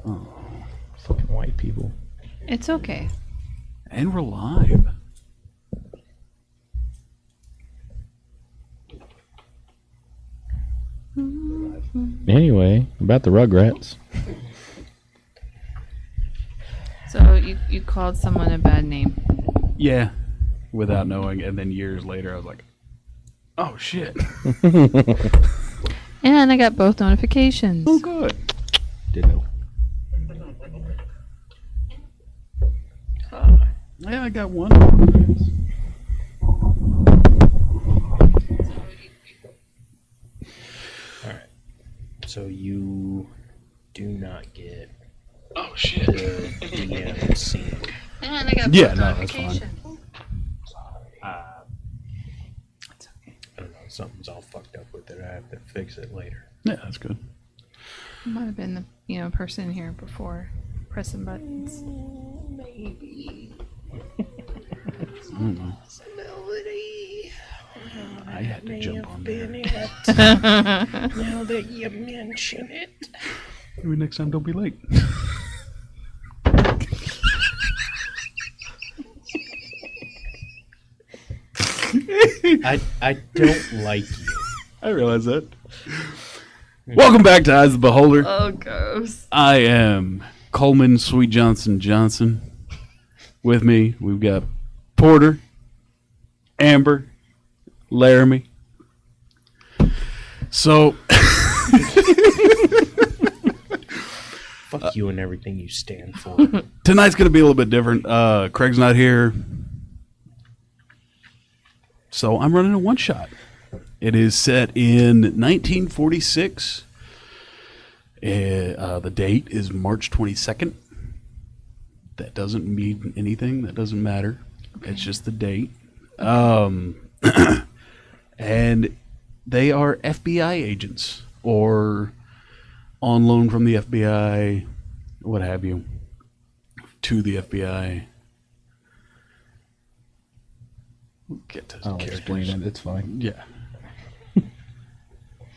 Oh, fucking white people. It's okay. And we're live. Anyway, about the Rugrats. So you called someone a bad name. Yeah, without knowing, and then years later I was like, oh shit. And I got both notifications. Oh good. Ditto. Yeah, I got one. Alright. So you do not get Oh shit. the DM sync. And I got Yeah, both no, that's fine. notifications. It's okay. I don't know, something's all fucked up with it. I have to fix it later. Yeah, that's good. Might have been the person here before pressing buttons. Maybe. I don't know. I had to jump on there. Now that you mention it. Maybe next time don't be late. I don't like you. I realize that. Welcome back to Eyes of the Beholder. Oh, gross. I am Coleman Sweet Johnson. With me, we've got Porter, Amber, Laramie. So, Fuck you and everything you stand for. tonight's going to be a little bit different. Craig's not here. So, I'm running a one-shot. It is set in 1946. The date is March 22nd. That doesn't mean anything. That doesn't matter. Okay. It's just the date. And they are FBI agents or on loan from the FBI, what have you, to the FBI. We'll get to I'll characters. explain it. It's fine. Yeah.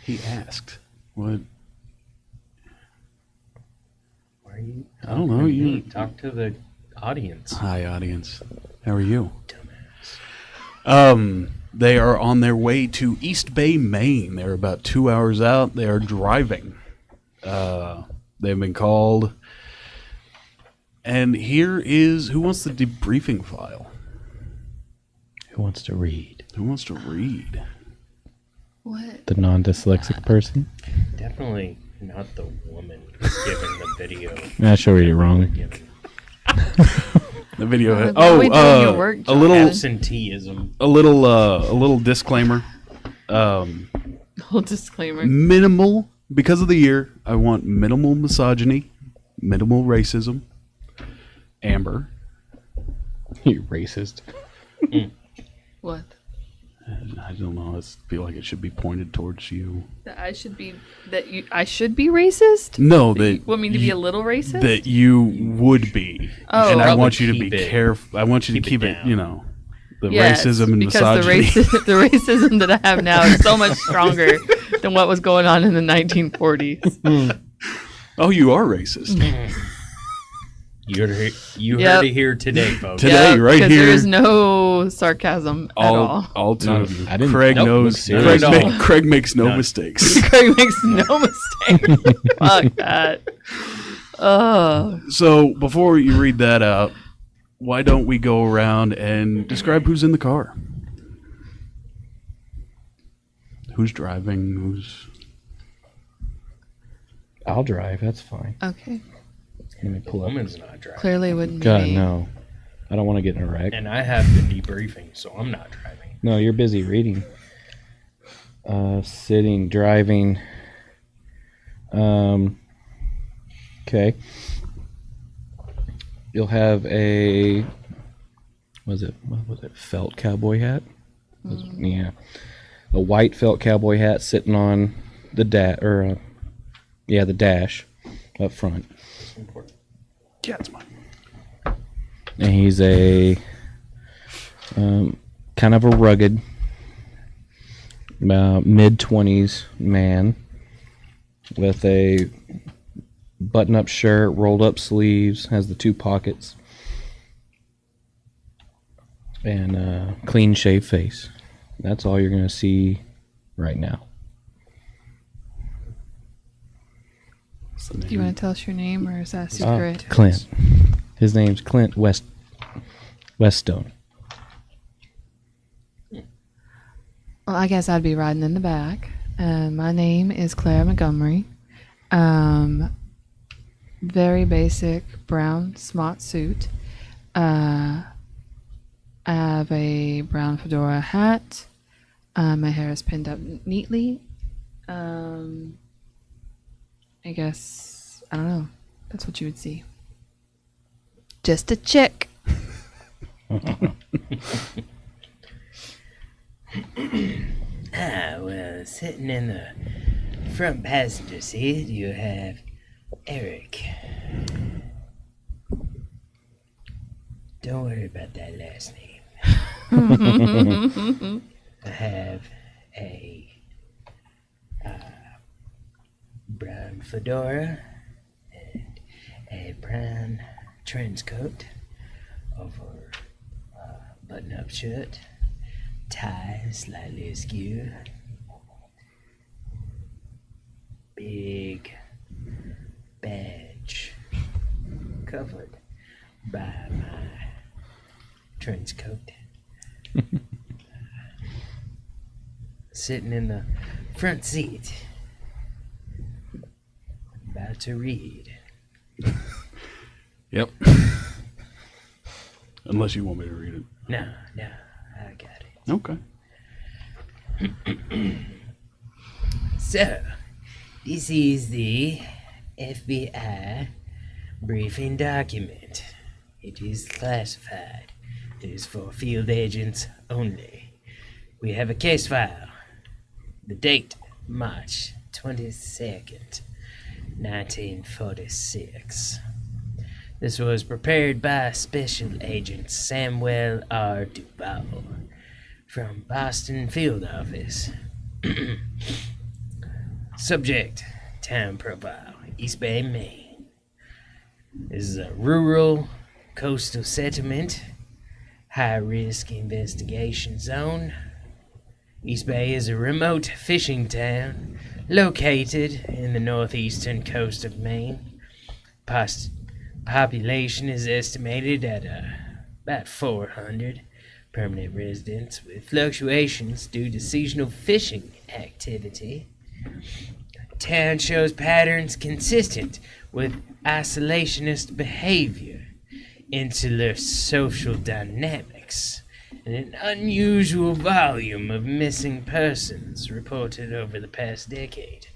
He asked. What? Why are you? I don't know. You Talk to the audience. Hi, audience. How are you? Dumbass. They are on their way to East Bay, Maine. They're about 2 hours out. They are driving. They've been called. And here is who wants the debriefing file? Who wants to read? Who wants to read? What? The non-dyslexic person? Definitely not the woman giving the video. I shall read it wrong. Giving The video. Why are we doing your work, a John? little, absenteeism. a little disclaimer. Whole disclaimer. Minimal, because of the year, I want minimal misogyny, minimal racism. Amber. You racist. What? I don't know. I feel like it should be pointed towards you. That I should be I should be racist? No, You that want me to be a little racist? that you would be, Oh. and I Probably want you to be keep it- careful. I want you to keep keep it it. down. You know, the Yes, racism and because misogyny. the racism that I have now is so much stronger than what was going on in the 1940s. Oh, you are racist. You heard Yep. it here today, folks. Today. right because here. there is no sarcasm at all. All two No, of you. I didn't- Craig Nope, knows. look serious. Craig, Not at all. Craig makes no None. mistakes. Craig makes no mistake. Fuck that. Oh, So before you read that out, why don't we go around and describe who's in the car? Who's driving? Who's I'll drive. That's fine. okay. Let me The pull up. woman's not driving. Clearly wouldn't be God, me. no. I don't want to get in a wreck. And I have the debriefing, so I'm not driving. No, you're busy reading. Sitting, driving. Okay. You'll have a what was it? Felt cowboy hat? Yeah. A white felt cowboy hat sitting on the the dash up front. yeah, it's mine. And he's a kind of a rugged, mid-20s man with a button-up shirt, rolled-up sleeves, has the 2 pockets, and clean-shaved face. That's all you're going to see right now. What's the Do you name? want to tell us your name, or is that a secret? Clint. His name's Clint Weststone. Well, I guess I'd be riding in the back. My name is Claire Montgomery. Very basic brown smock suit. I have a brown fedora hat. My hair is pinned up neatly. I guess, I don't know. That's what you would see. Just a chick. Well, sitting in the front passenger seat, you have Eric. Don't worry about that last name. I have a brown fedora and a brown trench coat over button-up shirt. Tie slightly askew. Big badge covered by my trench coat. Sitting in the front seat. About to read. Yep. Unless you want me to read it. No, I got it. Okay. So, this is the FBI briefing document. It is classified. It is for field agents only. We have a case file. The date, March 22nd, 1946. This was prepared by Special Agent Samuel R. Duval from Boston Field Office. Subject, town profile, East Bay, Maine. This is a rural coastal settlement, high-risk investigation zone. East Bay is a remote fishing town located in the northeastern coast of Maine. Population is estimated at about 400 permanent residents, with fluctuations due to seasonal fishing activity. Town shows patterns consistent with isolationist behavior, insular social dynamics, and an unusual volume of missing persons reported over the past decade,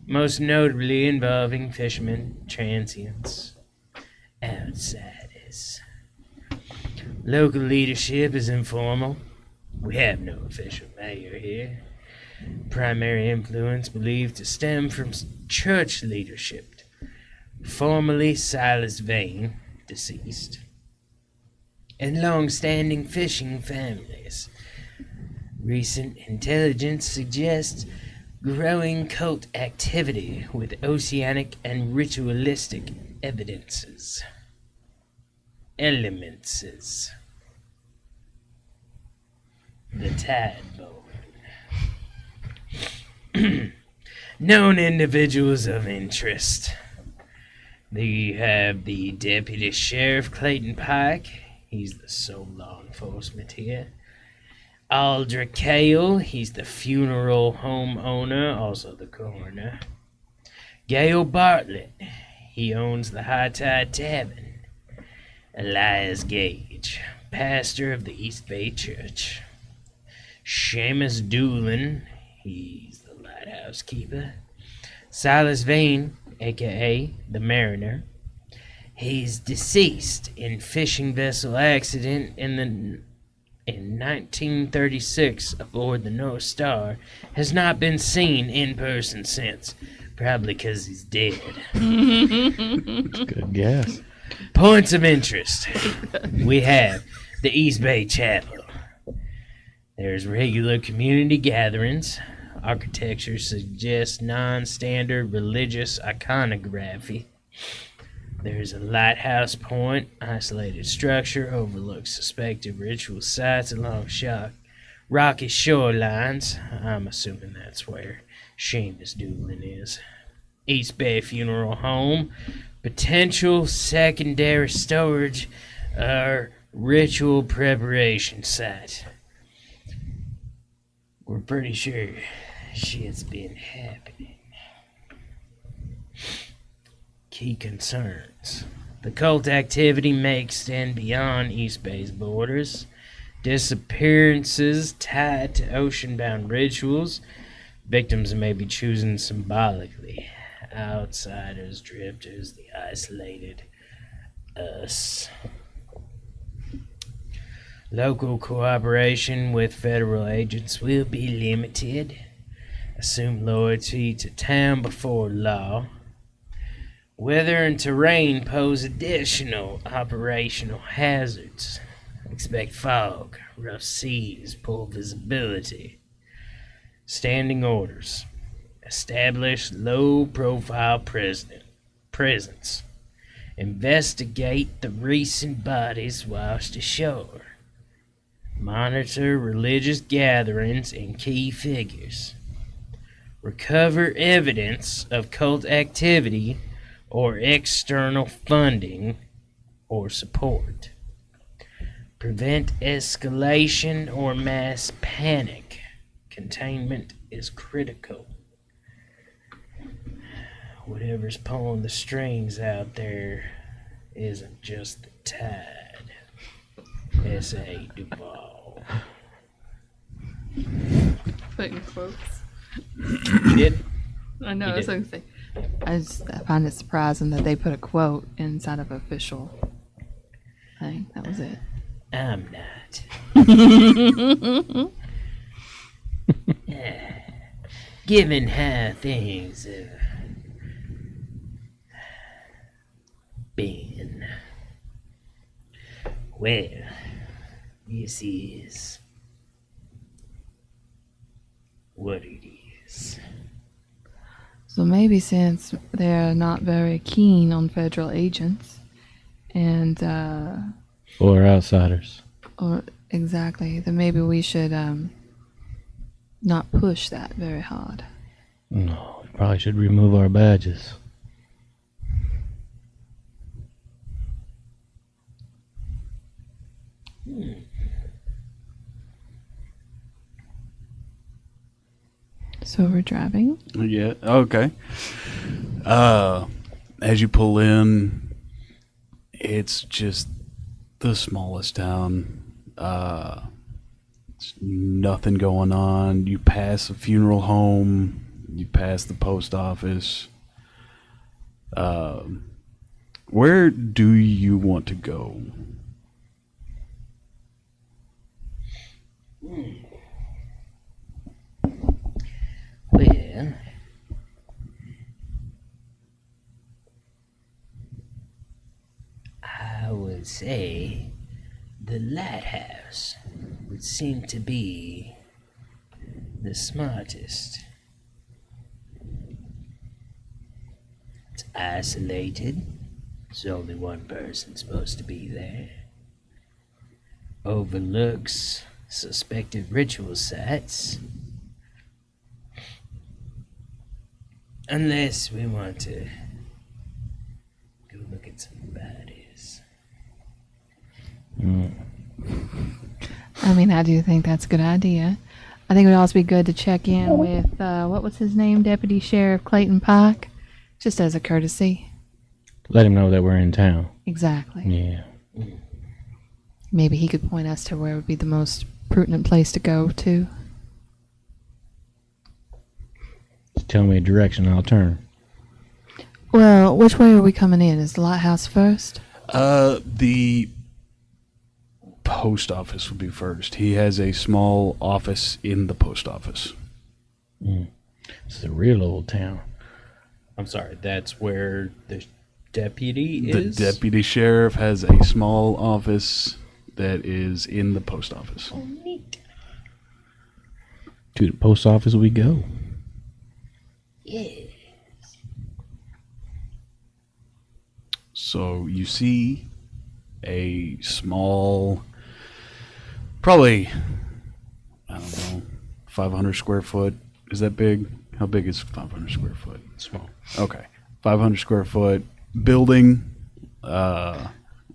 most notably involving fishermen, transients, outsiders. Local leadership is informal. We have no official mayor here. Primary influence believed to stem from church leadership. Formerly Silas Vane, deceased, and long-standing fishing families. Recent intelligence suggests growing cult activity with oceanic and ritualistic evidences. Elements. The tide bone. Known individuals of interest. You have the Deputy Sheriff Clayton Pike. He's the sole law enforcement here. Aldrich Cale. He's the funeral home owner, also the coroner. Gail Bartlett. He owns the High Tide Tavern. Elias Gage, pastor of the East Bay Church. Seamus Doolin, he's the lighthouse keeper. Silas Vane, a.k.a. the Mariner. He's deceased in fishing vessel accident in 1936 aboard the North Star. Has not been seen in person since, probably because he's dead. Good guess. Points of interest. We have the East Bay Chapel. There's regular community gatherings. Architecture suggests non-standard religious iconography. There's a lighthouse point, isolated structure, overlooks suspected ritual sites along rocky shorelines. I'm assuming that's where Seamus Doolin is. East Bay Funeral Home, potential secondary storage or ritual preparation site. We're pretty sure shit's been happening. Key concerns. The cult activity may extend beyond East Bay's borders. Disappearances tied to ocean-bound rituals. Victims may be chosen symbolically. Outsiders, drifters, the isolated, us. Local cooperation with federal agents will be limited. Assume loyalty to town before law. Weather and terrain pose additional operational hazards. Expect fog, rough seas, poor visibility. Standing orders. Establish low-profile presence. Investigate the recent bodies washed ashore. Monitor religious gatherings and key figures. Recover evidence of cult activity or external funding or support. Prevent escalation or mass panic. Containment is critical. Whatever's pulling the strings out there isn't just the tide. S.A. Duval. Put in quotes. You did? I know. You That's what I'm did. saying. I find it surprising that they put a quote inside of official thing. That was it. I'm not. Given how things have been, well, this is what it is. So maybe since they're not very keen on federal agents, and Or outsiders. or exactly, then maybe we should not push that very hard. No, we probably should remove our badges. So we're driving. Yeah. Okay. As you pull in, it's just the smallest town. It's nothing going on. You pass a funeral home. You pass the post office. Where do you want to go? Well, I would say the lighthouse would seem to be the smartest. It's isolated. There's only one person supposed to be there. Overlooks suspected ritual sites. Unless we want to go look at some bodies. I mean, I do think that's a good idea. I think it would also be good to check in with what was his name, Deputy Sheriff Clayton Pike, just as a courtesy. Let him know that we're in town. Exactly. Yeah. Maybe he could point us to where would be the most prudent place to go to. Just tell me a direction, I'll turn. Well, which way are we coming in? Is the lighthouse first? The post office will be first. He has a small office in the post office. It's a real old town. I'm sorry, that's where the deputy The is? deputy sheriff has a small office that is in the post office. To the post office we go. So you see a small, probably, I don't know, 500 square foot. Is that big? How big is 500 square foot? Small. Okay. 500 square foot building. It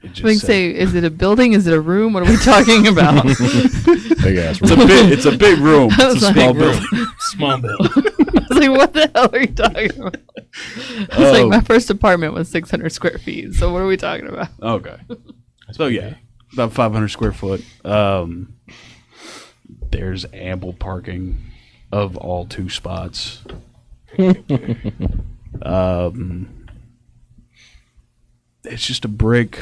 We just can says- say, is it a building? Is it a room? What are we talking about? Big ass. it's a big room. I was It's a like- small Big building. Small bill. I was like, what the hell are you talking about? I was like, my first apartment was 600 square feet. So what are we talking about? Okay. So yeah, about 500 square foot. There's ample parking of all 2 spots. It's just a brick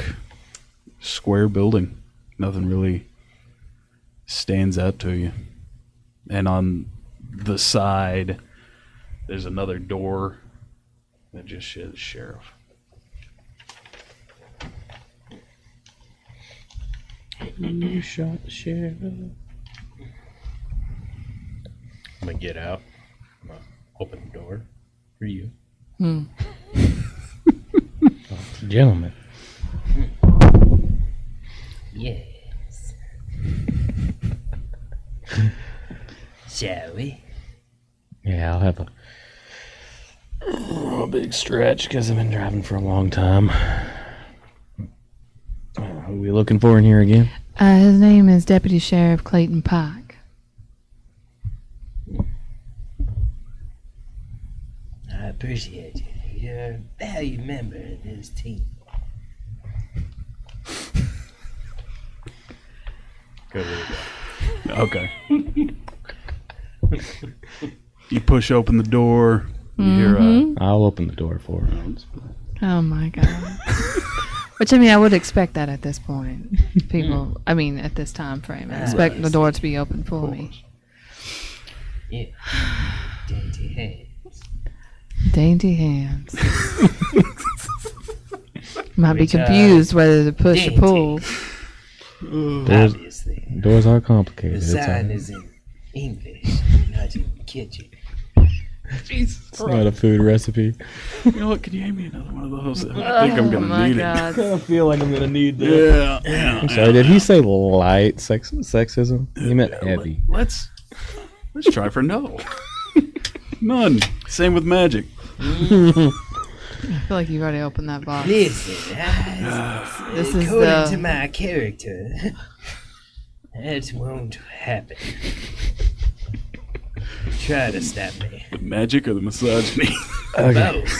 square building. Nothing really stands out to you. And on the side, there's another door that just says sheriff. You shot the sheriff. I'm gonna get out. I'm gonna open the door for you. Gentlemen. Yes. Shall we? Yeah, I'll have a big stretch because I've been driving for a long time. Who are we looking for in here again? His name is Deputy Sheriff Clayton Pike. I appreciate you. You're a valued member of this team. Go with it. Okay. You push open the door. You hear I'll open the door for her. Oh my God. Which, I mean, I would expect that at this point. People, I mean, at this time frame. I expect the door to be open for me. Yeah. Dainty hands. Dainty hands. Might be Which, confused whether to push or dainty. pull. Doors, Obviously. doors are The complicated. It's, sign is in English, not in kitchen. it's not a food recipe. You know what? Can you hand me another one of those? I think I'm Oh gonna my need God. I feel like I'm gonna need it. Yeah. I'm sorry, did he say light sexism? He meant heavy. Let's try for no. None. Same with magic. I feel like you've already opened that box. Listen, This is according to the. my character, that won't happen. Try to stop me. The magic or the misogyny? Okay. Both.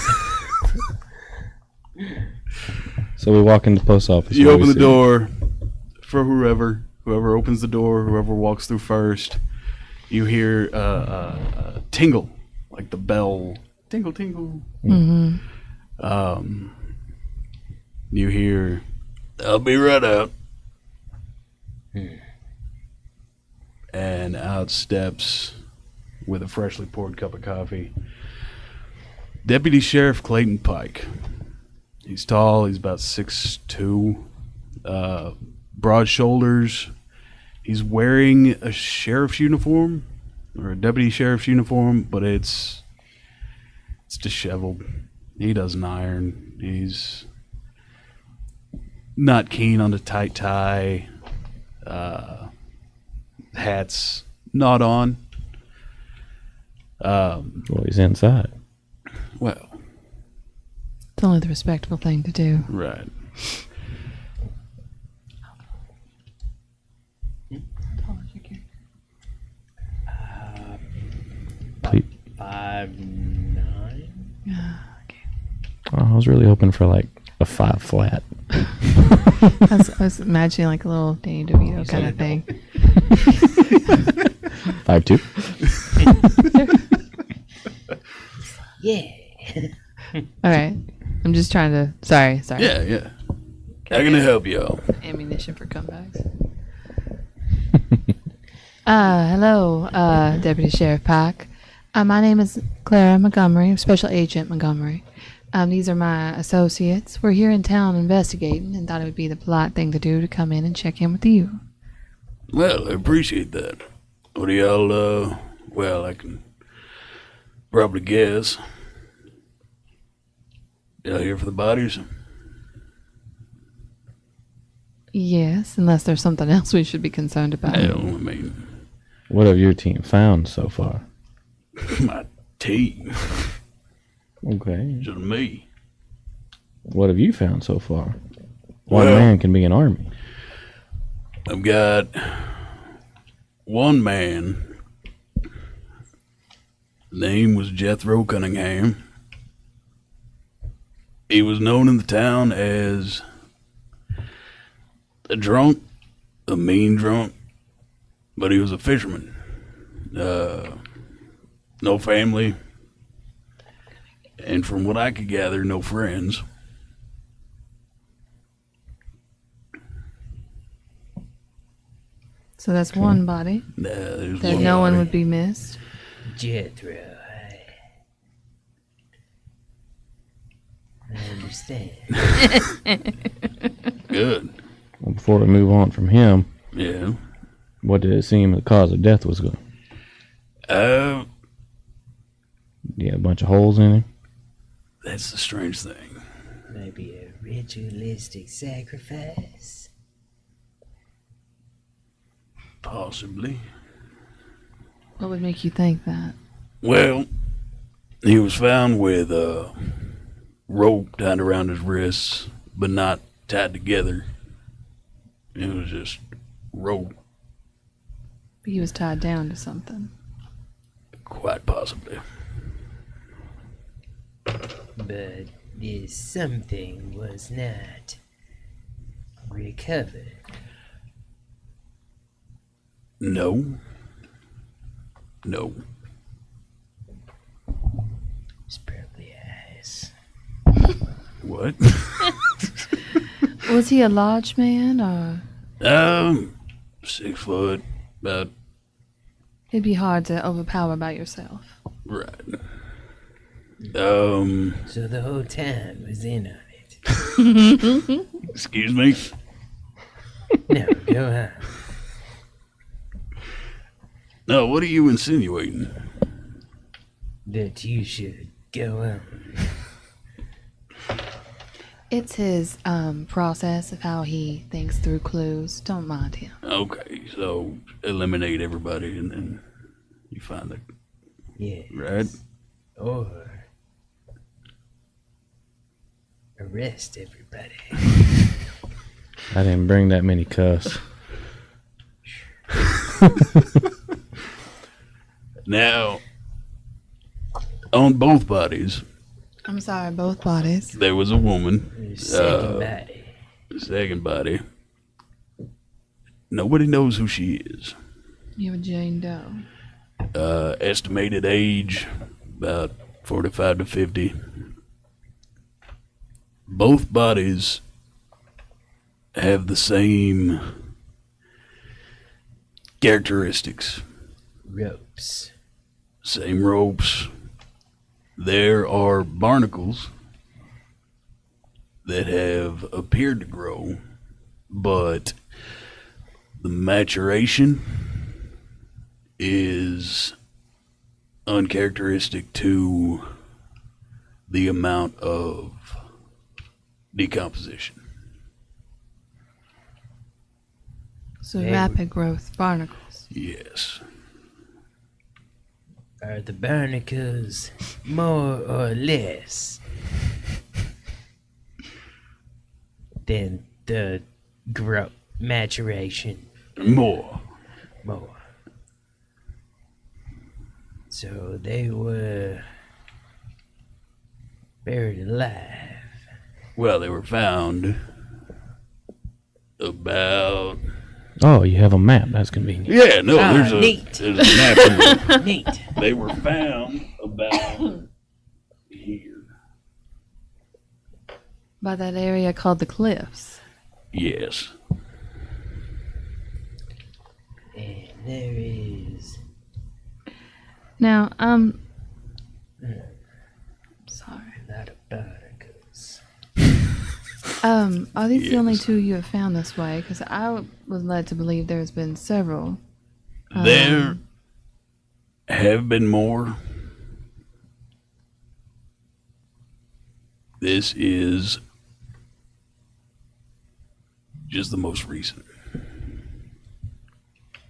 So we walk into the post office. You what do open we the see? door for whoever opens the door, whoever walks through first. You hear a tingle, like the bell, tingle, tingle. Mm-hmm. You hear, "I'll be right out," and out steps, with a freshly poured cup of coffee, Deputy Sheriff Clayton Pike. He's tall. He's about 6'2", broad shoulders. He's wearing a sheriff's uniform or a deputy sheriff's uniform, but it's disheveled. He doesn't iron. He's not keen on the tight tie. Hat's not on. Well, he's inside. Well, It's only the respectable thing to do. right. Please. 5'9". Oh, I was really hoping for like a 5 flat. I was imagining like a little Danny DeVito kind of thing. 5'2". Yeah. All right. I'm just trying to. Sorry. Yeah. How can I help you all? Ammunition for comebacks. Hello, Deputy Sheriff Pike. My name is Clara Montgomery, Special Agent Montgomery. These are my associates. We're here in town investigating and thought it would be the polite thing to do to come in and check in with you. Well, I appreciate that. What do y'all, well, I can probably guess. Y'all here for the bodies? Yes, unless there's something else we should be concerned about. Hell, I mean, What have your team found so far? my team, Okay. just me. What have you found so far? One Well- man can be an army. I've got one man. Name was Jethro Cunningham. He was known in the town as a drunk, a mean drunk, but he was a fisherman. No family, and from what I could gather, no friends. So that's one body There's that one no one body. would be missed. Jethro, I understand. Good. Well, before we move on from him, Yeah. what did it seem the cause of death was going? Yeah, a bunch of holes in him. That's the strange thing. Maybe a ritualistic sacrifice. Possibly. What would make you think that? Well, he was found with a rope tied around his wrists, but not tied together. It was just rope, He was tied down to something. quite possibly. But this something was not recovered. No. No. It's probably ice. What? Was he a large man, or 6 foot, about it'd be hard to overpower by yourself? right. So the whole town was in on it. Excuse me. No, go on. No, what are you insinuating? That you should go on. It's his process of how he thinks through clues. Don't mind him. Okay, so eliminate everybody and then you find the Yes. right. Or arrest everybody. I didn't bring that many cuffs. Now, on both bodies, I'm sorry, both bodies. there was a woman. Second body. The second body. Nobody knows who she is. You have a Jane Doe. Estimated age about 45 to 50. Both bodies have the same characteristics. Ropes. Same ropes. There are barnacles that have appeared to grow, but the maturation is uncharacteristic to the amount of decomposition. So Hey. rapid growth barnacles. Yes. Are the barnacles more or less than the maturation? More. More. So they were buried alive. Well, they were found about. Oh, you have a map. That's convenient. Yeah, no, Ah, there's neat. a map here. Neat. They were found about here. By that area called the Cliffs. Yes. And there is Now, sorry. a lot of barnacles. Are these the only Yes. two you have found this way? Because I was led to believe there's been several. There have been more. This is Just the most recent.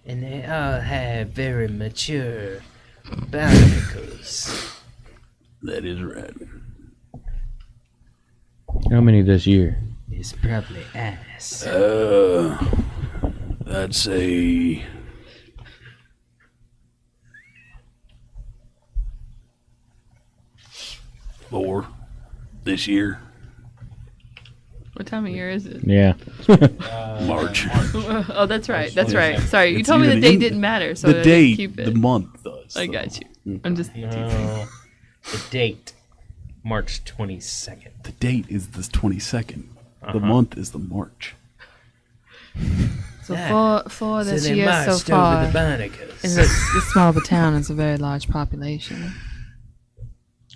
And they all have very mature barnacles. That is right. How many this year? It's probably ass. I'd say 4 this year. What time of year is it? Yeah. March. Oh, that's right. That's right. Sorry, you It's told me the even date in- didn't matter, so The I date, keep it. the month does. I though. got you. I'm just. No, the date, March 22nd. The date is the 22nd. The Uh-huh. month is the March. So Yeah. for So this they year so marched far, over the barnacles. in this small of a town, is a very large population.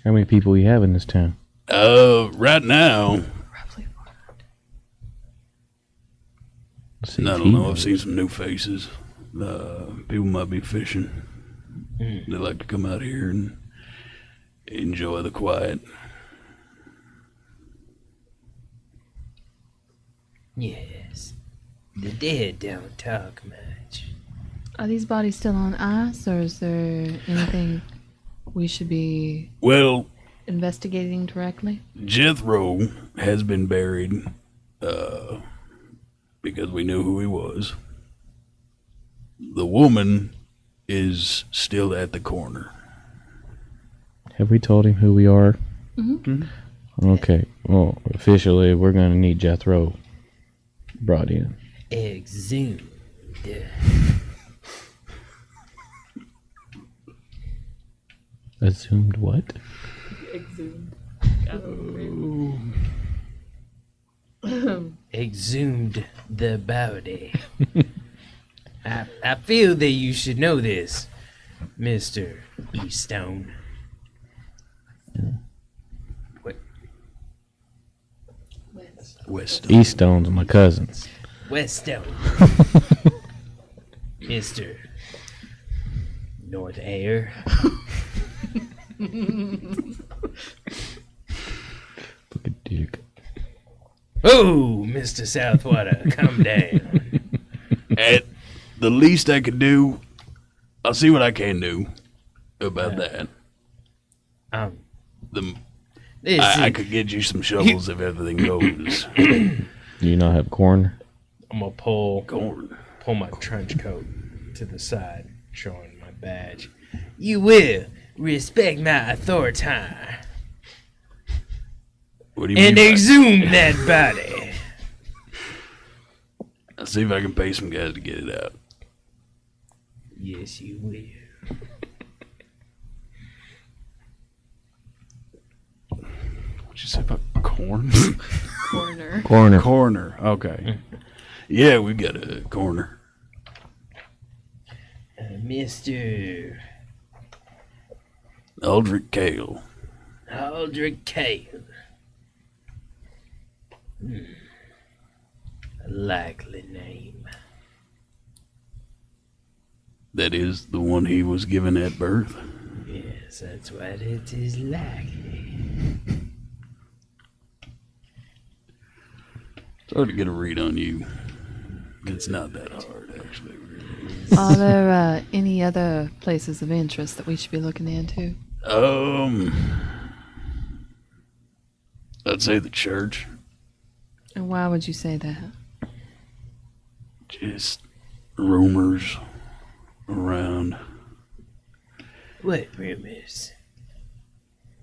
How many people you have in this town? Right now, Roughly. Let's see I if don't he know. I've knows. seen some new faces. People might be fishing. Mm. They like to come out here and enjoy the quiet. Yes. The dead don't talk much. Are these bodies still on ice, or is there anything we should be Well, investigating directly? Jethro has been buried because we knew who he was. The woman is still at the corner. Have we told him who we are? Mhm. Okay. Well, officially, we're going to need Jethro brought in. Exhumed. Assumed what? Exhumed. Exhumed the body. I feel that you should know this, Mr. Eastone. West. East Stone's my cousins. Westone. Mr. North Air. Fucking dick. Oh, Mr. Southwater, come down. At the least I could do, I'll see what I can do about that. The, This I is- could get you some shovels if everything goes. Do you not have a coroner? I'm gonna pull Corn. my trench coat to the side, showing my badge. You will respect my authority What do you mean? and by- exhume that body. I'll see if I can pay some guys to get it out. Yes, you will. What'd you say about corn? Corner. Coroner. Corner. Okay. Yeah, we got a corner. Mr. Aldrich Kale. Aldrich Cale. A likely name. That is the one he was given at birth. Yes, that's what it is likely. It's hard to get a read on you. It's not that hard, actually. Are there any other places of interest that we should be looking into? I'd say the church. And why would you say that? Just rumors around. What rumors?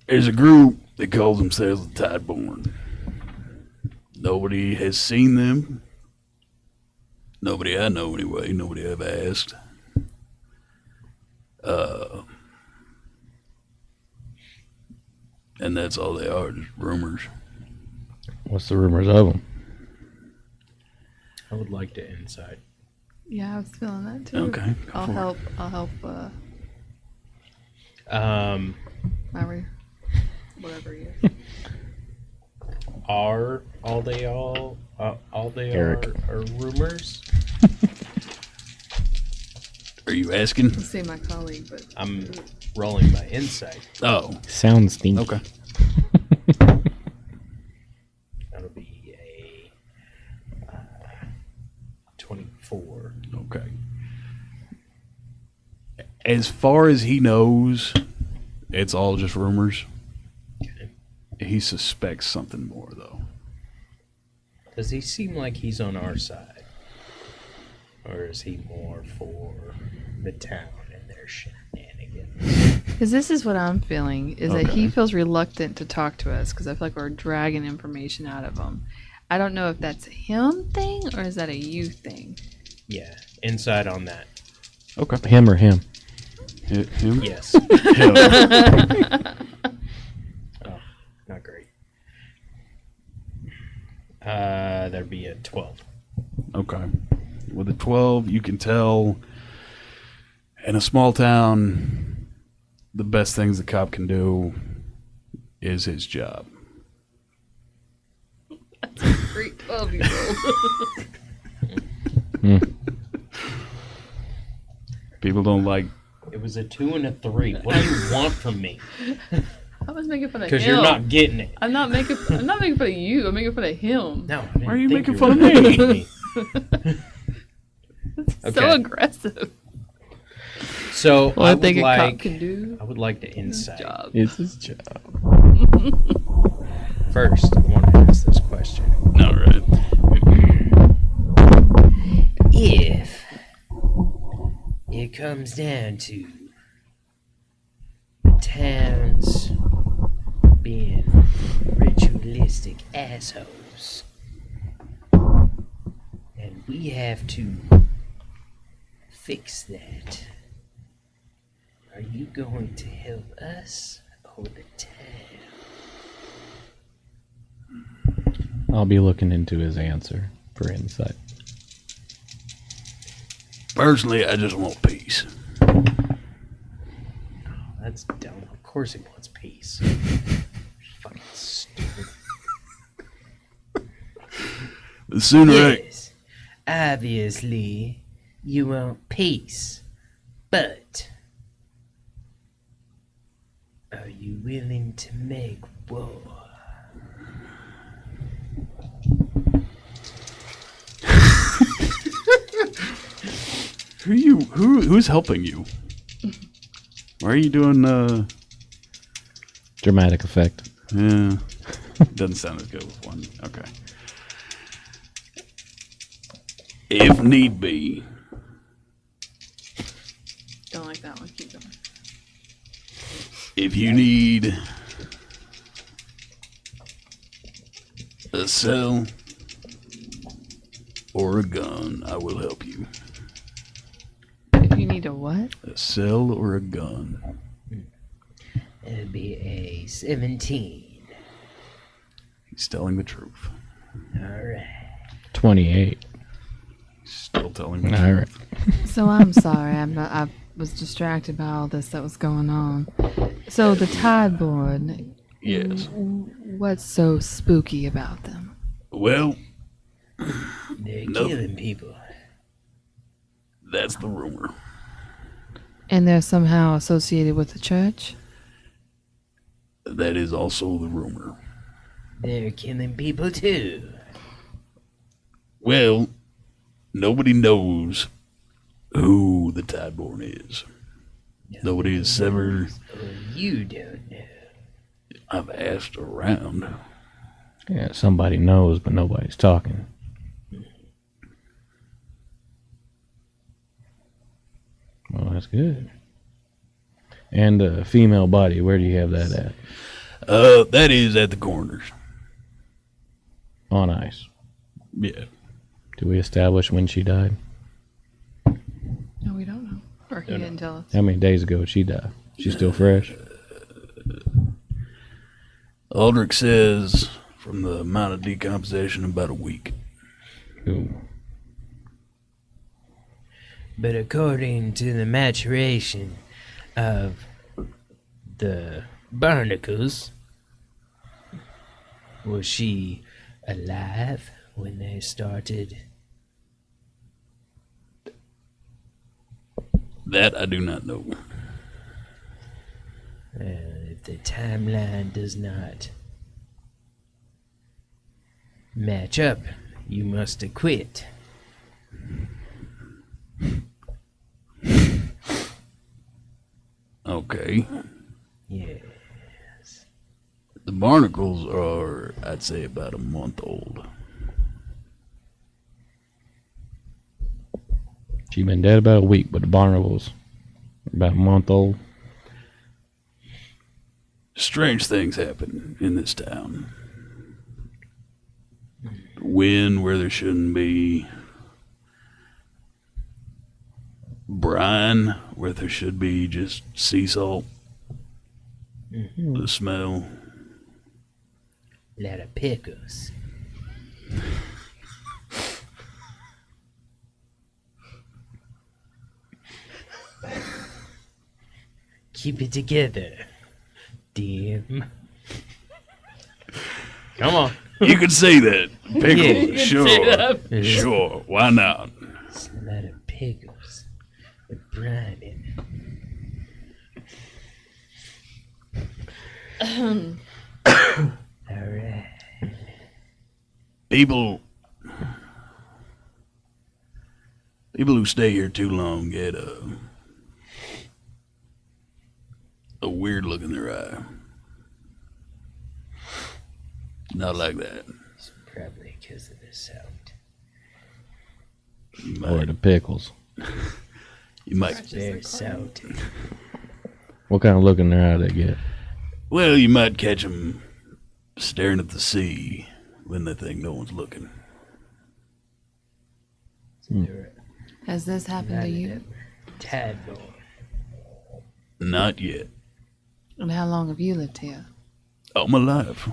There's a group that calls themselves the Tideborn. Nobody has seen them. Nobody I know anyway. Nobody I've asked. And that's all they are, just rumors. What's the rumors of them? I would like to inside. Yeah, I was feeling that too. Okay, go I'll for it. help. I'll help. My whatever you. Are all they Eric. are rumors? Are you asking? Let's say my colleague, but I'm rolling my insight. Oh, Sounds stinky. okay. That'll be a 4. Okay. As far as he knows, it's all just rumors. Okay. He suspects something more, though. Does he seem like he's on our side? Or is he more for the town and their shenanigans? Because this is what I'm feeling, is that he Okay. feels reluctant to talk to us because I feel like we're dragging information out of him. I don't know if that's a him thing or is that a you thing. Yeah, insight on that. Okay. Him or him? Him? Yes. Him. Oh, not great. There'd be a 12. Okay. With a 12, you can tell in a small town, the best things the cop can do is his job. Great 12-year-old. People don't like. It was a 2 and a 3. What do you want from me? I was making fun of him. Because you're not getting it. I'm not making fun of you. I'm making fun of him. No. I didn't Why are you think making were fun of gonna me? hate me? So Okay. aggressive. So Well, I think a cop like, can do I would like to his insight. job. It's his job. First, I want to ask this question. All right. If it comes down to towns being ritualistic assholes, and we have to fix that, are you going to help us or the town? I'll be looking into his answer for insight. Personally, I just want peace. That's dumb. Of course he wants peace. Fucking stupid. The sooner Yes, obviously you want peace, but are you willing to make war? who's helping you? Why are you doing? Dramatic effect. Yeah, doesn't sound as good with one. Okay. If need be, Don't like that one. Keep going. if you need a cell or a gun, I will help you. If you need a what? A cell or a gun. It'll be a 17. He's telling the truth. Alright. 28. He's still telling the All truth. right. So I'm sorry. I was distracted by all this that was going on. So the Tide Board. Yes. What's so spooky about them? Well, They're No. killing people. that's the rumor. And they're somehow associated with the church? That is also the rumor. They're killing people too. Well, nobody knows who the Tideborn is. Nobody has ever. Or you don't know. I've asked around. Yeah, somebody knows, but nobody's talking. Well, that's good. And a female body, where do you have that at? That is at the corners. On ice. Yeah. Do we establish when she died? No, we don't know. Or he didn't tell us. How many days ago did she die? She's still fresh? Aldrich says from the amount of decomposition, about a week. Ooh. But according to the maturation of the barnacles, was she alive when they started? That I do not know. If the timeline does not match up, you must acquit. Okay. Yes. The barnacles are, I'd say, about a month old. She been dead about a week, but the barnacles about a month old. Strange things happen in this town. Wind where there shouldn't be. Brine where there should be just sea salt. The smell. Lot of pickles. Keep it together, Dim. Come on. You could say that. Pickles, Yeah, you can sure. say that. Sure, why not? It's a lot of pickles with brine in it. Alright. People who stay here too long get a weird look in their eye. Not like that. It's probably because of the salt. You Or might, the pickles. you might, It's very salty. What kind of look in their eye they get? well, you might catch them staring at the sea when they think no one's looking. Has this happened to you? Tadpole. Not yet. And how long have you lived here? All my life.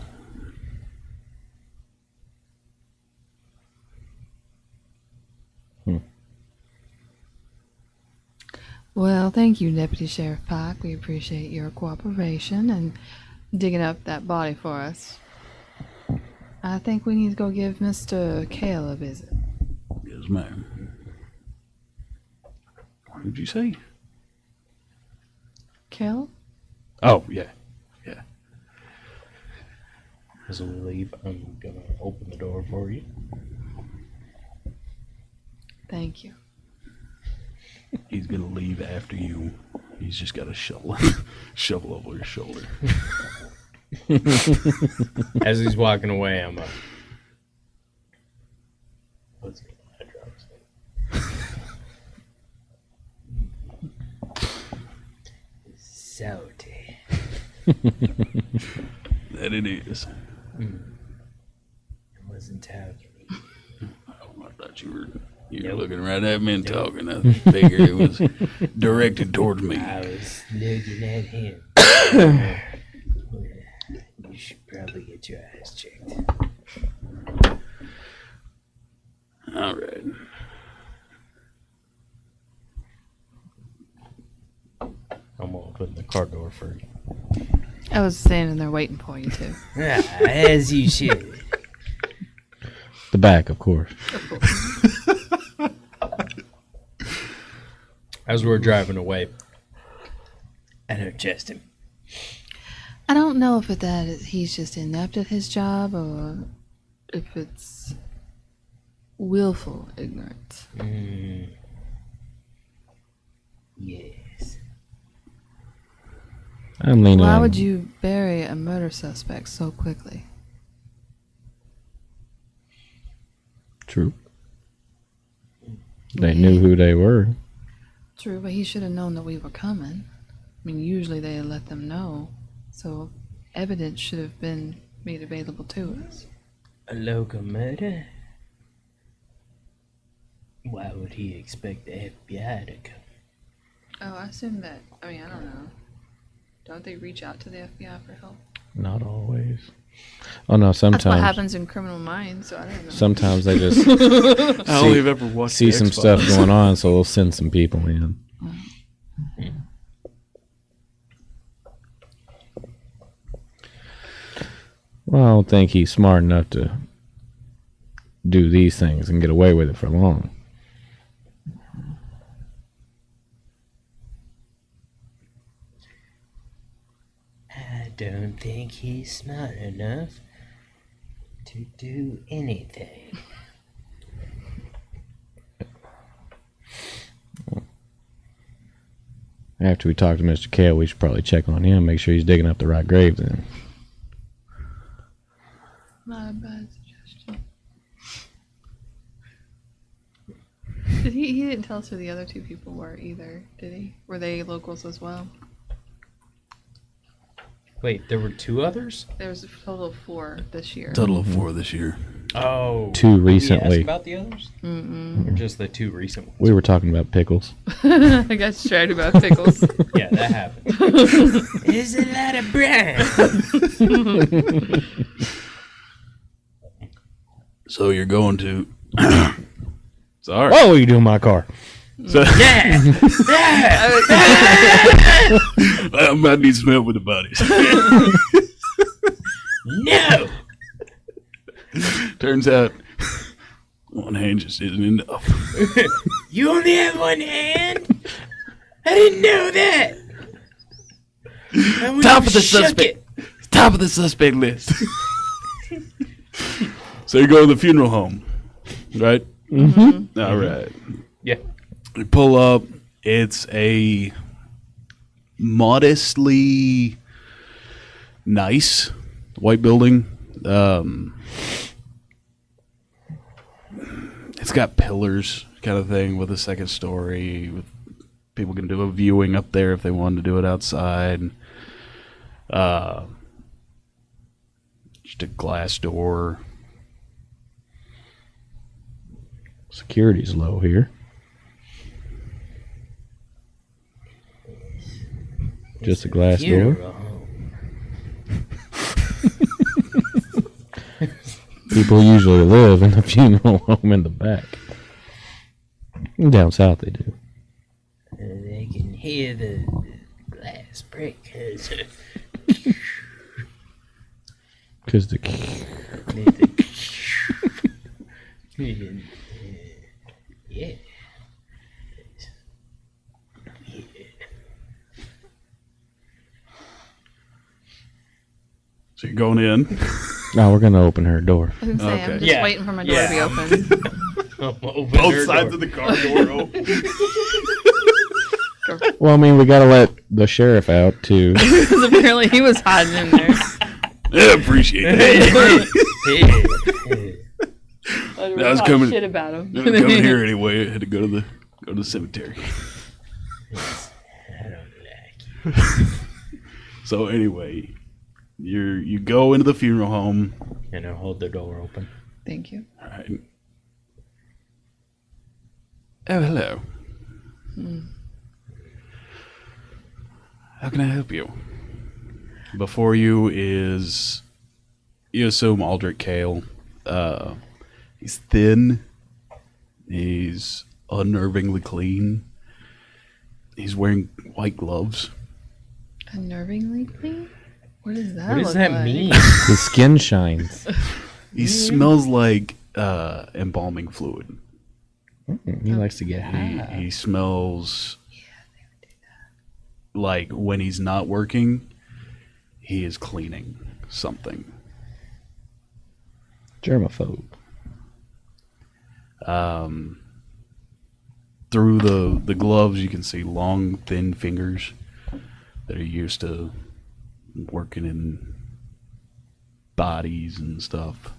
Well, thank you, Deputy Sheriff Pike. We appreciate your cooperation and digging up that body for us. I think we need to go give Mr. Kale a visit. Yes, ma'am. What did you say? Kale? Oh, yeah. As we leave, I'm gonna open the door for you. Thank you. He's gonna leave after you. He's just got a shovel, shovel over his shoulder. As he's walking away, I'm let's get my drugs. Salty. That it is. I wasn't talking. Oh, I thought you were Nope. looking right at me and talking. I figured it was directed towards me. I was looking at him. You should probably get your eyes checked. All right. I'm gonna open the car door for you. I was standing there waiting for you too. As you should. The back, of course. As we're driving away, I don't trust him. I don't know if he's just inept at his job or if it's willful ignorance. Yes. I'm leaning Why on. would you bury a murder suspect so quickly? True. They knew who they were. True, but he should have known that we were coming. I mean, usually they let them know, so evidence should have been made available to us. A local murder? Why would he expect the FBI to come? Oh, I assume that. I mean, I don't know. Don't they reach out to the FBI for help? Not always. Oh no, That's what sometimes. happens in Criminal Minds, so I don't know. Sometimes they just I only have ever watched see the some X-Files. stuff going on, so they'll send some people in. Well, I don't think he's smart enough to do these things and get away with it for long. I don't think he's smart enough to do anything. After we talk to Mr. Kale, we should probably check on him, make sure he's digging up the right grave then. Not a bad suggestion. He didn't tell us who the other two people were either, did he? Were they locals as well? Wait, there were 2 others? There was a total of 4 this year. Total of 4 this year. Oh. 2 Did we recently. ask about the others? Mm-mm. Or just the 2 recent ones? We were talking about pickles. I got straight about pickles. Yeah, that happened. There's a lot of brown. So you're going to. Sorry. Whoa, what are you doing in my car? So, Yeah. I might need some help with the bodies. No. Turns out, one hand just isn't enough. You only have 1 hand? I didn't know that. I wouldn't Top of the have shook suspect. it. Top of the suspect list. So you go to the funeral home, right? Mm-hmm. All right. Yeah. You pull up. It's a modestly nice white building. It's got pillars, kind of thing, with a second story. With people can do a viewing up there if they wanted to do it outside. Just a glass door. Security's low here. Just a glass door. Funeral home. People usually live in the funeral home in the back. Down south they do. They can hear the glass break. Because the Yeah. So you're going in. we're gonna open her door. I was gonna say, I'm Okay. just Yeah. waiting for my door Yeah. to be open. Both sides of the car door open. Well, I mean, we gotta let the sheriff out too. Because apparently he was hiding in there. I appreciate that. I I was coming- shit about him. I'm coming here anyway. I had to go to the cemetery. I don't like you. So anyway, you go into the funeral home. And I hold the door open. Thank you. All right. Oh, hello. How can I help you? Before you is, you assume Aldrich Kale. He's thin. He's unnervingly clean. He's wearing white gloves. Unnervingly clean? What does that What does look that like? mean? His skin shines. He smells like embalming fluid. He likes to get He, high. he smells like when he's not working, he is cleaning something. Germaphobe. Through the gloves, you can see long, thin fingers that are used to working in bodies and stuff.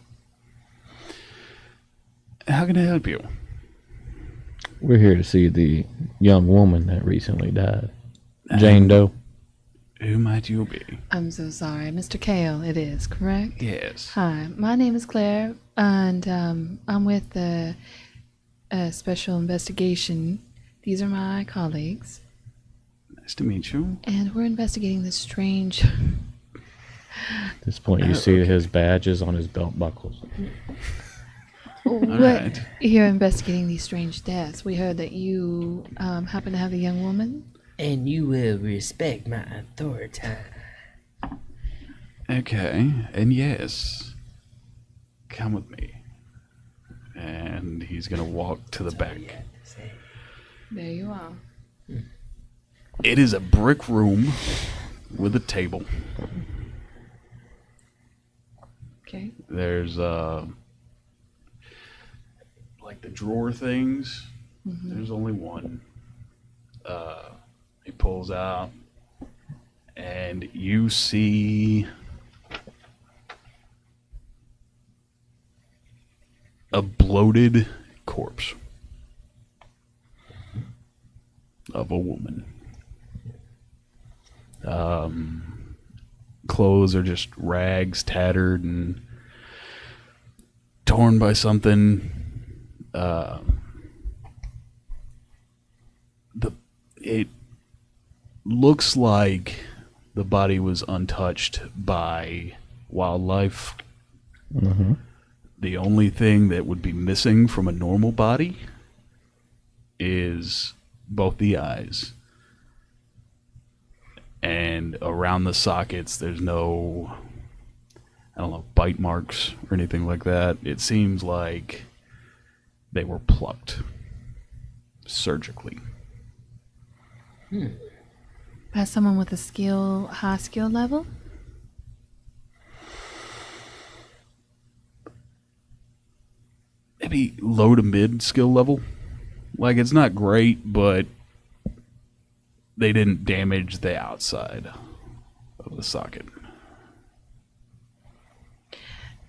How can I help you? We're here to see the young woman that recently died. Jane Doe. Who might you be? I'm so sorry. Mr. Kale, it is, correct? Yes. Hi, my name is Claire, and I'm with the Special Investigation. These are my colleagues, Nice to meet you. and we're investigating this strange... At this point, you see his badges on his belt buckles. right. You're investigating these strange deaths. We heard that you happen to have a young woman. And you will respect my authority. Okay, and yes, come with me. And he's gonna walk to the back. There you are. It is a brick room with a table. Okay. There's like the drawer things. There's only one. He pulls out, and you see a bloated corpse of a woman. Clothes are just rags, tattered and torn by something. It looks like the body was untouched by wildlife. Mm-hmm. The only thing that would be missing from a normal body is both the eyes. And around the sockets, there's no, I don't know, bite marks or anything like that. It seems like they were plucked surgically. By someone with a high skill level? Maybe low to mid skill level. Like, it's not great, but they didn't damage the outside of the socket.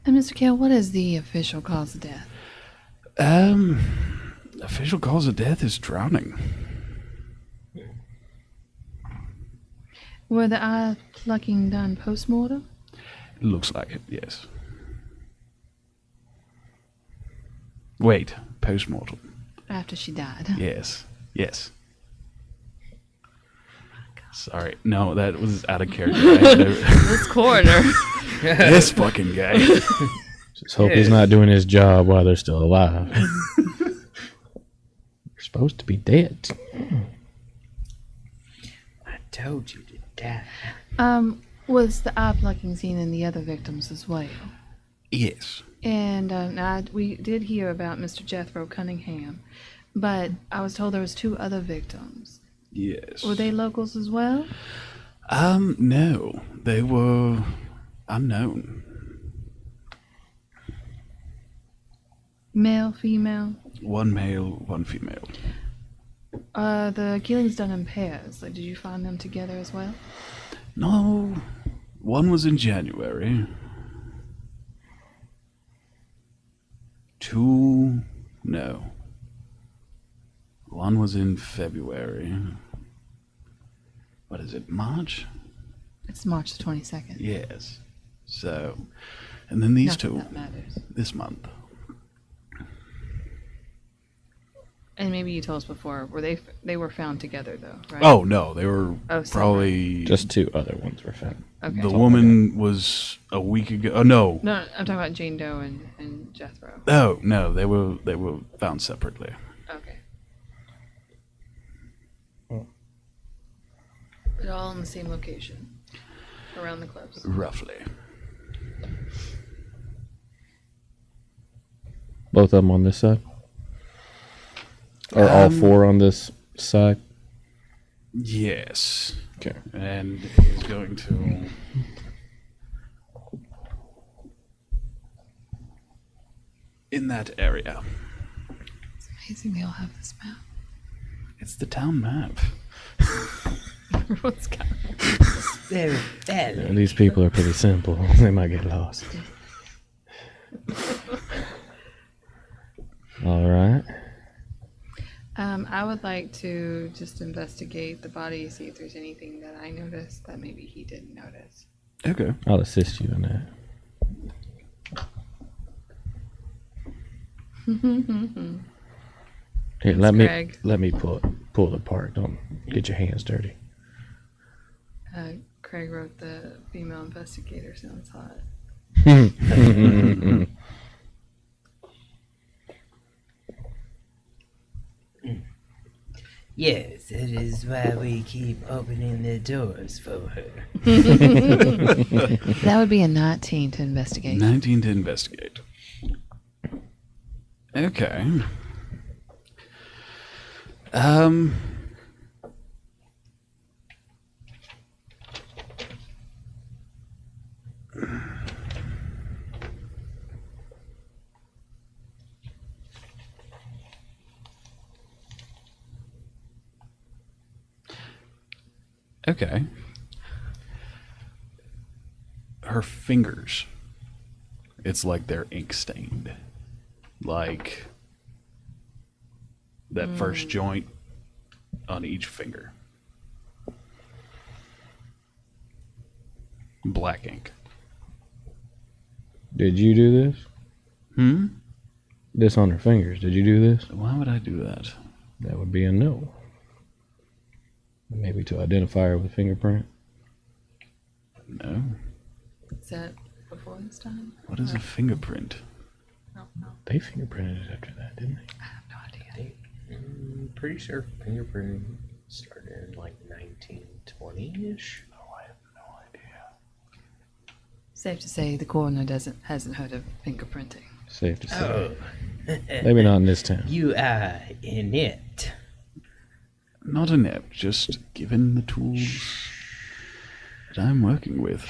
And Mr. Kale, what is the official cause of death? Official cause of death is drowning. Were the eye plucking done post-mortem? It looks like it, yes. Wait, post-mortem. After she died. Yes, yes. Sorry, no, that was out of character. This coroner. This fucking guy. Just hope he's not doing his job while they're still alive. They're supposed to be dead. I told you to die. Was the eye plucking seen in the other victims as well? Yes. And we did hear about Mr. Jethro Cunningham, but I was told there was 2 other victims. Yes. Were they locals as well? No. They were unknown. Male, female? One male, one female. The killings done in pairs. Like, did you find them together as well? No. One was in January. 2, no. One was in February. What is it, March? It's March the 22nd. Yes. So, and then these Nothing 2 that matters. this month. And maybe you told us before, they were found together though, right? Oh, no, they were Oh, separate. probably... Just 2 other ones were found. Okay. The woman was a week ago. Oh, no. No, I'm talking about Jane Doe and Jethro. Oh, no, they were found separately. Okay. Oh. But all in the same location, around the cliffs. Roughly. Both of them on this side? Or all 4 on this side? Yes. Okay. And he's going to... in that area. It's amazing they all have this map. It's the town map. Everyone's got Very badly. These people are pretty simple. They might get lost. All right. I would like to just investigate the body, see if there's anything that I noticed that maybe he didn't notice. Okay. I'll assist you in that. Here, Craig. let me pull it apart. Don't get your hands dirty. Craig wrote the female investigator sounds hot. Yes, that is why we keep opening the doors for her. That would be a 19 to investigate. 19 to investigate. Okay. Okay. Her fingers. It's like they're ink stained. Like that first joint on each finger. Black ink. Did you do this? Hmm? This on her fingers. Did you do this? Why would I do that? That would be a no. Maybe to identify her with a fingerprint. No. Is that before this time? What is a fingerprint? No. They fingerprinted it after that, didn't they? I have no idea. I'm pretty sure fingerprinting started in like 1920-ish. Oh, I have no idea. Safe to say the coroner hasn't heard of fingerprinting. Safe to say. Oh. Maybe not in this town. You are inept. Not inept, just given the tools that I'm working with.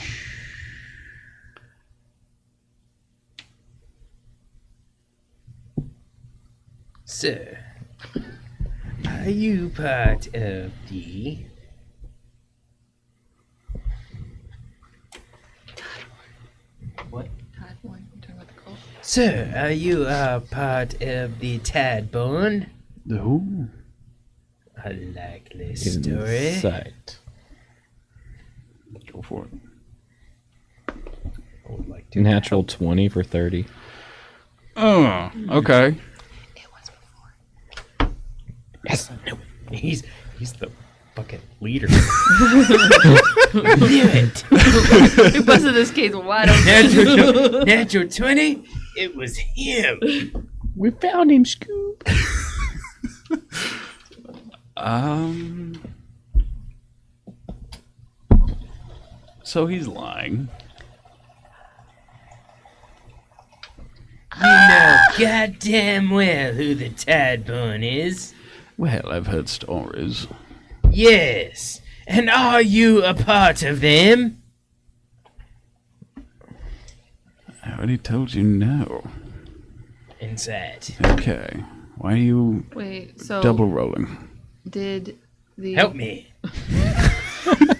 Sir, are you part of the what? Tide one. I'm talking about the cult. Sir, are you part of the Tadborn? The who? A likely story. Insight. Go for it. I would like to. Natural 20 for 30. Oh, okay. It was before. Yes. No. He's the fucking leader. Knew it. We busted this case wide open. Natural 20. It was him. We found him, Scoop. So he's lying. You know goddamn well who the Tadborn is. Well, I've heard stories. Yes. And are you a part of them? I already told you no. Inside. Okay. Why are you Wait, so double rolling? did the Help me.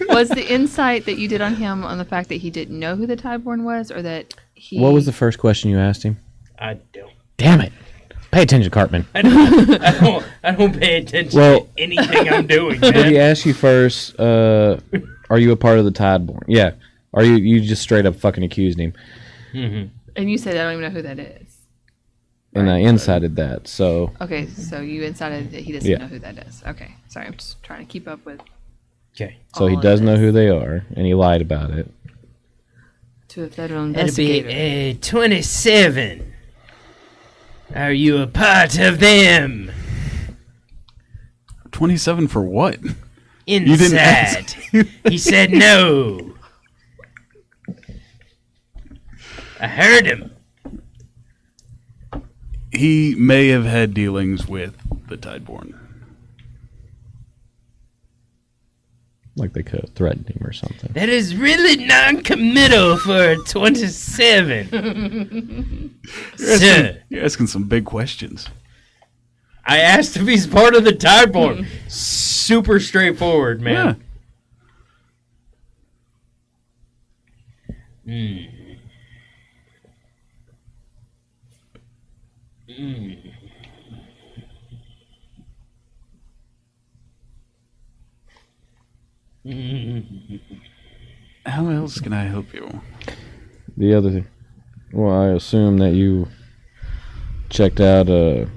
was the insight that you did on him on the fact that he didn't know who the Tideborn was, or that he? What was the first question you asked him? I don't. Damn it. Pay attention, Cartman. I don't pay attention Well- to anything I'm doing, Did he man. ask you first, are you a part of the Tideborn? Yeah. Are you just straight up fucking accused him? Mhm. And you said I don't even know who that is. And I incited that, so Okay, so you incited that he doesn't Yeah. know who that is. Okay, sorry, I'm just trying to keep up with. Okay. so he all of does know this. who they are, and he lied about it. To a federal That'll be investigator. a 27. Are you a part of them? 27 for what? didn't Inside. ask. He said no. I heard him. He may have had dealings with the Tideborn. Like they could have threatened him or something. That is really non-committal for a 27. Sir, You're asking some big questions. I asked if he's part of the Tideborn. Super straightforward, man. Mm. Mm. Mm. How else can I help you? The other thing, well, I assume that you checked out the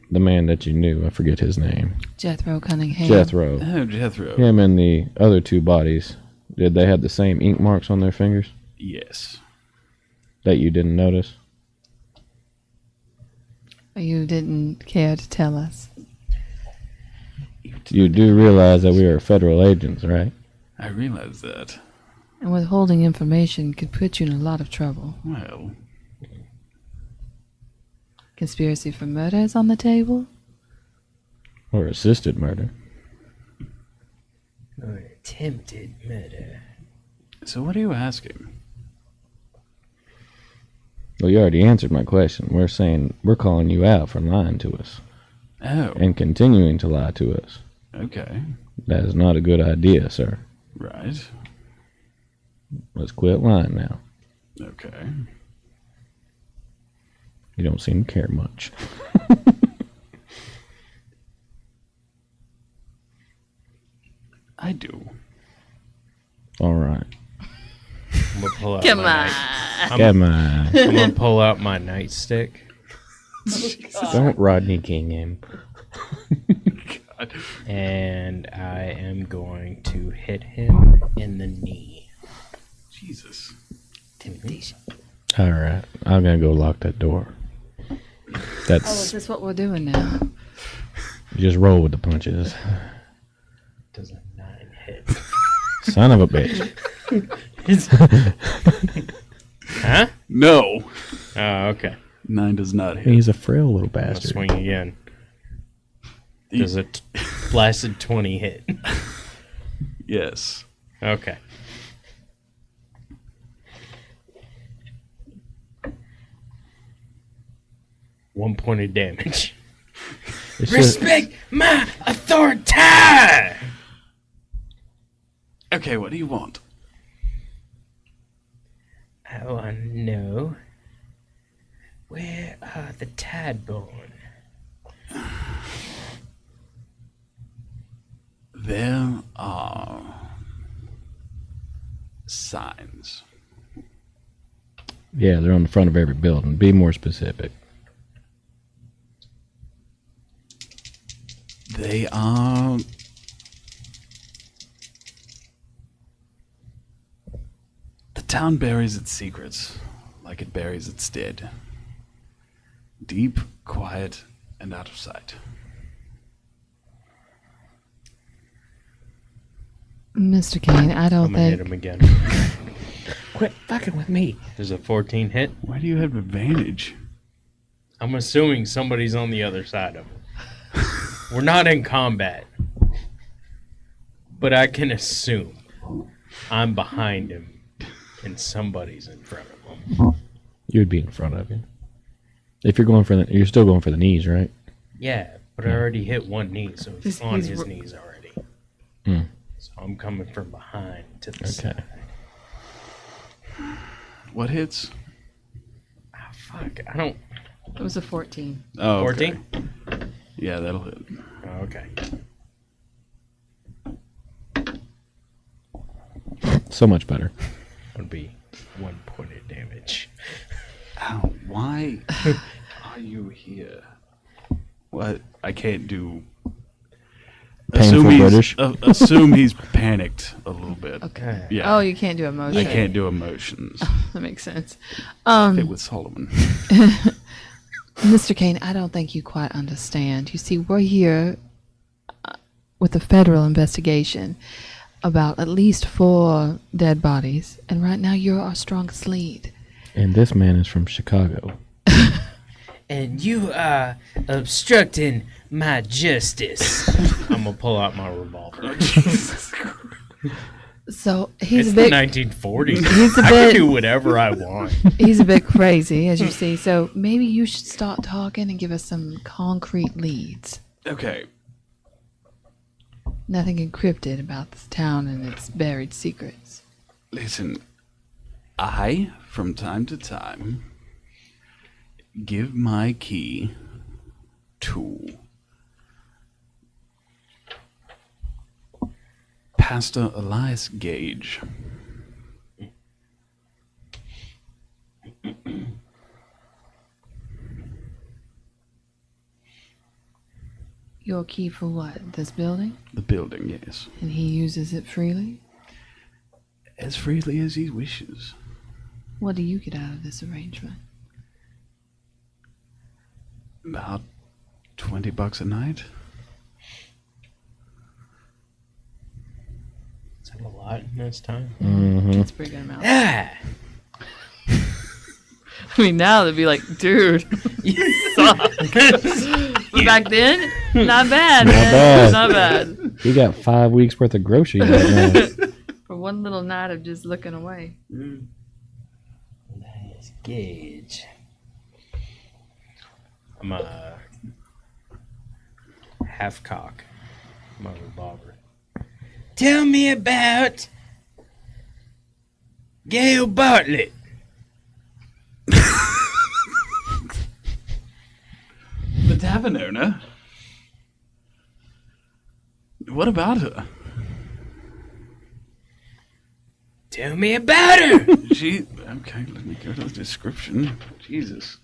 man that you knew. I forget his name. Jethro Cunningham. Jethro. Oh, Jethro. Him and the other two bodies. Did they have the same ink marks on their fingers Yes. that you didn't notice? You didn't care to tell us. You do realize that we are federal agents, right? I realize that. And withholding information could put you in a lot of trouble. Well, Conspiracy for murder is on the table. Or assisted murder. Or attempted murder. so what are you asking? Well, you already answered my question. We're saying we're calling you out for lying to us Oh, and continuing to lie to us. okay. That is not a good idea, sir. Right. Let's quit lying now. Okay. You don't seem to care much. I do. All right. I'm gonna pull out Come my on. Come on. I'm gonna pull out my nightstick. Don't Rodney King him. God. And I am going to hit him in the knee. Jesus. Intimidation. All right. I'm going to go lock that door. Oh, is That's... this what we're doing now? You just roll with the punches. Does a 9 hit? Son of a bitch. Huh? No. Oh, okay. 9 does not hit. He's a frail little I'm gonna bastard. swing again. Does a blasted 20 hit? Yes. Okay. One point of damage. It's just- Respect my authority! Okay, what do you want? I want to know, where are the Tideborn? There are signs. yeah, they're on the front of every building. Be more specific. They are the town buries its secrets like it buries its dead. Deep, quiet, and out of sight. Mr. Kane, I I'm don't gonna hit think him again. Quit fucking with me. There's a 14 hit. Why do you have advantage? I'm assuming somebody's on the other side of him. We're not in combat. But I can assume I'm behind him and somebody's in front of him. You'd be in front of him. If you're going for the... You're still going for the knees, right? Yeah, but I already hit one knee, so he's He's- on he's his ro- knees already. Hmm. So I'm coming from behind to the Okay. side. What hits? Ah, fuck, I don't... it was a 14. Oh, okay. 14? Yeah, that'll hit. Oh, okay. So much better. Would be 1 point of damage. Ow, why are you here? What? I can't do... Painful he's, British. Assume he's panicked a little bit. Okay. Yeah. Oh, you can't do emotion. I can't do emotions. That makes sense. Fit with Solomon. Mr. Kane, I don't think you quite understand. You see, we're here with a federal investigation about at least 4 dead bodies, and right now you're our strongest lead. And this man is from Chicago. And you are obstructing my justice. I'm gonna pull out my revolver. So he's It's a the bit 1940s. He's a I bit- can do whatever I want. he's a bit crazy, as you see. So maybe you should start talking and give us some concrete leads. Okay. Nothing encrypted about this town and its buried secrets. Listen, I, from time to time, give my key to Pastor Elias Gage. Your key for what? This building? The building, yes. And he uses it freely? As freely as he wishes. What do you get out of this arrangement? About $20 a night. Is that a lot in this time? Mm-hmm. That's a pretty good amount. Ah! I mean, now they'd be like, dude, you suck. But back then, not bad, Not man. bad. Not bad. You got 5 weeks worth of groceries right now. For one little night of just looking away. Nice gauge. I'm a half cock my revolver. Tell me about Gail Bartlett. The tavern owner? What about her? Tell me about her. She... Okay, let me go to the description. Jesus.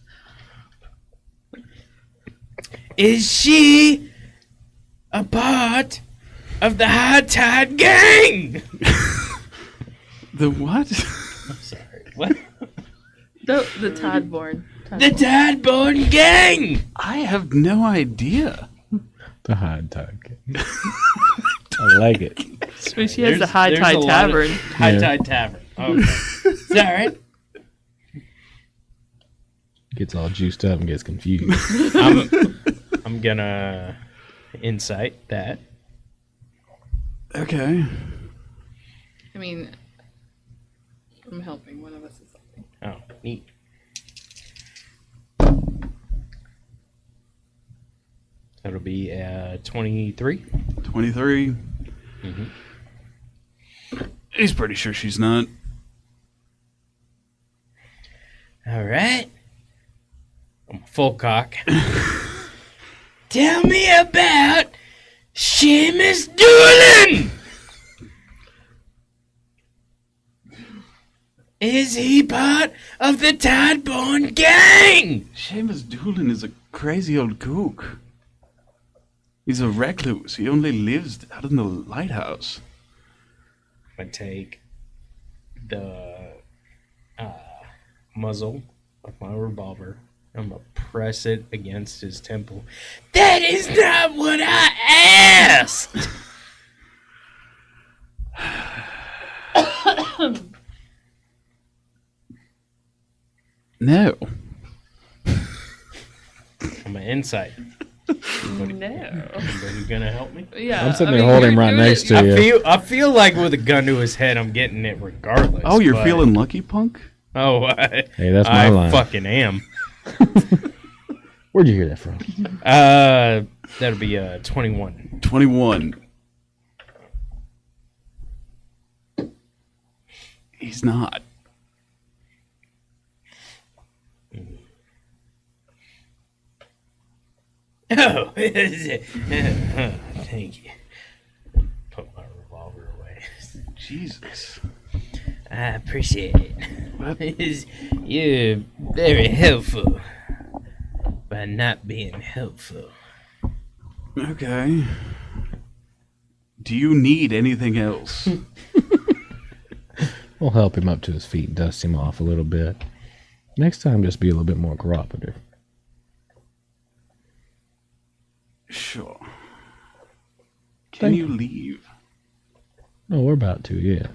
Is she a part of the High Tide Gang? The what? I'm sorry. What? The Toddborn. The Tideborn Gang. I have no idea. The hide tag. I like it. So she has the High There's Tide a lot of- Tavern. High Yeah. Tide Tavern. Okay. Is that right? Gets all juiced up and gets confused. I'm gonna insight that. Okay. I mean, I'm helping. One of us is helping. Oh, neat. That'll be 23. 23. He's pretty sure she's not. All right. I'm full cock. Tell me about Seamus Doolin. Is he part of the Tideborn Gang? Seamus Doolin is a crazy old kook. He's a recluse. He only lives out in the lighthouse. I take the muzzle of my revolver. I'm gonna press it against his temple. That is not what I asked. No. I'm an insight. No. Somebody gonna help me? Yeah. I'm sitting there holding him right next to you. I feel like with a gun to his head, I'm getting it regardless. Oh, you're but- feeling lucky, punk? Oh, Hey, that's my I line. fucking am. Where'd you hear that from? That'll be 21. 21. He's not. Oh, thank you. Put my revolver away. Jesus. I appreciate it. What? You're very helpful by not being helpful. Okay. Do you need anything else? We'll help him up to his feet and dust him off a little bit. Next time, just be a little bit more cooperative. Sure. Can Thank you leave? No, we're about to, yeah.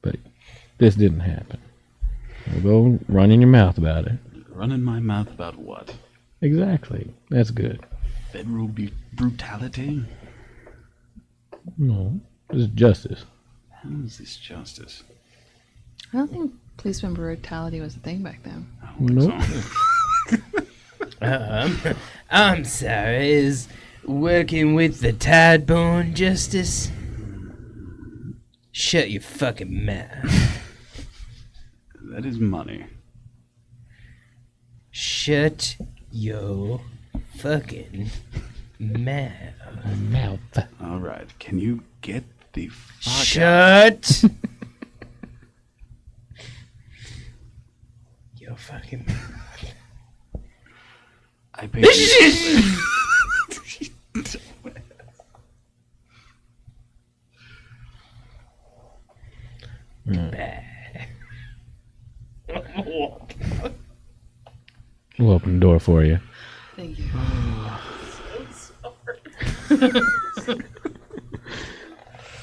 But this didn't happen. We'll go running your mouth about it. Running my mouth about what? Exactly. That's good. Federal brutality? No, it's justice. How is this justice? I don't think policeman brutality was a thing back then. I don't think Nope. so. I'm sorry, is working with the Tideborn Justice? Shut your fucking mouth. That is money. Shut your fucking mouth. Mouth. All right. Can you get the fuck out? Shut your fucking mouth. I paid you. We'll open the door for you. Thank you.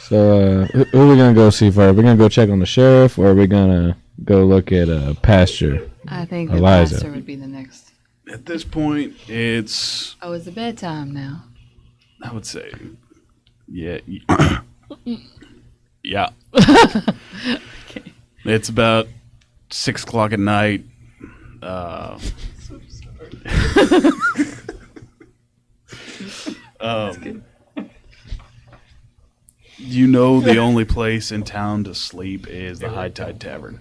So, who are we gonna go see first? Are we gonna go check on the sheriff, or are we gonna go look at pasture? I think the Eliza. pastor would be the next. At this point, it's, Oh, it's a bedtime now. I would say, yeah. Yeah. It's about 6 o'clock at night. You know the only place in town to sleep is the High Tide Tavern.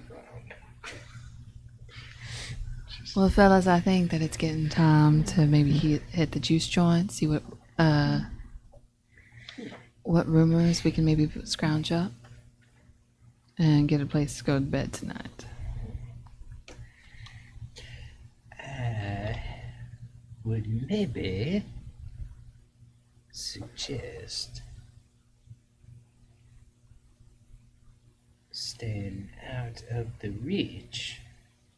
Well, fellas, I think that it's getting time to maybe hit the juice joint, see what rumors we can maybe scrounge up, and get a place to go to bed tonight. Would maybe suggest staying out of the reach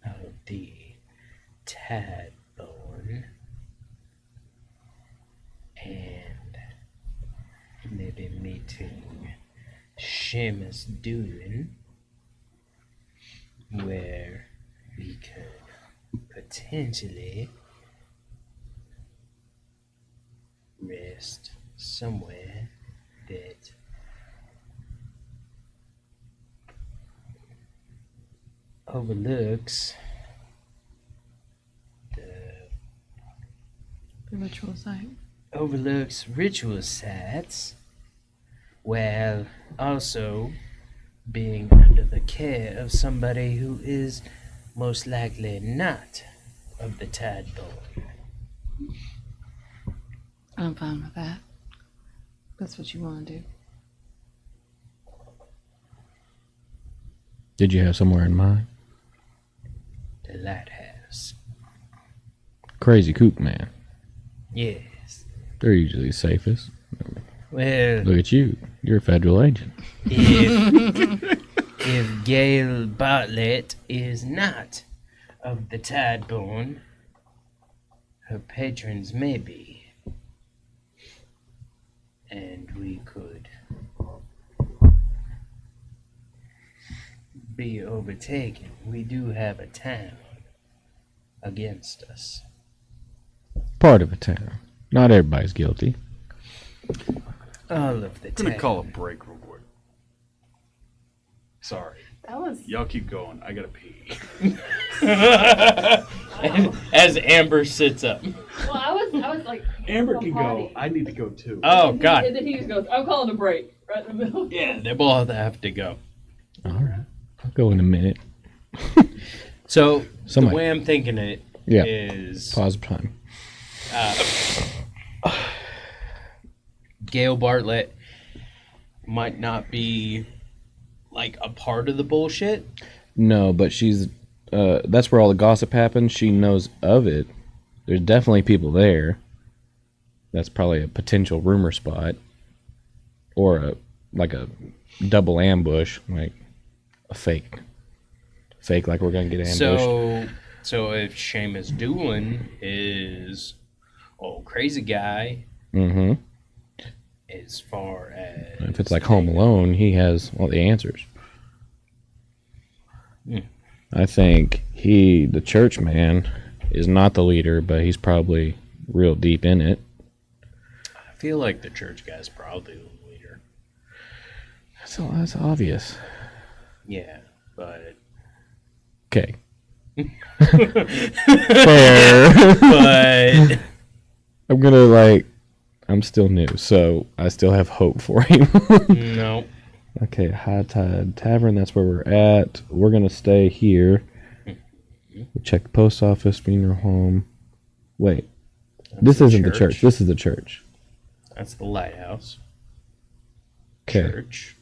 of the Tadbone and maybe meeting Seamus Doolan, where we could potentially rest somewhere that overlooks The ritual site. ritual sites, while also being under the care of somebody who is most likely not of the Tadbone. I'm fine with that. That's what you want to do. Did you have somewhere in mind? The lighthouse. Crazy Kook Man. Yes. They're usually safest. Well, Look at you. You're a federal agent. if Gail Bartlett is not of the Tadbone, her patrons may be. And we could be overtaken. We do have a town against us. Part of a town. Not everybody's guilty. All of the I'm gonna town. call a break real quick. Sorry. That was Y'all keep going. I gotta pee. As Amber sits up. Well, I was like, Amber I'm can potty. go. I need to go too. Oh, And God. then he just goes, I'm calling a break right in the middle. Yeah, they both have to go. All right. I'll go in a minute. So, Somebody- the way I'm thinking it Yeah. is Pause time. Gail Bartlett might not be like a part of the bullshit. No, but she's that's where all the gossip happens. She knows of it. There's definitely people there. That's probably a potential rumor spot. Or a double ambush, like a fake. Fake like we're gonna get ambushed. So if Seamus Doolan is crazy guy Mm-hmm. as far as If it's like Home Alone, he has all the answers. Hmm. I think the church man, is not the leader, but he's probably real deep in it. I feel like the church guy's probably the leader. That's obvious. Yeah, but Okay. Fair. but I'm still new, so I still have hope for him. no. Okay, High Tide Tavern, that's where we're at. We're going to stay here. We check the post office, funeral home. Wait, this the isn't the church. This is the church. That's the lighthouse. Okay, Church.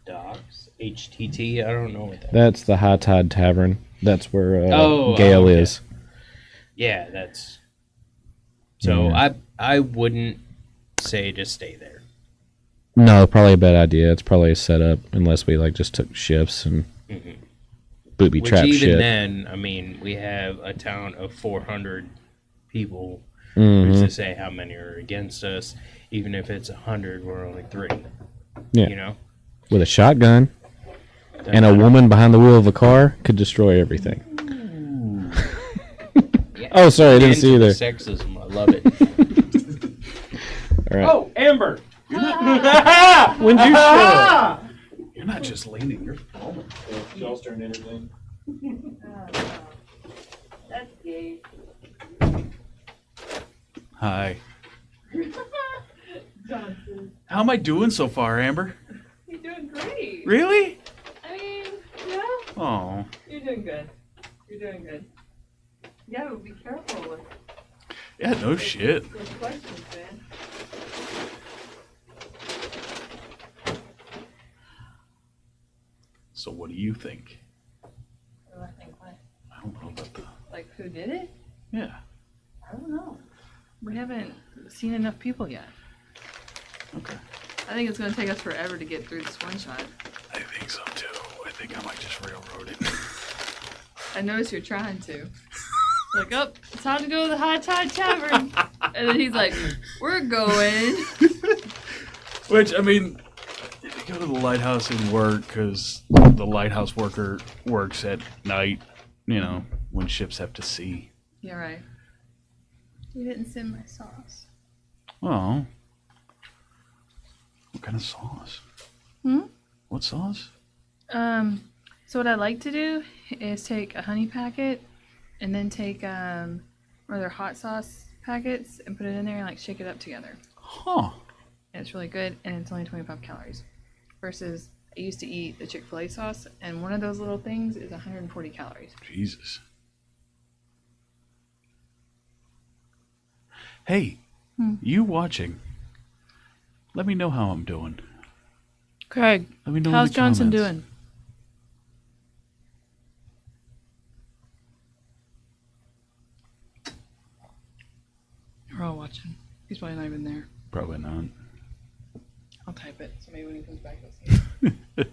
Docks. HTT. I don't know what that. that's the High Tide Tavern. That's where Oh, Gail okay. is. Yeah, that's. So Yeah. I wouldn't say to stay there. No, probably a bad idea. It's probably a setup, unless we just took shifts and booby Which trap even shit. then, I mean, we have a town of 400 people. Mhm. Who's to say how many are against us? Even if it's 100, we're only 3. Yeah. You know. With a shotgun and a woman behind the wheel of a car could destroy everything. Yeah. Oh, sorry, I didn't Into see the either. Sexism, I love it. All right. Oh, Amber. When you show You're not just leaning. You're falling. Y'all's turn to entertain. That's gay. Hi. Johnson. How am I doing so far, Amber? You're doing great. Really? I mean, yeah. Oh. You're doing good. You're doing good. Yeah, but be careful with Yeah, no shit. questions, man. So what do you think? What do I think? What? I don't know about the... Like, who did it? Yeah. I don't know. We haven't seen enough people yet. Okay. I think it's going to take us forever to get through this one shot. I think so too. I think I might just railroad it. I notice you're trying to. Like, oh, it's time to go to the High Tide Tavern. And then he's like, we're going. Which, I mean, if you go to the lighthouse and work, because the lighthouse worker works at night, you know, when ships have to see. Yeah, right. You didn't send my sauce. Oh. What kind of sauce? What sauce? So what I like to do is take a honey packet and then take one of their hot sauce packets and put it in there and like shake it up together. Huh. And it's really good and it's only 25 calories. Versus I used to eat the Chick-fil-A sauce and one of those little things is 140 calories. Jesus. Hey, you watching? Let me know how I'm doing. Craig, Let me know how's in the Johnson comments. doing? We're all watching. He's probably not even there. Probably not. I'll type it so maybe when he comes back he'll see it.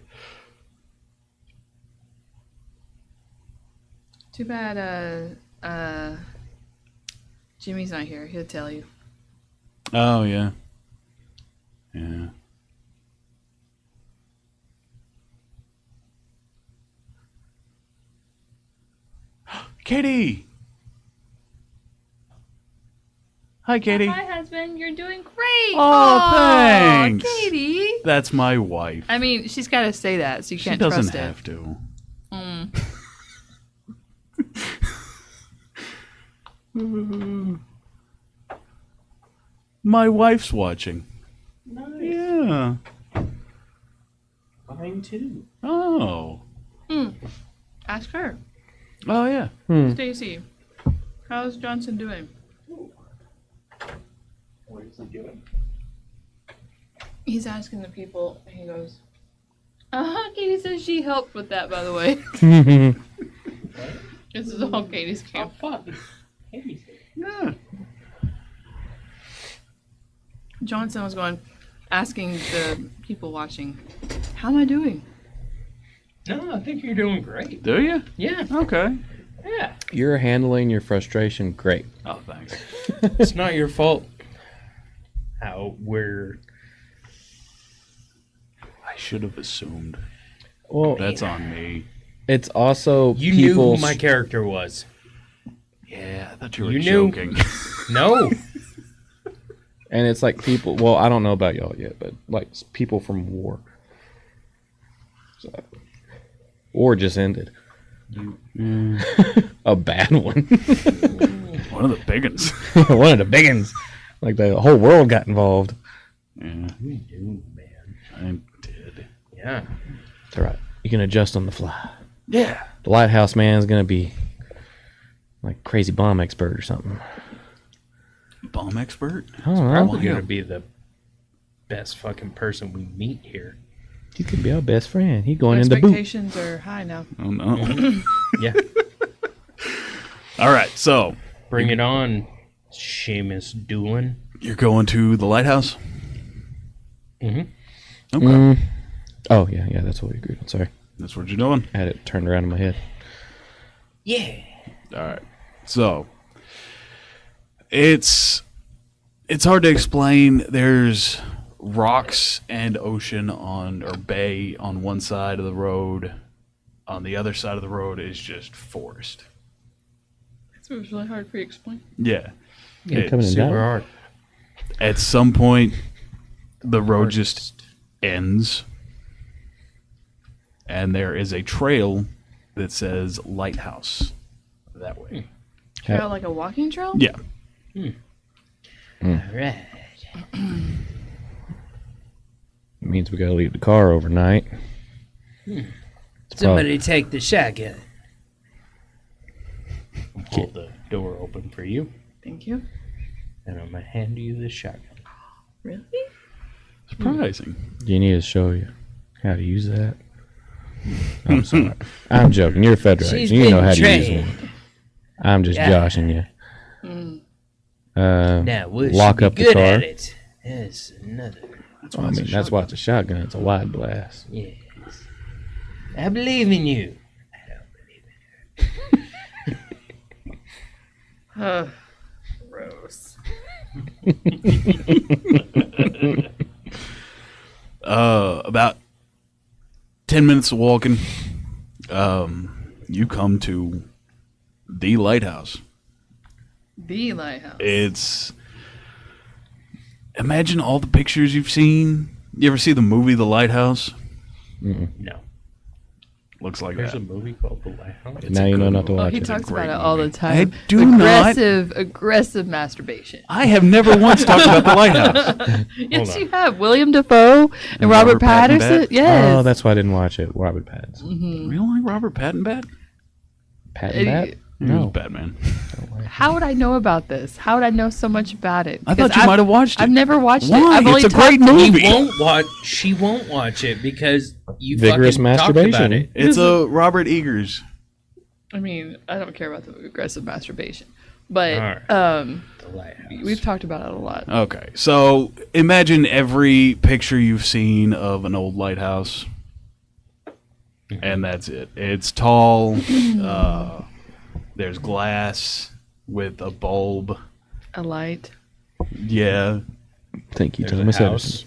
Too bad Jimmy's not here. He'll tell you. Oh, yeah. Yeah. Katie! Hi, Katie. Hi, husband. You're doing great. Oh, thanks. Katie. That's my wife. I mean, she's got to say that, so you She can't doesn't trust have to. My wife's watching. Nice. Yeah. Mine too. Oh. Ask her. Oh, yeah. Stacy, how's Johnson doing? What is he doing? He's asking the people, and he goes, Katie says she helped with that, by the way. This is all Katie's Oh, camp. fuck. Katie's here. Yeah. Johnson was asking the people watching, how am I doing? No, I think you're doing great. Do you? Yeah, Okay. yeah. You're handling your frustration great. Oh, thanks. It's not your fault how we're... I should have assumed. Well, That's on me. it's also You knew who people's. my character was. Yeah, I thought you were You knew. joking. No. And it's like people. Well, I don't know about y'all yet, but like people from war. So, war just ended. A bad one. One of the big ones. One of the big ones. Like the whole world got involved. Yeah, You do, man. I did. Yeah. It's all right. You can adjust on the fly. Yeah. The lighthouse man's gonna be like crazy bomb expert or something. Bomb expert? I don't know. Probably gonna be the best fucking person we meet here. He could be our best friend. He going in the boot. Expectations are high now. Oh, no. Yeah. All right, so Bring it on, Seamus Doolin. you're going to the lighthouse? Mm-hmm. Okay. Oh yeah, that's what we agreed on. Sorry, That's what you're doing? I had it turned around in my head. Yeah. All right. So it's hard to explain. There's rocks and ocean or bay on one side of the road. On the other side of the road is just forest. So it was really hard for you to explain. Yeah. Yeah, coming in Super down. hard. At some point, the road just ends, and there is a trail that says lighthouse that way. Trail like a walking trail? Yeah. All right. means we gotta leave the car overnight. It's Somebody take the shotgun. I'll hold the door open for you, Thank you. and I'm gonna hand you the shotgun. Really? Surprising. Do you need to show you how to use that? I'm sorry. I'm joking. You're a Federite. She's You been know how to trained. use one. I'm just Yeah. joshing you. Now, would lock she be up the good car. at it? That's another. Well, I mean, that's why it's a shotgun. It's a wide blast. Yes. I believe in you. Gross. About 10 minutes of walking, you come to the lighthouse. The lighthouse. It's imagine all the pictures you've seen. You ever see the movie The Lighthouse? No. Looks like There's that. a movie called The Lighthouse. It's Now a you know good not to movie. watch He it. talks great about it all the movie. time. I do not. Aggressive masturbation. I have never once talked about The Lighthouse. Yes, on. you have. William Dafoe and Robert Robert Pattinson? Patterson. Yes. Oh, that's why I didn't watch it. Robert Pattinson. Mm-hmm. Really, Robert Pattinson? Patton Bat? He was No. Batman. How would I know about this? How would I know so much about it? I thought 'Cause you I've- might have watched it. I've never watched it. Why? I've only It's a great talked to- movie. She won't watch it because you Vigorous fucking talked masturbation. about it. It's a Robert Eggers. I mean, I don't care about the aggressive masturbation, but Alright. The Lighthouse. we've talked about it a lot. Okay, so imagine every picture you've seen of an old lighthouse, and that's it. It's tall. There's glass with a bulb. A light. Yeah. Thank you, There's a Thomas house.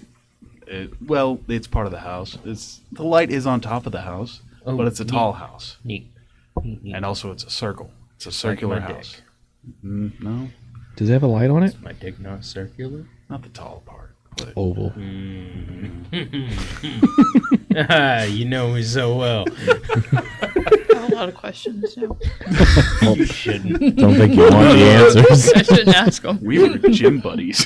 Edison. Well, it's part of the house. The light is on top of the house, Oh, but it's a tall house, Neat. Neat. and also it's a circle. It's a circular my house. No, Does it have a light on it? My dick not circular. not the tall part. But Oval. You know me so well. I have a lot of questions now. You shouldn't. Don't think you want the answers. I shouldn't ask them. we were gym buddies.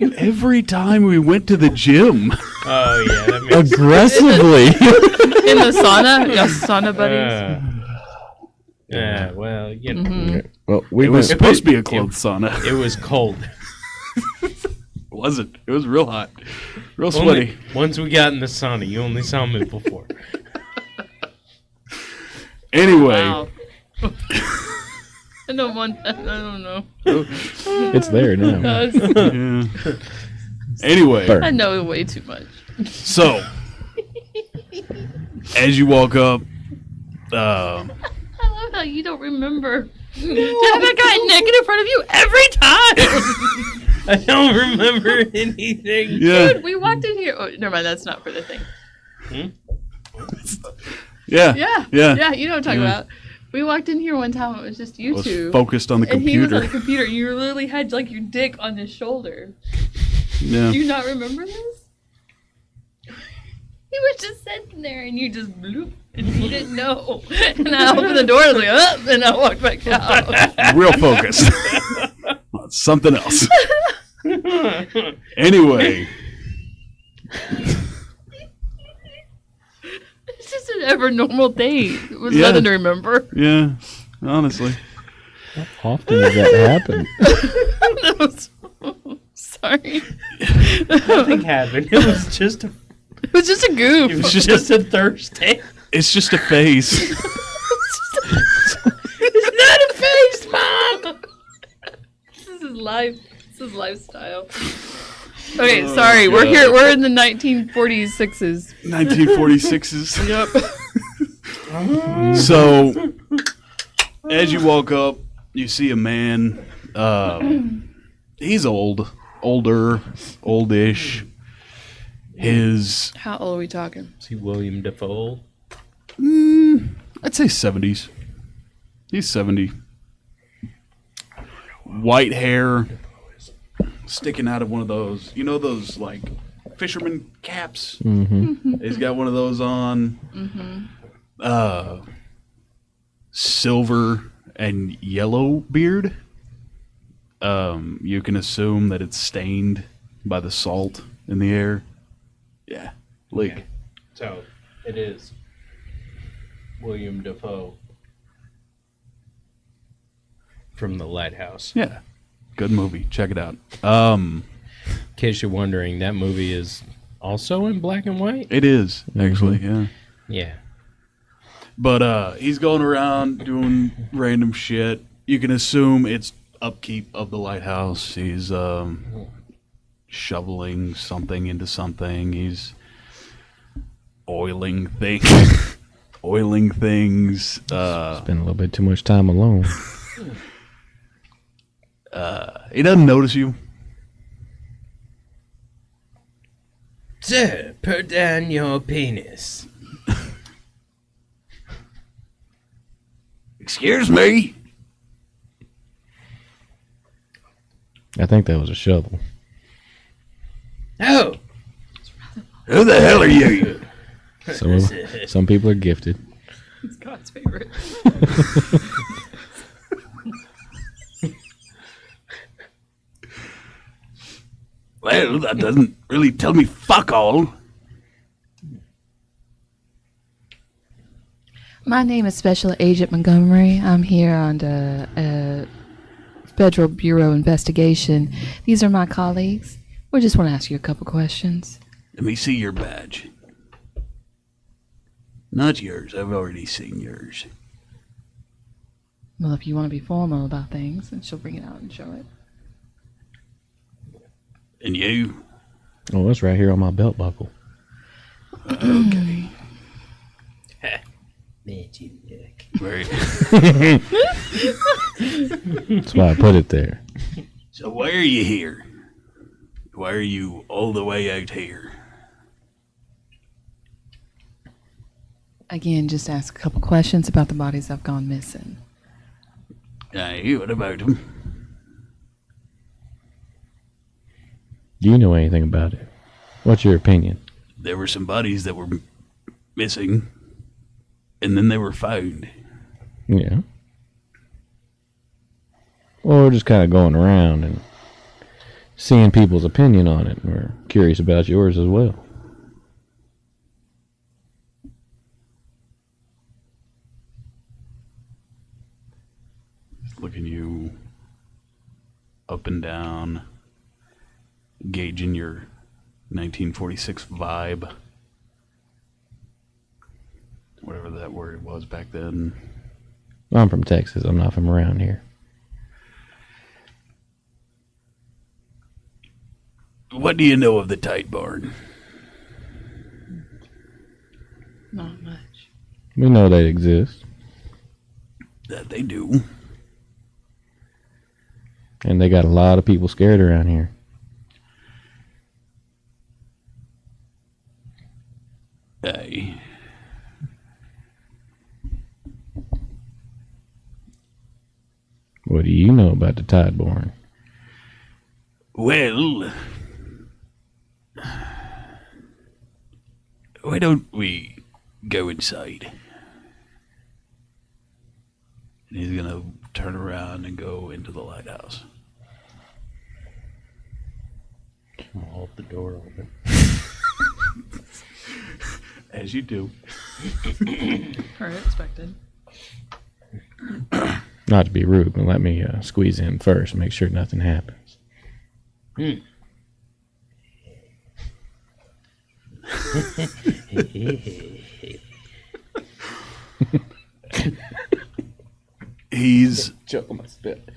Every time we went to the gym. Oh yeah, that makes Aggressively. In the sauna? Your sauna buddies? Yeah, well, you know, Well, we It was went, supposed to be a clothed sauna. it was cold. It wasn't. It was real hot. Real sweaty. Once we got in the sauna, you only saw me before. Anyway, Wow. I don't want that. I don't know. it's there now. yeah. Anyway, Burn. I know way too much. so as you walk up, I love how you don't remember. To have that guy naked in front of you every time. I don't remember anything. yeah, Dude, we walked in here. Oh, never mind. That's not for the thing. yeah, Yeah. yeah. Yeah, you know what I'm talking Yeah. about. We walked in here one time. It was just you Was two. focused on the And he was on computer. the computer. You literally had like your dick on his shoulder. Yeah. Do you not remember this? He was just sitting there and you just bloop and you didn't know. And I opened the door and I was like, and I walked back out. Real focused on something else. Anyway, It's just an ever normal day. It was Yeah. nothing to remember. yeah, honestly. Often does that happen? That was- sorry. Nothing happened. It was just a, It was just a goof. it was just a Thursday. It's just a phase. It's not a face, Mom. This is his life. This is his lifestyle. Okay, sorry. We're here. We're in the 1946s. 1946s. Yep. So, as you walk up, you see a man. He's oldish. His, How old are we talking? See William Dafoe. I'd say 70s. He's 70. White hair, sticking out of one of those. You know those like fisherman caps. Mm-hmm. He's got one of those on. Silver and yellow beard. You can assume that it's stained by the salt in the air. Yeah, leak. Okay. So it is William Dafoe from The Lighthouse. Yeah, good movie. Check it out. In case you're wondering, that movie is also in black and white. It is actually, yeah. Yeah. But he's going around doing random shit. You can assume it's upkeep of the lighthouse. He's shoveling something into something. He's oiling things. Oiling things. Spend a little bit too much time alone. He doesn't notice you. Sir, put down your penis. Excuse me. I think that was a shovel. Oh, Who the hell are you? Some people are gifted. It's God's favorite. Well, that doesn't really tell me fuck all. My name is Special Agent Montgomery. I'm here on the Federal Bureau investigation. These are my colleagues. We just want to ask you a couple questions. Let me see your badge. Not yours. I've already seen yours. Well, if you want to be formal about things, then she'll bring it out and show it. And you? Oh, it's right here on my belt buckle. Okay. Magic Nick. Very. That's why I put it there. So why are you here? Why are you all the way out here? Again, just ask a couple questions about the bodies that have gone missing. Aye, what about them? Do you know anything about it? What's your opinion? There were some bodies that were missing, and then they were found. Yeah. Well, we're just kind of going around and seeing people's opinion on it. We're curious about yours as well. Looking you up and down, gauging your 1946 vibe. Whatever that word was back then. I'm from Texas. I'm not from around here. What do you know of the Tide Barn? Not much. We know they exist, That they do. and they got a lot of people scared around here. Aye. What do you know about the Tideborn? Well, why don't we go inside? And he's gonna turn around and go into the lighthouse. I'll hold the door open. As you do. Very expected. Not to be rude, but let me squeeze in first, make sure nothing happens. He's Choke my spit.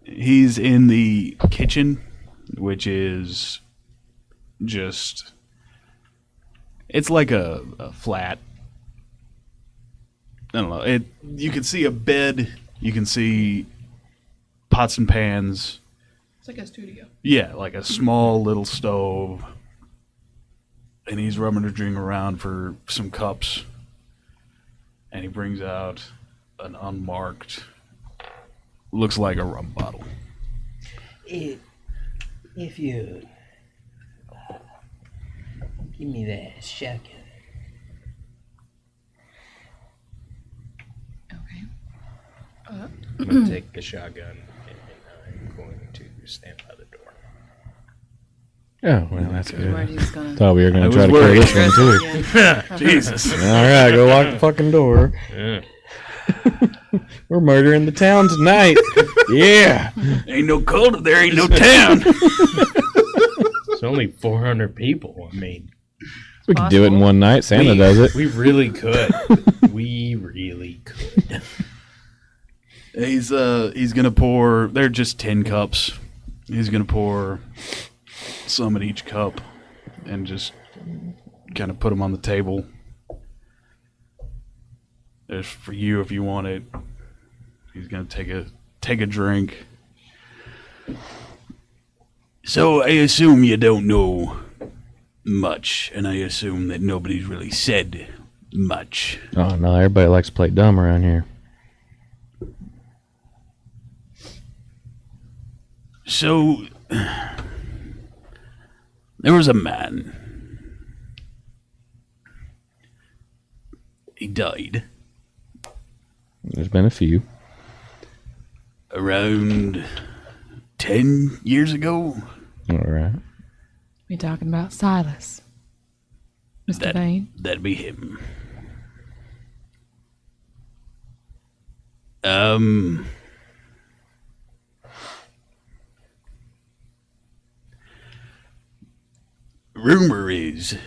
he's in the kitchen, which is just it's like a flat. I don't know. You can see a bed, you can see pots and pans. It's like a studio. Yeah, like a small little stove. And he's rummaging around for some cups. And he brings out an unmarked, looks like a rum bottle. If you give me that shotgun. Okay. I'm going to take a shotgun and I'm going to stand by the door. Oh, well, that's Worried good. he was gonna. Thought we were I going was to try to worried. kill this one, too. Jesus. All right, go lock the fucking door. Yeah. We're murdering the town tonight. Yeah. Ain't no cold if there ain't no town. It's only 400 people. I mean, We could do it in one night. Santa does it. we really could. We really could. He's gonna pour. They're just 10 cups. He's gonna pour some in each cup, and just kind of put them on the table. There's for you if you want it. He's gonna take a drink. So I assume you don't know much, and I assume that nobody's really said much. Oh, no, everybody likes to play dumb around here. So there was a man. He died There's been a few. around 10 years ago. All right. We talking about Silas, Mr. Vane. That'd be him. Rumor is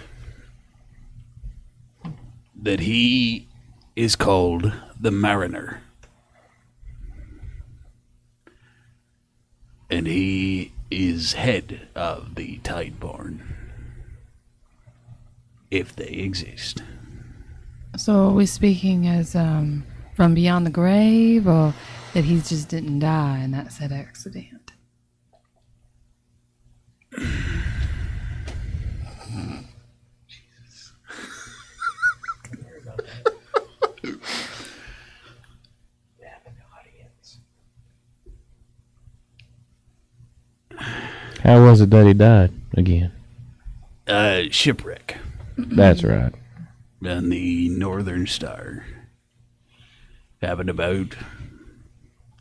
that he is called the Mariner. And he is head of the Tideborn. If they exist. So are we speaking as from beyond the grave, or that he just didn't die in that said accident? How was it that he died again? Shipwreck That's right. on the Northern Star. Happened about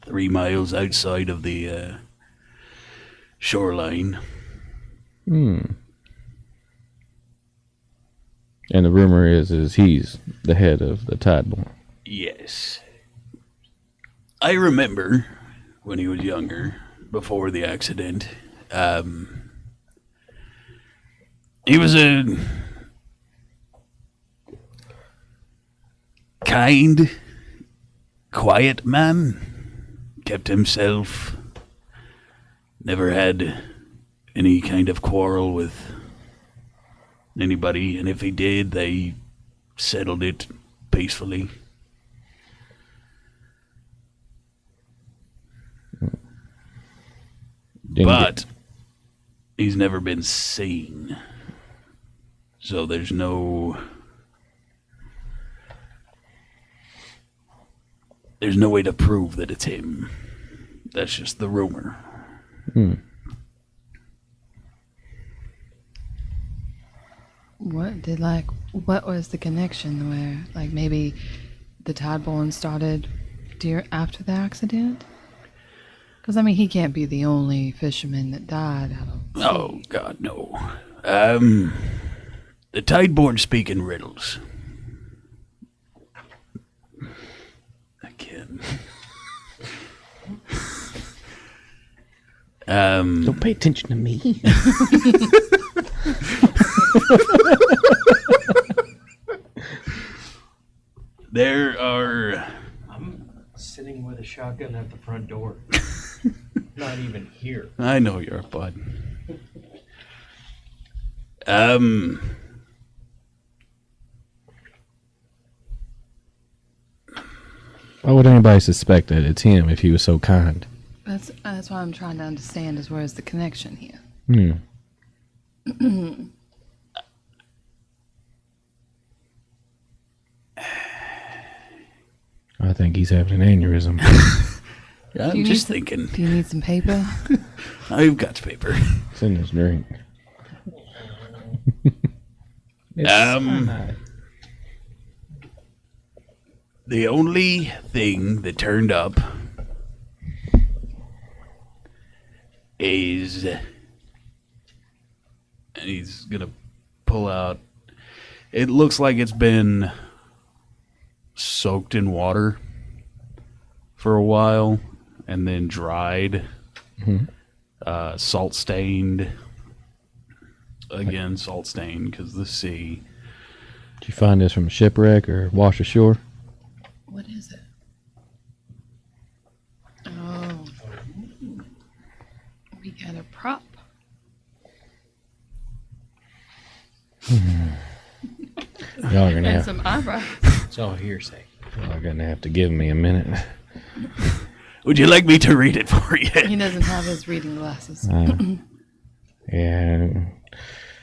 3 miles outside of the shoreline. Hmm. And the rumor is he's the head of the Tideborn. Yes. I remember when he was younger, before the accident, he was a kind, quiet man. Kept himself. Never had any kind of quarrel with anybody, and if he did, they settled it peacefully. But he's never been seen. So there's no way to prove that it's him. That's just the rumor. What was the connection where, like, maybe the Tideborn started after the accident? Because, I mean, he can't be the only fisherman that died out of sea. Oh, God, no. The Tideborn speak in riddles. Again. Don't pay attention to me. There are... I'm sitting with a shotgun at the front door. Not even here. I know you're a bud. Why would anybody suspect that it's him if he was so kind? That's what I'm trying to understand, is where's the connection here? I think he's having an aneurysm. I'm just thinking. Do you need some paper? I've got paper. It's in his drink. The only thing that turned up is, and he's gonna pull out. It looks like it's been soaked in water for a while and then dried, salt stained. Again, salt stained because the sea. Did you find this from a shipwreck or wash ashore? What is it? Oh. We got a prop. Y'all are gonna And have, some eyebrows. It's all hearsay. y'all are gonna have to give me a minute. Would you like me to read it for you? He doesn't have his reading glasses. Yeah,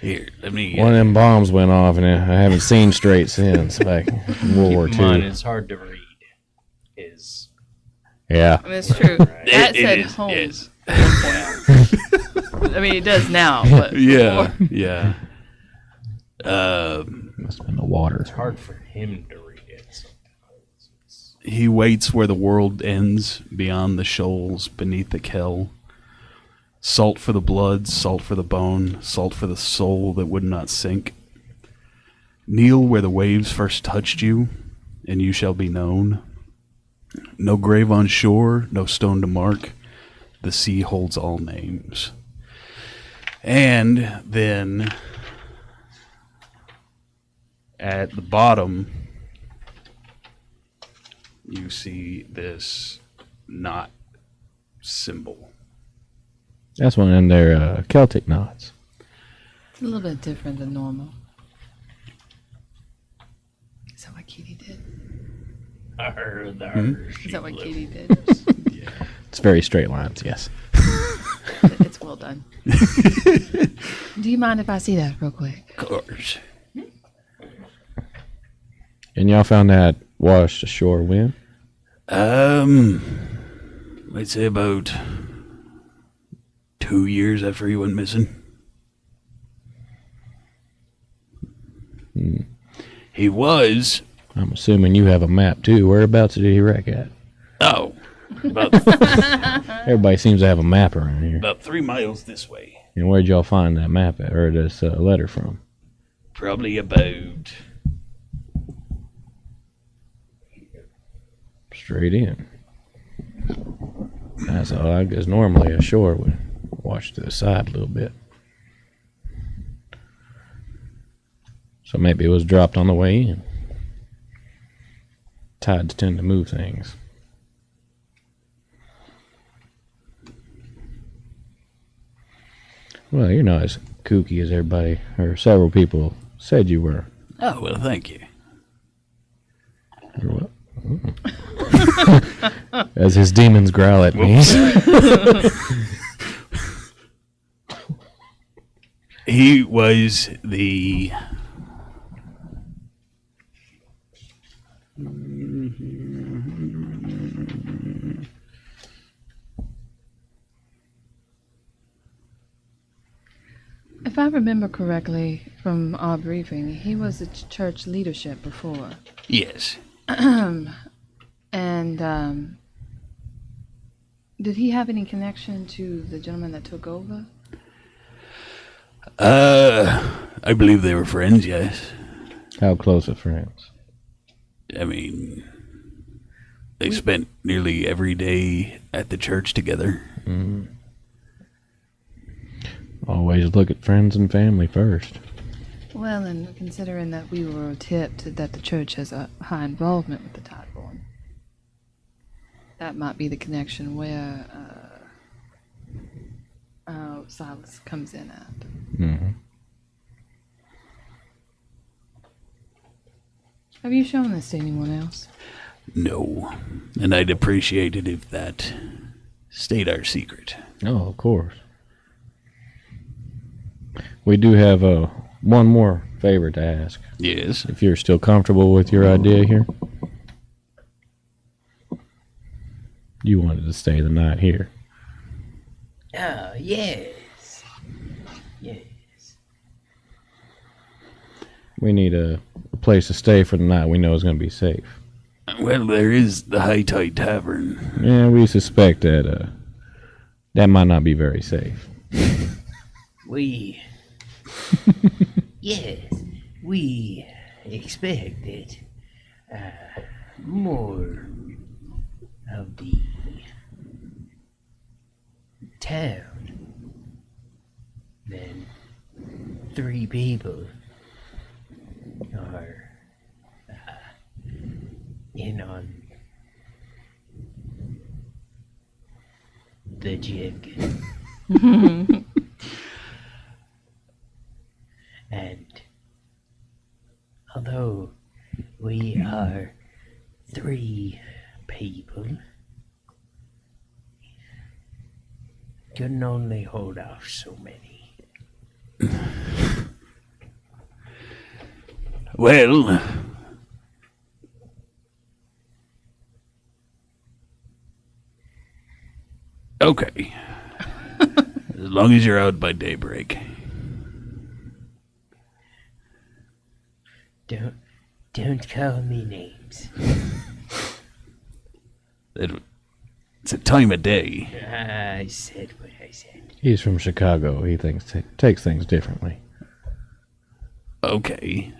Here, let me. one of them bombs went off, and I haven't seen straight since back in World War Keep in mind, II. it's hard to read. Is Yeah, I mean, it's true. That said is, home. yes. I mean, it does now, but Yeah, before. yeah. must have been the water. it's hard for him to read it. Sometimes. He waits where the world ends, beyond the shoals, beneath the kell. Salt for the blood, salt for the bone, salt for the soul that would not sink. Kneel where the waves first touched you, and you shall be known. No grave on shore, no stone to mark. The sea holds all names. And then at the bottom, you see this knot symbol. That's one of them there Celtic knots. It's a little bit different than normal. Is that what Katie did? Is that what Katie did? It's very straight lines, yes. It's well done. Do you mind if I see that real quick? Of course. And y'all found that washed ashore when? I'd say about 2 years after he went missing. He was. I'm assuming you have a map too. Whereabouts did he wreck at? Oh, about Everybody seems to have a map around here. about 3 miles this way. And where'd y'all find that map at, or this letter from? Probably about. Straight in. That's all. I guess normally ashore would wash to the side a little bit. So maybe it was dropped on the way in. Tides tend to move things. Well, you're not as kooky as everybody, or several people said you were. Oh, well, thank you. You're what? As his demons growl at me. He was the. If I remember correctly from our briefing, he was a church leadership before. Yes. And did he have any connection to the gentleman that took over? I believe they were friends, yes. How close of friends? I mean, they spent nearly every day at the church together. Always look at friends and family first. Well, and considering that we were tipped that the church has a high involvement with the Tideborn, that might be the connection where Silas comes in at. Mm-hmm. Have you shown this to anyone else? No. And I'd appreciate it if that stayed our secret. Oh, of course. We do have one more favor to ask. Yes. If you're still comfortable with your idea here. You wanted to stay the night here. Oh, yes. Yes. We need a place to stay for the night we know is going to be safe. Well, there is the High Tide Tavern. Yeah, we suspect that That might not be very safe. We. Yes, we expected more of the town than 3 people are in on the jig. And although we are 3 people, couldn't only hold off so many. Well, okay. As long as you're out by daybreak. Don't call me names. It's a time of day. I said what I said. He's from Chicago. He takes things differently. Okay.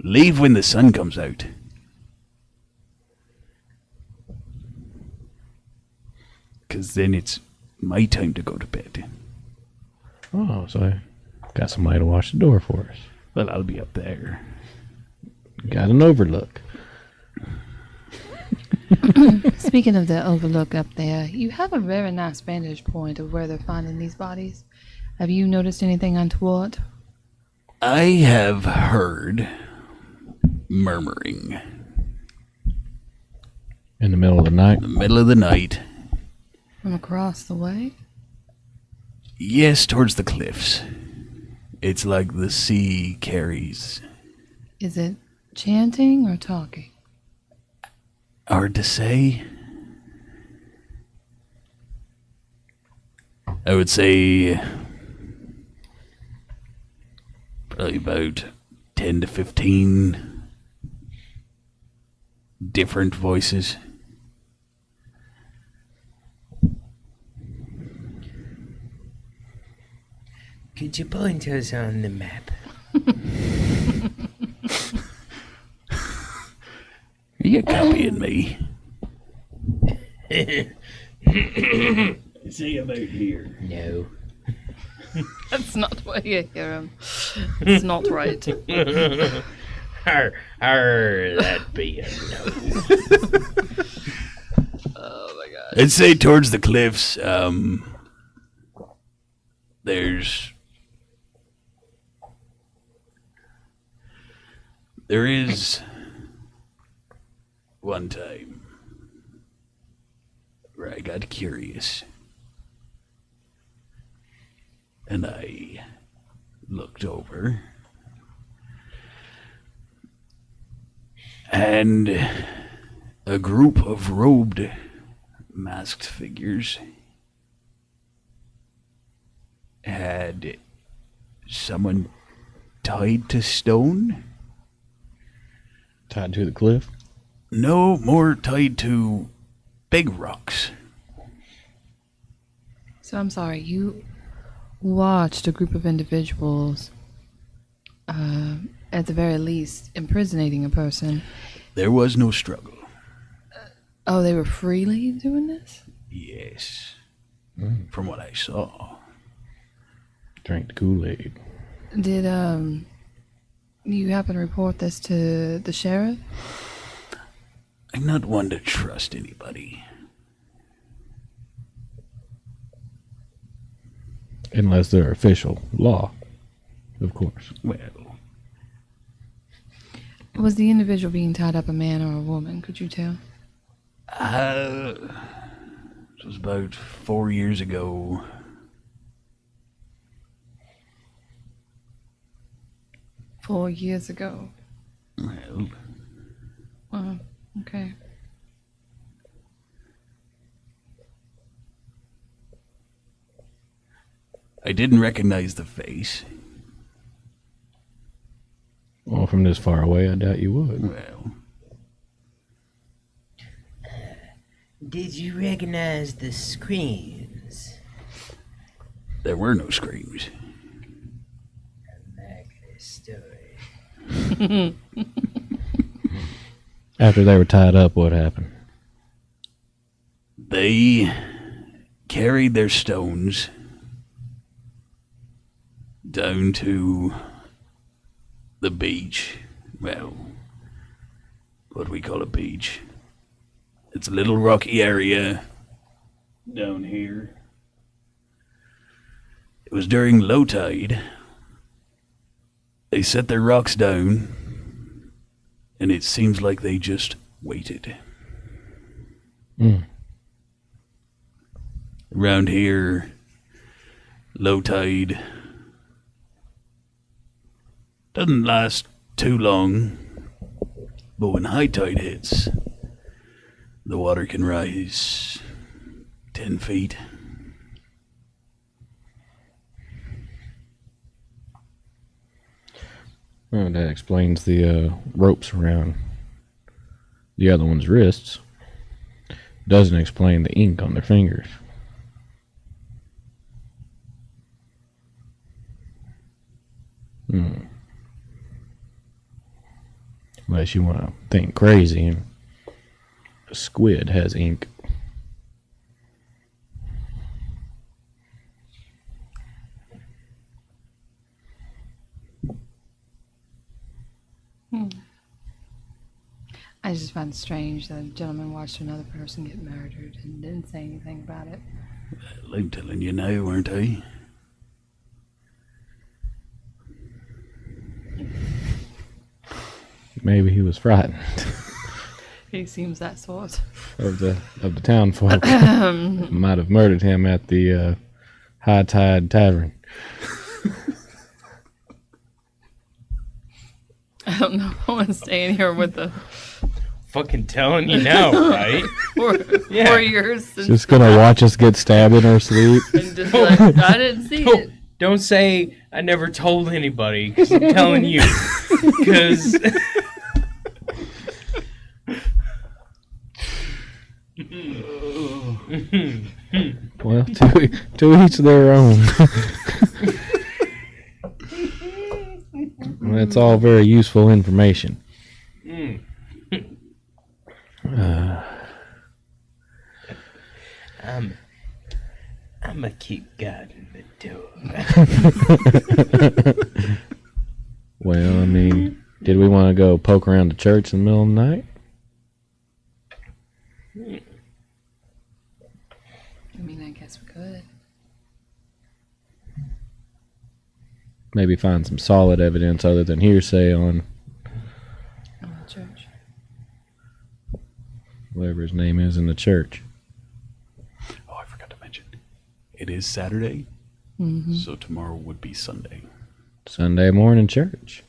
Leave when the sun comes out. Because then it's my time to go to bed. Oh, so I got somebody to watch the door for us. Well, I'll be up there. Got an overlook. Speaking of the overlook up there, you have a very nice vantage point of where they're finding these bodies. Have you noticed anything untoward? I have heard murmuring In the middle of the night. in the middle of the night. From across the way? Yes, towards the cliffs. It's like the sea carries. Is it chanting or talking? Hard to say. I would say probably about 10 to 15 different voices. Could you point us on the map? Are you copying me? Say about here. No. That's not why you hear him. It's not right. That be a no. Oh my god. I'd say towards the cliffs, there is one time where I got curious and I looked over and a group of robed, masked figures had someone tied to stone. Tied to the cliff. No, more tied to big rocks. So I'm sorry, you watched a group of individuals, at the very least, imprisoning a person. There was no struggle. Oh, they were freely doing this? Yes. From what I saw. Drank the Kool-Aid. Did, you happen to report this to the sheriff? I'm not one to trust anybody. Unless they're official law, of course. Well, Was the individual being tied up a man or a woman? Could you tell? it was about 4 years ago. Four years ago. Well, Wow. Okay. I didn't recognize the face. Well, from this far away, I doubt you would. Well, Did you recognize the screams? There were no screams. Likely story. After they were tied up, what happened? They carried their stones down to the beach. Well, what do we call a beach? It's a little rocky area down here. It was during low tide. They set their rocks down, and it seems like they just waited. Around here, low tide doesn't last too long, but when high tide hits, the water can rise 10 feet. Well, that explains the ropes around the other one's wrists. Doesn't explain the ink on their fingers. Unless you want to think crazy, and a squid has ink. I just find it strange that a gentleman watched another person get murdered and didn't say anything about it. Well, I'm telling you now, aren't I? Maybe he was frightened He seems that sort. of the town folk. Might have murdered him at the High Tide Tavern. I don't know if I want to stay in here with the Fucking telling you now, right? 4 years and, Just gonna watch us get stabbed in our sleep. and just like, I didn't see it. Don't say I never told anybody, because I'm telling you. Because Well, to each their own. That's all very useful information. I'm gonna keep guarding the door. Well, I mean, did we want to go poke around the church in the middle of the night? I mean, I guess we could. Maybe find some solid evidence other than hearsay on Oh, the church. whatever his name is in the church. Oh, I forgot to mention. It is Saturday, Mm-hmm. so tomorrow would be Sunday. Sunday morning church.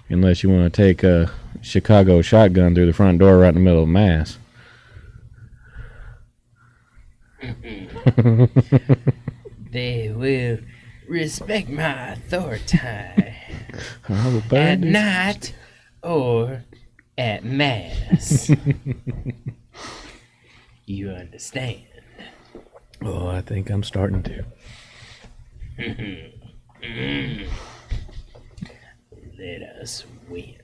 Unless you want to take a Chicago shotgun through the front door right in the middle of Mass. They will respect my authority Oh, at buddy. night or at mass. You understand? Oh, I think I'm starting to. Let us wait.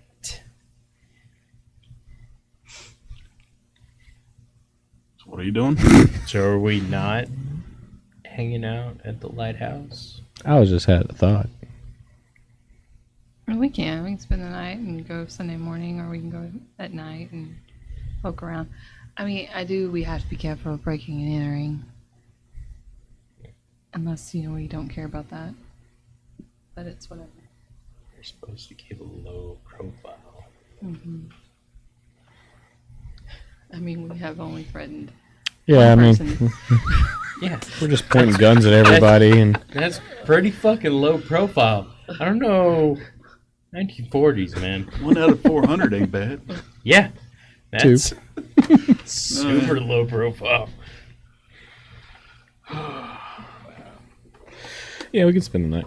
So what are you doing? So are we not hanging out at the lighthouse? I was just had a thought. Well, we can spend the night and go Sunday morning, or we can go at night and poke around. I mean, we have to be careful of breaking and entering. Unless, we don't care about that. But it's whatever. You're supposed to keep a low profile. Mm-hmm. I mean, we have only threatened Yeah, I one mean, person. Yeah, we're just pointing guns at everybody, and that's pretty fucking low profile. I don't know. 1940s, man. 1 out of 400 ain't bad. Yeah, that's super low profile. yeah, we can spend the night.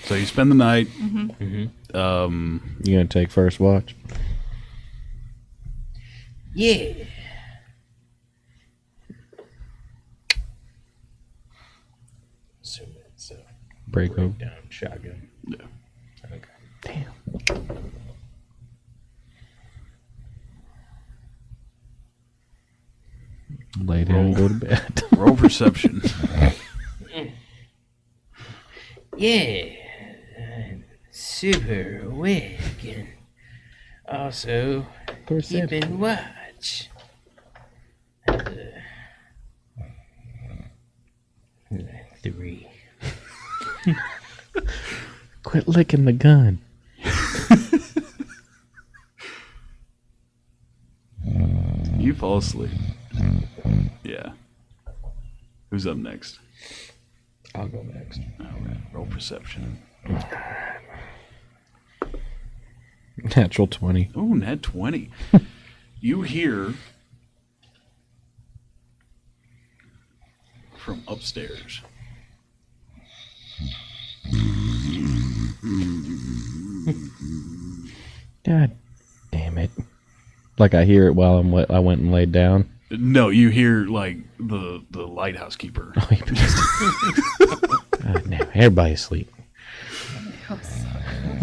So you spend the night. You gonna take first watch? Yeah. Assume it's a Break open. down shotgun. Yeah. Okay. Damn. Lay down and go to bed. Roll perception. Yeah. I'm super awake and also keeping watch. 3. Quit licking the gun. You fall asleep. Yeah. Who's up next? I'll go next. All right. Roll perception. Natural 20. Oh, nat 20. You hear from upstairs. God damn it. Like I hear it while I went and laid down. No, you hear like the lighthouse keeper. Oh, you bastard. God damn. Everybody's asleep.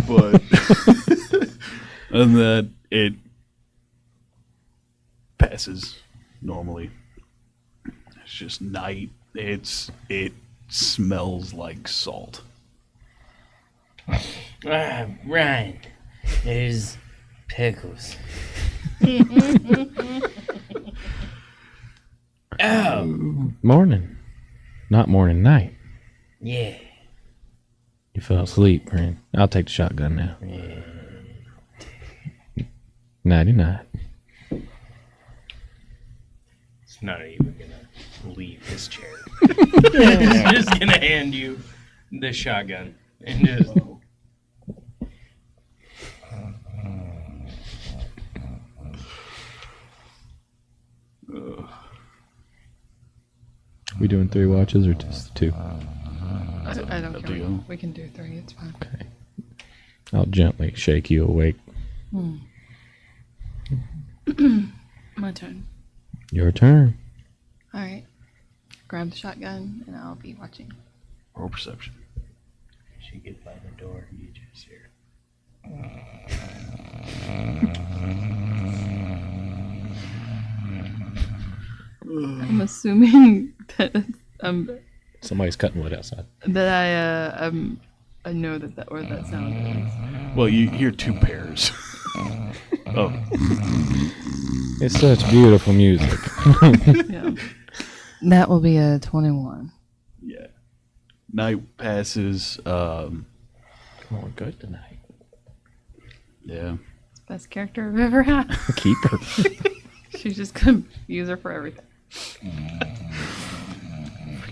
But and that it passes normally. It's just night. It smells like salt. Ryan, there's pickles. Oh, Morning. Not morning, night. yeah. You fell asleep, friend. I'll take the shotgun now. Nighty night. It's not even gonna leave his chair. It's just gonna hand you the shotgun and just. We doing 3 watches or just 2? I don't Up to care. you. We can do 3. It's fine. Okay. I'll gently shake you awake. My turn. Your turn. All right. Grab the shotgun, and I'll be watching. Roll perception. She get by the door, you just hear. I'm assuming that Somebody's cutting wood outside. I know that where that sound is. Well, you hear 2 pairs. Oh, It's such beautiful music. Yeah. That will be a 21. yeah. Night passes. Going good tonight. Yeah. Best character I've ever had. Keep her. She's just gonna use her for everything.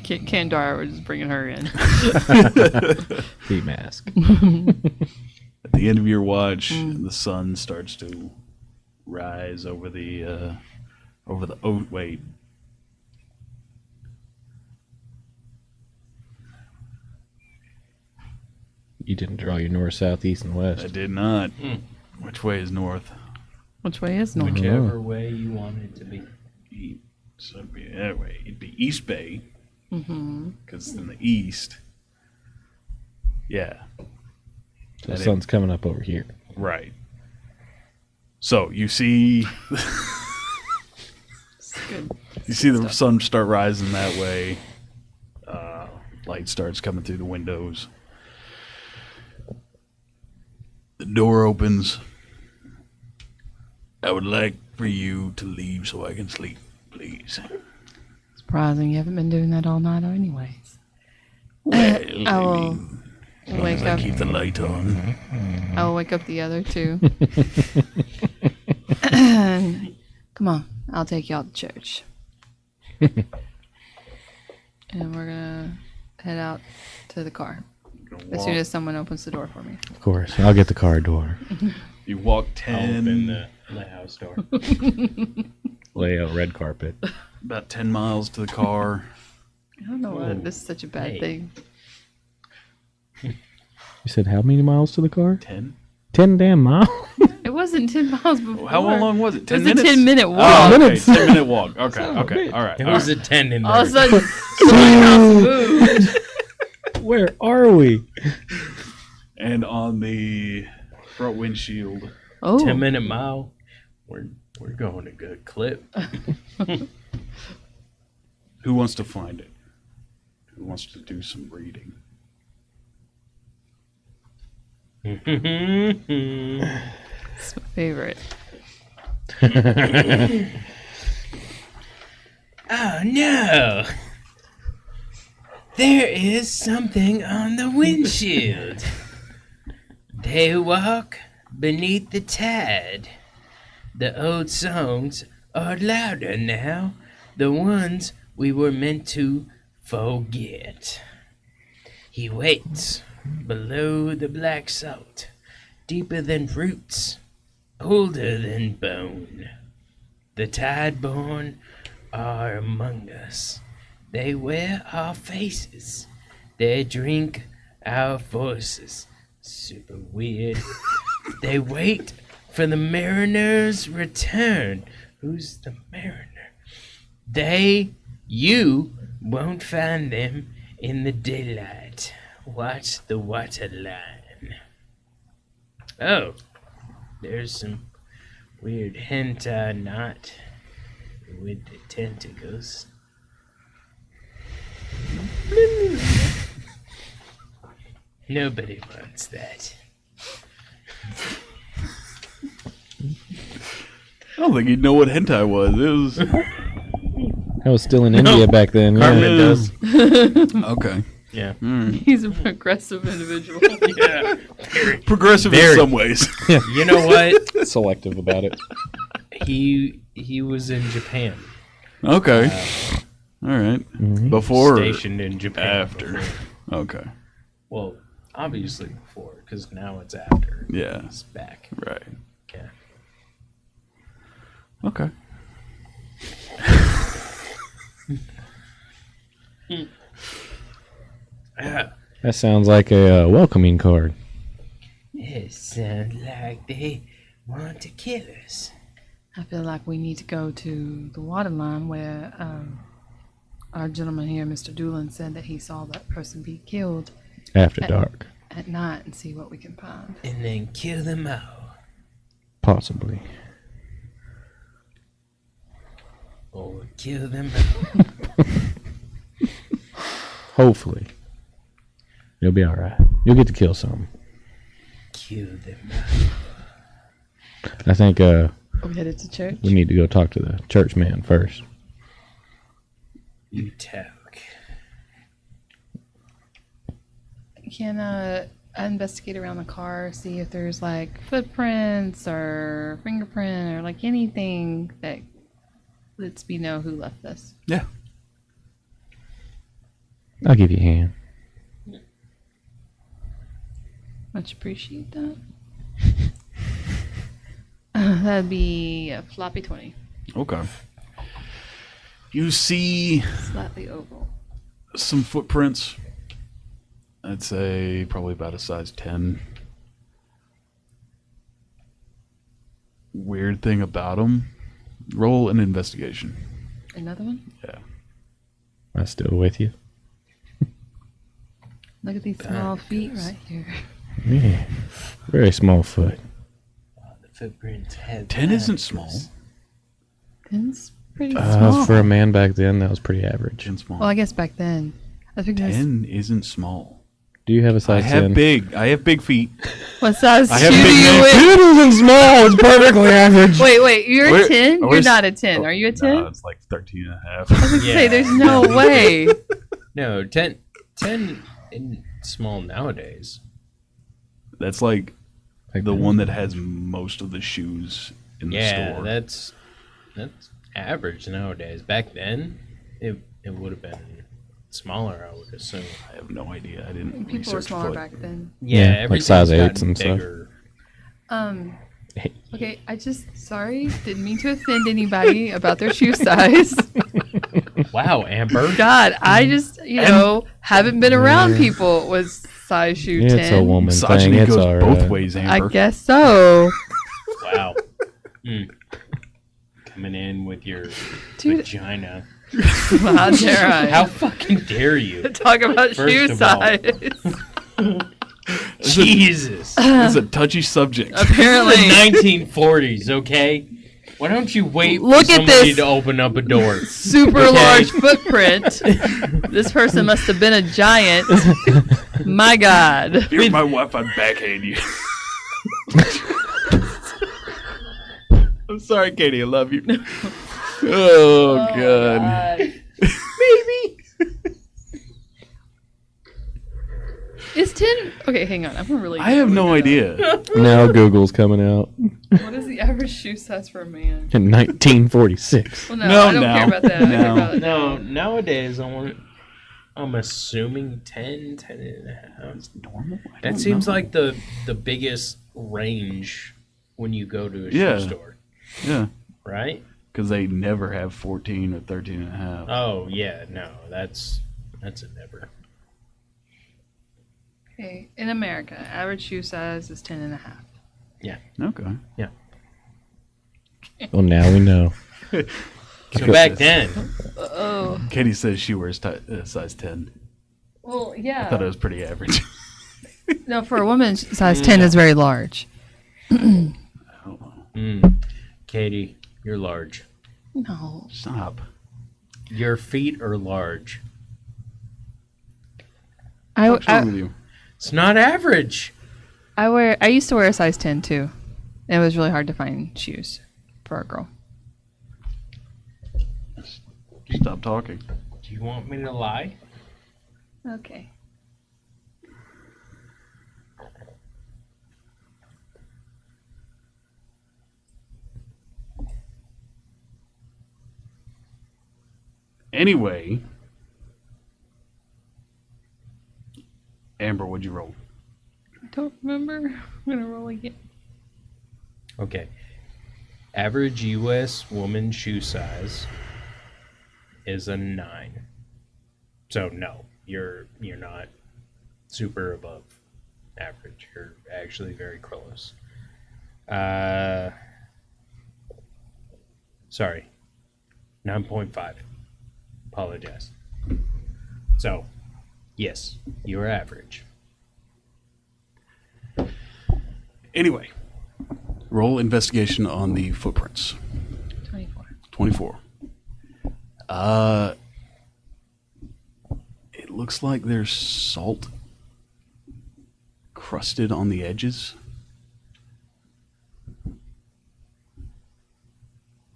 Kandara was just bringing her in. Heat mask. At the end of your watch, the sun starts to rise over the. Oh wait. You didn't draw your north, south, east, and I west. did not. Which way is north? Which way is north? Whichever way you want it to be. So it'd be that way. It'd be East Bay. Mm-hmm. Because in the east. Yeah. The sun's coming up over here. Right. So you see. Good. You see the sun start rising that way. Light starts coming through the windows. The door opens. I would like for you to leave so I can sleep, please. Surprising you haven't been doing that all night anyways. Well, I will wake I up. keep the light on. I will wake up the other two. Come on, I'll take y'all to church. And we're gonna head out to the car as soon as someone opens the door for me. Of course. I'll get the car door. You walk I'll open 10, the house door. Lay out red carpet. about 10 miles to the car. I don't know why this is such a bad Hey. thing. You said how many miles to the car? 10. 10 damn miles. It wasn't 10 miles before. How long was it? 10 It was minutes? a 10-minute Oh, walk. okay. minutes. 10-minute walk. Okay, Son of a okay. bitch. All right. It all was right. a 10 in All of a there. sudden, someone else moved. Where are we? And on the front windshield, Oh, 10-minute mile. We're going a good clip. who wants to find it? Who wants to do some reading? it's my favorite. Oh no! There is something on the windshield. They walk beneath the tide. The old songs are louder now, the ones we were meant to forget. He waits below the black salt, deeper than roots, older than bone. The tideborn are among us. They wear our faces. They drink our voices. Super weird. They wait for the mariner's return. Who's the mariner? You won't find them in the daylight. Watch the waterline. Oh, there's some weird hentai knot with the tentacles. Nobody wants that. I don't think he'd know what hentai was. It was I was still in India back then. Carmen Yeah. does. okay. Yeah. He's a progressive individual. Yeah. Progressive in Very. some ways. You know what? Selective about it. He was in Japan. Okay. All right. Before, or Stationed in Japan. after. before. Okay. Well, obviously before, because now it's after. Yeah. It's back. Right. Yeah. Okay. Yeah. That sounds like a welcoming card. It sounds like they want to kill us. I feel like we need to go to the waterline where our gentleman here, Mr. Doolin, said that he saw that person be killed After dark. at night and see what we can find. And then kill them all. Possibly. Or kill them all. Hopefully. You'll be alright. You'll get to kill some. Kill them all. I think Are we headed to church? we need to go talk to the church man first. You talk. Can I investigate around the car, see if there's like footprints or fingerprint or like anything that lets me know who left this? Yeah. I'll give you a hand. Much appreciate that. That'd be a floppy 20, Okay. You see slightly oval. some footprints. I'd say probably about a size 10. Weird thing about them. Roll an investigation. Another one? Yeah. I'm still with you. Look at these small feet right here. Yeah. Very small foot. The footprints have 10 isn't eyes. small. It's pretty small. For a man back then, that was pretty average. 10 small. Well, I guess back then. I think there's 10 isn't small. Do you have a I size have 10? I have big feet. what size I shoe have do big you man. wear? It isn't small. It's perfectly average. Wait, you're a Where- 10? You're where's- not a 10. Are you a 10? No, it's like 13 and a half. I was going to say, Yeah. there's no way. No, 10 isn't small nowadays. That's like Like the that. one that has most of the shoes in the Yeah, store. that's average nowadays. Back then, it would have been smaller, I would assume. I have no idea. I didn't People were research smaller foot. back then. Yeah, Yeah, like everything's size gotten 8s and stuff. bigger. Okay, sorry, didn't mean to offend anybody about their shoe size. Wow, Amber. God, I just, haven't been around people with size shoe It's 10. a woman thing. Misogyny It's goes all both right. ways, I Amber. guess so. Wow. Coming in with your Dude. vagina. How dare I? How fucking dare you? Talk about First shoe of all. size. Jesus. It's a touchy subject. Apparently. The 1940s, okay? Why don't you wait Look for at somebody this. to open up a door? Super Okay. large footprint. This person must have been a giant. My God. If you're my wife, I'd backhand you. I'm sorry, Katie. I love you. Oh, God. Baby. Is 10... Okay, hang on. I'm really... I have no idea. Now Google's coming out What is the average shoe size for a man? in 1946. Well, no, No, I don't no, care about that. I care no. about No, nowadays I'm assuming 10 and a half. It's normal. I That don't seems know. like the biggest range when you go to a Yeah. shoe store, Yeah, right? because they never have 14 or 13 and a half. Oh yeah, no, that's a never. Okay, in America, average shoe size is 10 and a half. Okay. Well, now we know. So back then, Oh, Katie says she wears size 10. well, I yeah. thought it was pretty average. No, for a woman, size 10 is very large. I don't know. Katie, you're large. No. Stop. Your feet are large. What's wrong with you? It's not average. I used to wear a size 10 too. It was really hard to find shoes for a girl. Stop talking. Do you want me to lie? Okay. Anyway, Amber, what'd you roll? I don't remember. I'm going to roll again. Okay. Average U.S. woman shoe size is a 9. So no, you're not super above average. You're actually very close. Sorry, 9.5. Apologize. So, yes, you're average. Anyway, roll investigation on the footprints. 24. 24. It looks like there's salt crusted on the edges.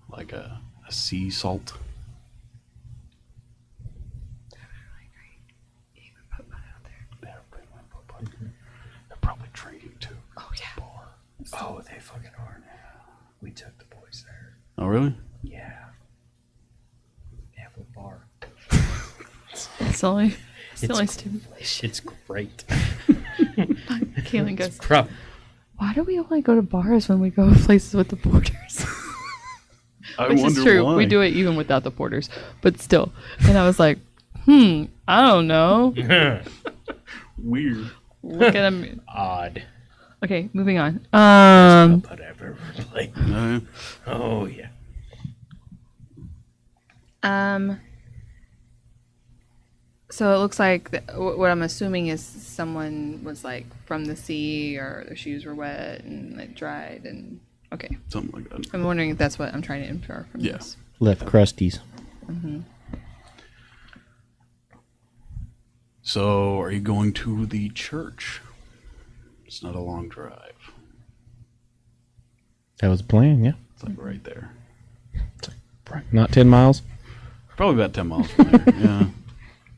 Like a sea salt. They're probably drinking too. Oh, yeah. Oh, they fucking are now. We took the boys there. Oh, really? Yeah. They have a bar. It's only It's- stimulation. It's great. Kaylin goes, Pro- why do we only go to bars when we go places with the porters? I Which wonder is true. why. We do it even without the porters. But still. And I was like, I don't know. Weird. Look at him. Odd. Okay, moving on. But I've ever played. No. Oh yeah. So it looks like what I'm assuming is someone was like from the sea, or their shoes were wet and it dried, and okay. Something like that. I'm wondering if that's what I'm trying to infer from Yeah. this. Left crusties. So, are you going to the church? It's not a long drive. That was the plan, yeah. It's like right there. Not 10 miles. Probably about 10 miles from there. Yeah.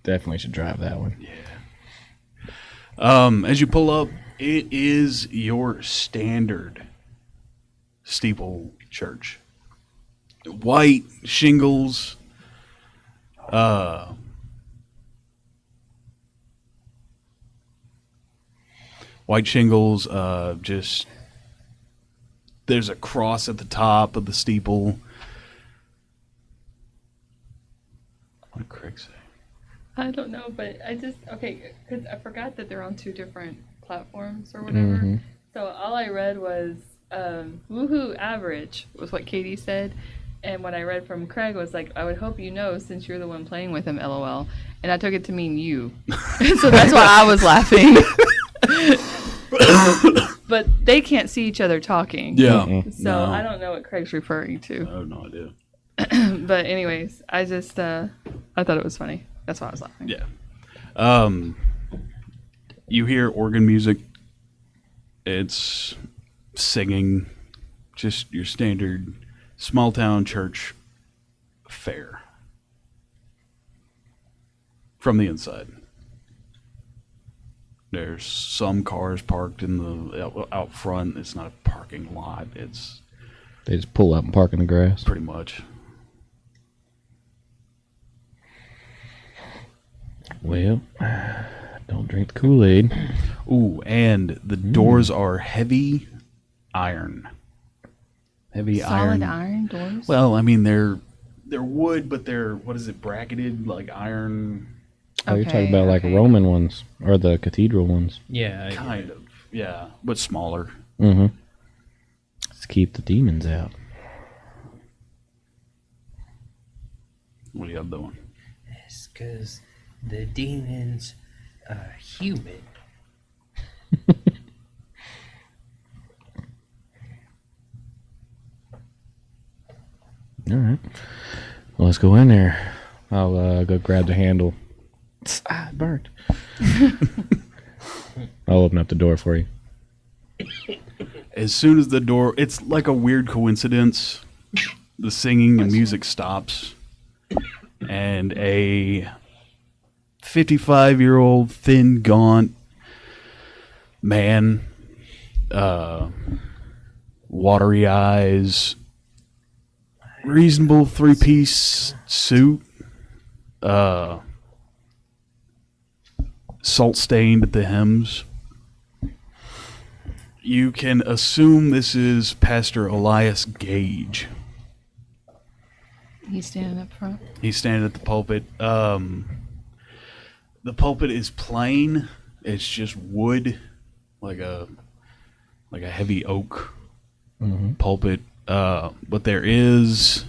Definitely should drive that one. As you pull up, it is your standard steeple church. White shingles. White shingles. Just there's a cross at the top of the steeple. What did Craig say? I don't know, but because I forgot that they're on 2 different platforms or whatever. Mhm. So all I read was woohoo average was what Katie said. And what I read from Craig was like, I would hope you know since you're the one playing with him, LOL. And I took it to mean you. So that's why I was laughing. But they can't see each other talking. Yeah. Mm-mm. So I don't know what Craig's referring I to. have no idea. But anyways, I just I thought it was funny. That's why I was laughing. Yeah. You hear organ music. It's singing, just your standard small town church fare from the inside. There's some cars parked in the out front. It's not a parking lot. It's They just pull up and park in the grass. pretty much. Well, don't drink the Kool-Aid. Ooh, and the doors are heavy iron. Heavy Solid iron doors. Well, I mean they're wood, but they're what is it, bracketed like iron? Oh, you're talking Okay, about like okay. Roman ones or the cathedral ones. Yeah. Kind of, yeah, but smaller. Mm-hmm. Let's keep the demons out. What are you doing? It's because the demons are human. All right. Well, let's go in there. I'll go grab the handle. Ah, it burnt. I'll open up the door for you. As soon as the door, it's like a weird coincidence. The singing and music stops, and a 55-year-old, thin, gaunt man, watery eyes, reasonable 3-piece suit, salt stained at the hems. You can assume this is Pastor Elias Gage. He's standing up front. He's standing at the pulpit. The pulpit is plain. It's just wood, like a heavy oak pulpit. But there is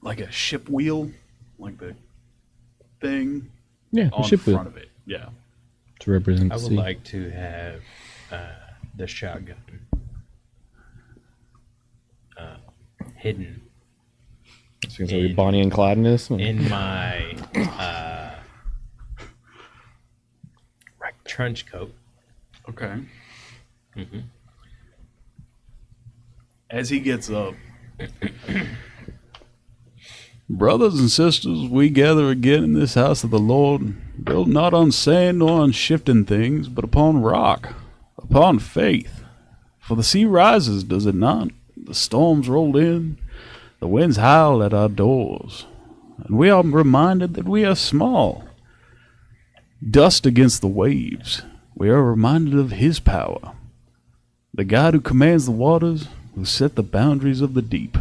like a ship wheel, like the thing Yeah, the on ship front wheel of it. Yeah. to represent I the would sea. like to have the shotgun hidden It's going to be Bonnie and Clyde in this one. in my trench coat. Okay. Mhm. As he gets up, brothers and sisters, we gather again in this house of the Lord, built not on sand nor on shifting things, but upon rock, upon faith. For the sea rises, does it not? The storms roll in, the winds howl at our doors, and we are reminded that we are small. Dust against the waves, we are reminded of His power, the God who commands the waters, who set the boundaries of the deep.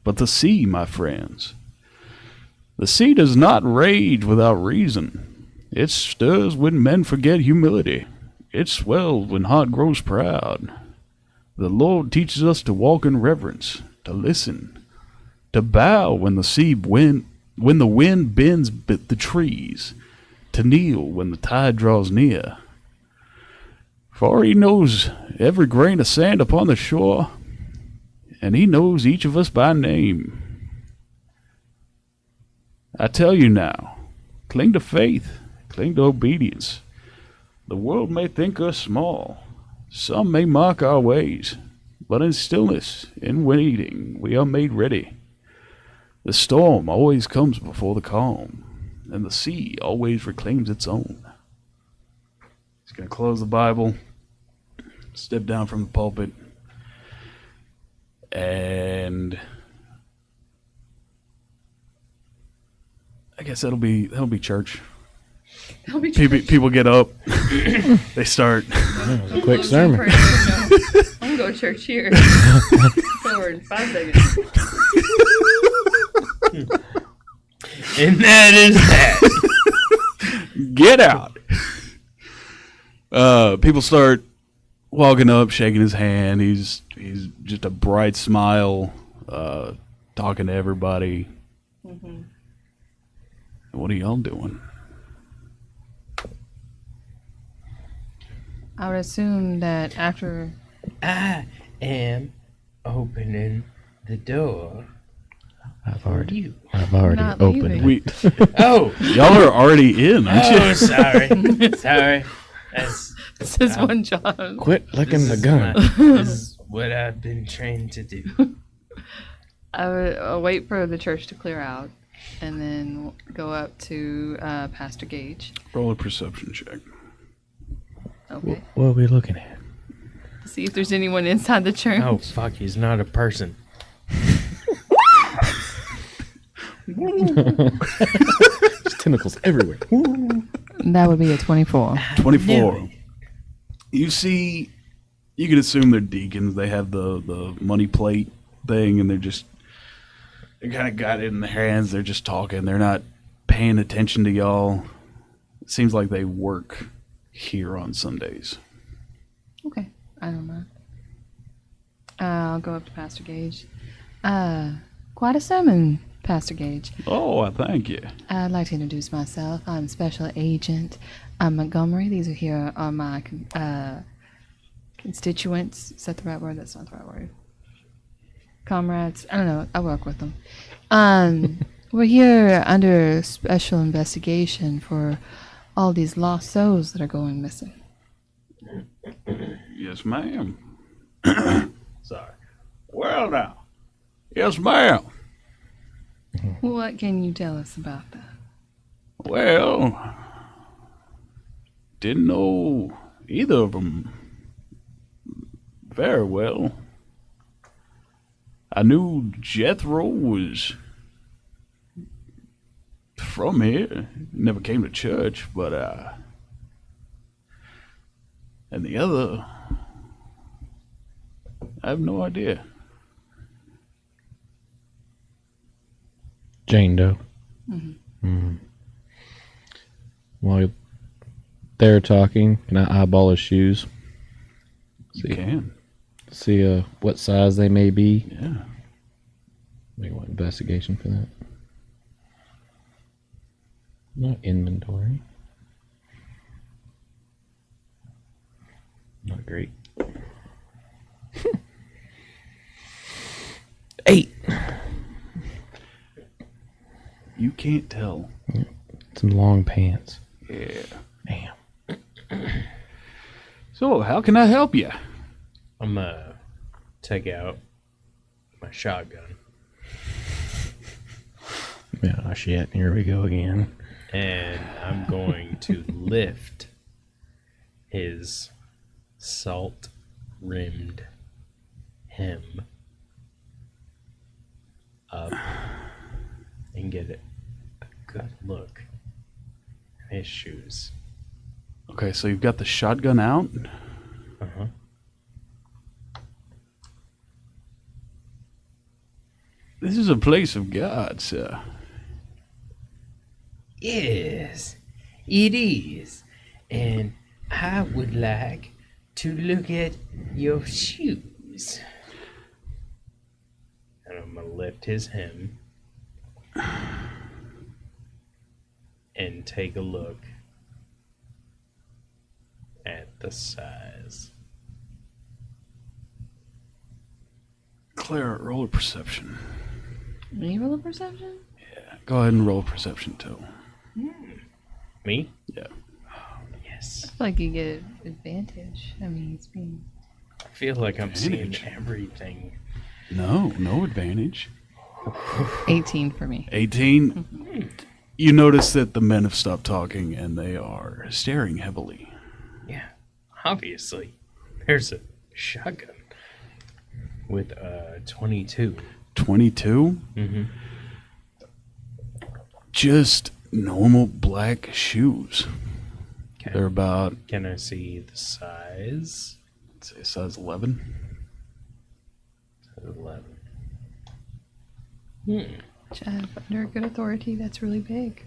But the sea, my friends, the sea does not rage without reason. It stirs when men forget humility. It swells when heart grows proud. The Lord teaches us to walk in reverence, to listen, to bow when the wind bends the trees, to kneel when the tide draws near. For He knows every grain of sand upon the shore, and He knows each of us by name. I tell you now, cling to faith, cling to obedience. The world may think us small, some may mock our ways, but in stillness, in waiting, we are made ready. The storm always comes before the calm, and the sea always reclaims its own. He's going to close the Bible, step down from the pulpit, and I guess that'll be church. That'll be People get up, they start. That was a quick sermon. I'm gonna no church here. Forward 5 seconds. And that is that. Get out. People start walking up, shaking his hand. He's just a bright smile, talking to everybody. Mm-hmm. What are y'all doing? I would assume that after I am opening the door I've for already, you. I've already Not opened leaving. it. Oh, Y'all are already in, aren't you? oh, sorry. Sorry. That's, this is one job. Quit licking this the is gun. this is what I've been trained to do. I would wait for the church to clear out, and then go up to Pastor Gage. Roll a perception check. Okay. What are we looking at? See if there's anyone inside the church. Oh, fuck, he's not a person. There's tentacles everywhere. That would be a 24. 24. You see, you can assume they're deacons. They have the money plate thing, and they kind of got it in their hands. They're just talking. They're not paying attention to y'all. It seems like they work here on Sundays. Okay, I don't mind. I'll go up to Pastor Gage. Quite a sermon, Pastor Gage. Oh, I thank you. I'd like to introduce myself. I'm Special Agent Montgomery. These are here are my constituents. Is that the right word? That's not the right word. Comrades. I don't know. I work with them. We're here under special investigation for all these lost souls that are going missing. Yes, ma'am. Sorry. Well, now. Yes, ma'am. What can you tell us about that? Well, didn't know either of them very well. I knew Jethro was from here. Never came to church, but and the other, I have no idea. Jane Doe. While they're talking, can I eyeball his shoes? You can, See what size they may be. yeah. Make one investigation for that. Not inventory. Not great. 8. You can't tell. Some long pants. Yeah. Damn. So, how can I help you? I'm gonna take out my shotgun Yeah, shit. Here we go again. and I'm going to lift his salt rimmed hem up and get a good look at his shoes. Okay, so you've got the shotgun out. Uh-huh. This is a place of God, sir. Yes, it is. And I would like to look at your shoes. And I'm going to lift his hem and take a look at the size. Clara, roll a perception. Me roll a perception? Go ahead and roll a perception too. Me? Yeah. Yes. I feel like you get advantage. I mean, it's being. I feel like I'm Advantage. seeing everything. No advantage. 18 for me. 18. You notice that the men have stopped talking and they are staring heavily. Yeah, obviously. There's a shotgun with a 22. 22. Mm-hmm. Just normal black shoes. Okay. They're about, Can I see the size? let's say, size 11. 11. Which I have under good authority. That's really big.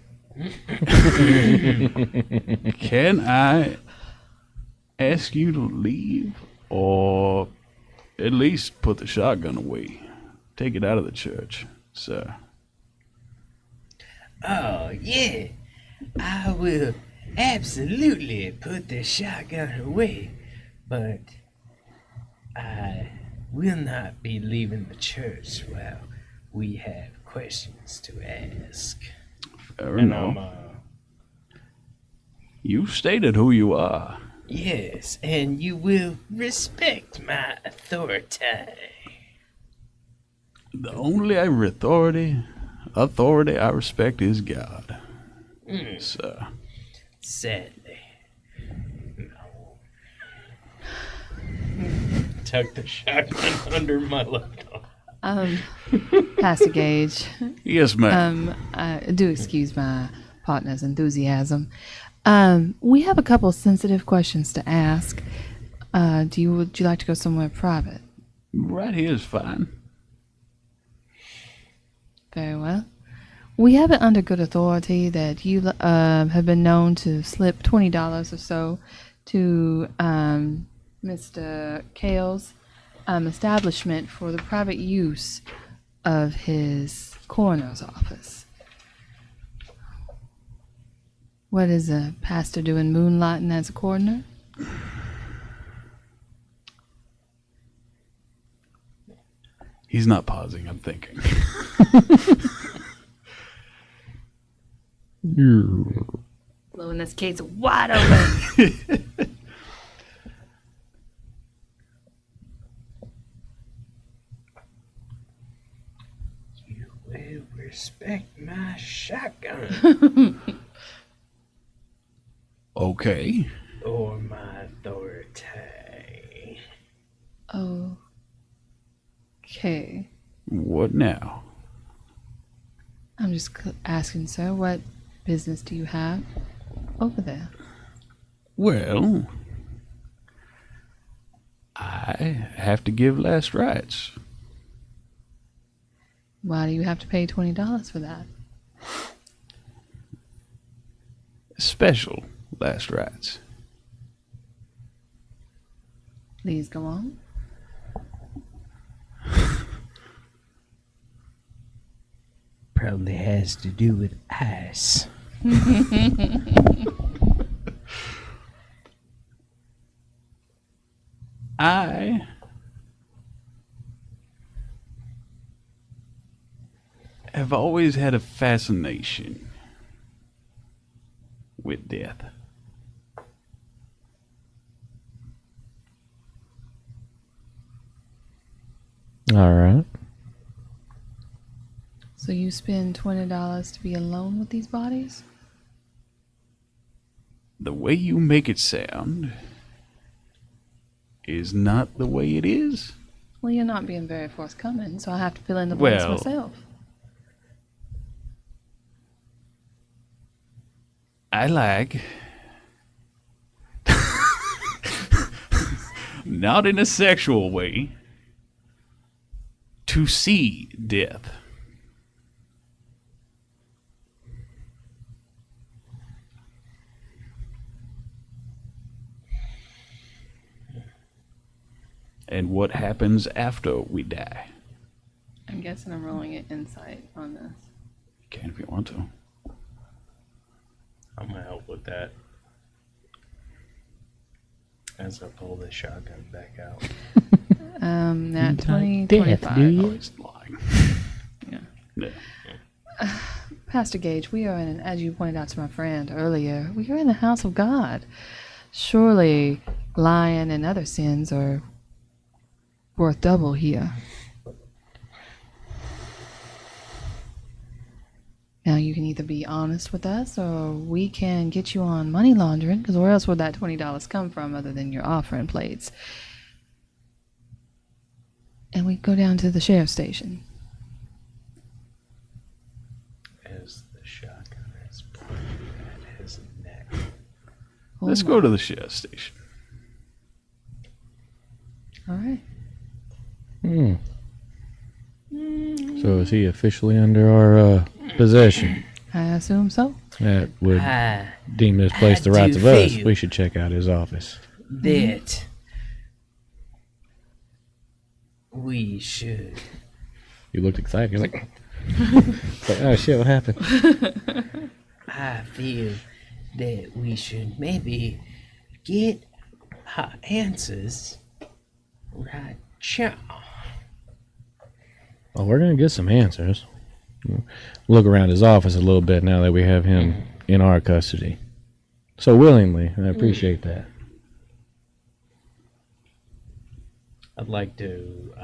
Can I ask you to leave, or at least put the shotgun away? Take it out of the church, sir. Oh, yeah. I will absolutely put the shotgun away, but I will not be leaving the church while we have questions to ask. Fair And enough. You stated who you are. Yes, and you will respect my authority. The only authority I respect is God. Sir. Sadly. No. Tuck the shotgun under my left arm. Pastor Gage, Yes, ma'am. do excuse my partner's enthusiasm. We have a couple sensitive questions to ask. Would you like to go somewhere private? Right here is fine. Very well. We have it under good authority that you have been known to slip $20 or so to Mr. Kale's establishment for the private use of his coroner's office. What is a pastor doing moonlighting as a coroner? He's not pausing, I'm thinking. Blowing this case wide open. You will respect my shotgun Okay. or my authority. Okay. What now? I'm just asking, sir, what business do you have over there? Well, I have to give last rites. Why do you have to pay $20 for that? Special last rites. Please go on. Probably has to do with ice. I have always had a fascination with death. All right. So you spend $20 to be alone with these bodies? The way you make it sound is not the way it is. Well, you're not being very forthcoming, so I have to fill in the blanks Well- myself. I like, not in a sexual way, to see death. And what happens after we die. I'm guessing I'm rolling an insight on this. You can if you want to. I'm gonna help with that. As I pull the shotgun back out. Nat 20, death, 25. do you? Oh, he's lying. Yeah. Yeah. Pastor Gage, we are in, as you pointed out to my friend earlier, we are in the house of God. Surely lying and other sins are worth double here. Now you can either be honest with us or we can get you on money laundering, because where else would that $20 come from other than your offering plates? And we go down to the sheriff's station. As the shotgun is pointed at his neck. Oh Let's my. go to the sheriff's station. All right. So is he officially under our possession? I assume so. That would I deem this place I the rights do of us. feel- We should check out his office. that we should. You looked excited. You're like, it's like, oh shit, what happened? I feel that we should maybe get our answers right now. Well, we're gonna get some answers. Look around his office a little bit now that we have him in our custody. So willingly, I appreciate that. I'd like to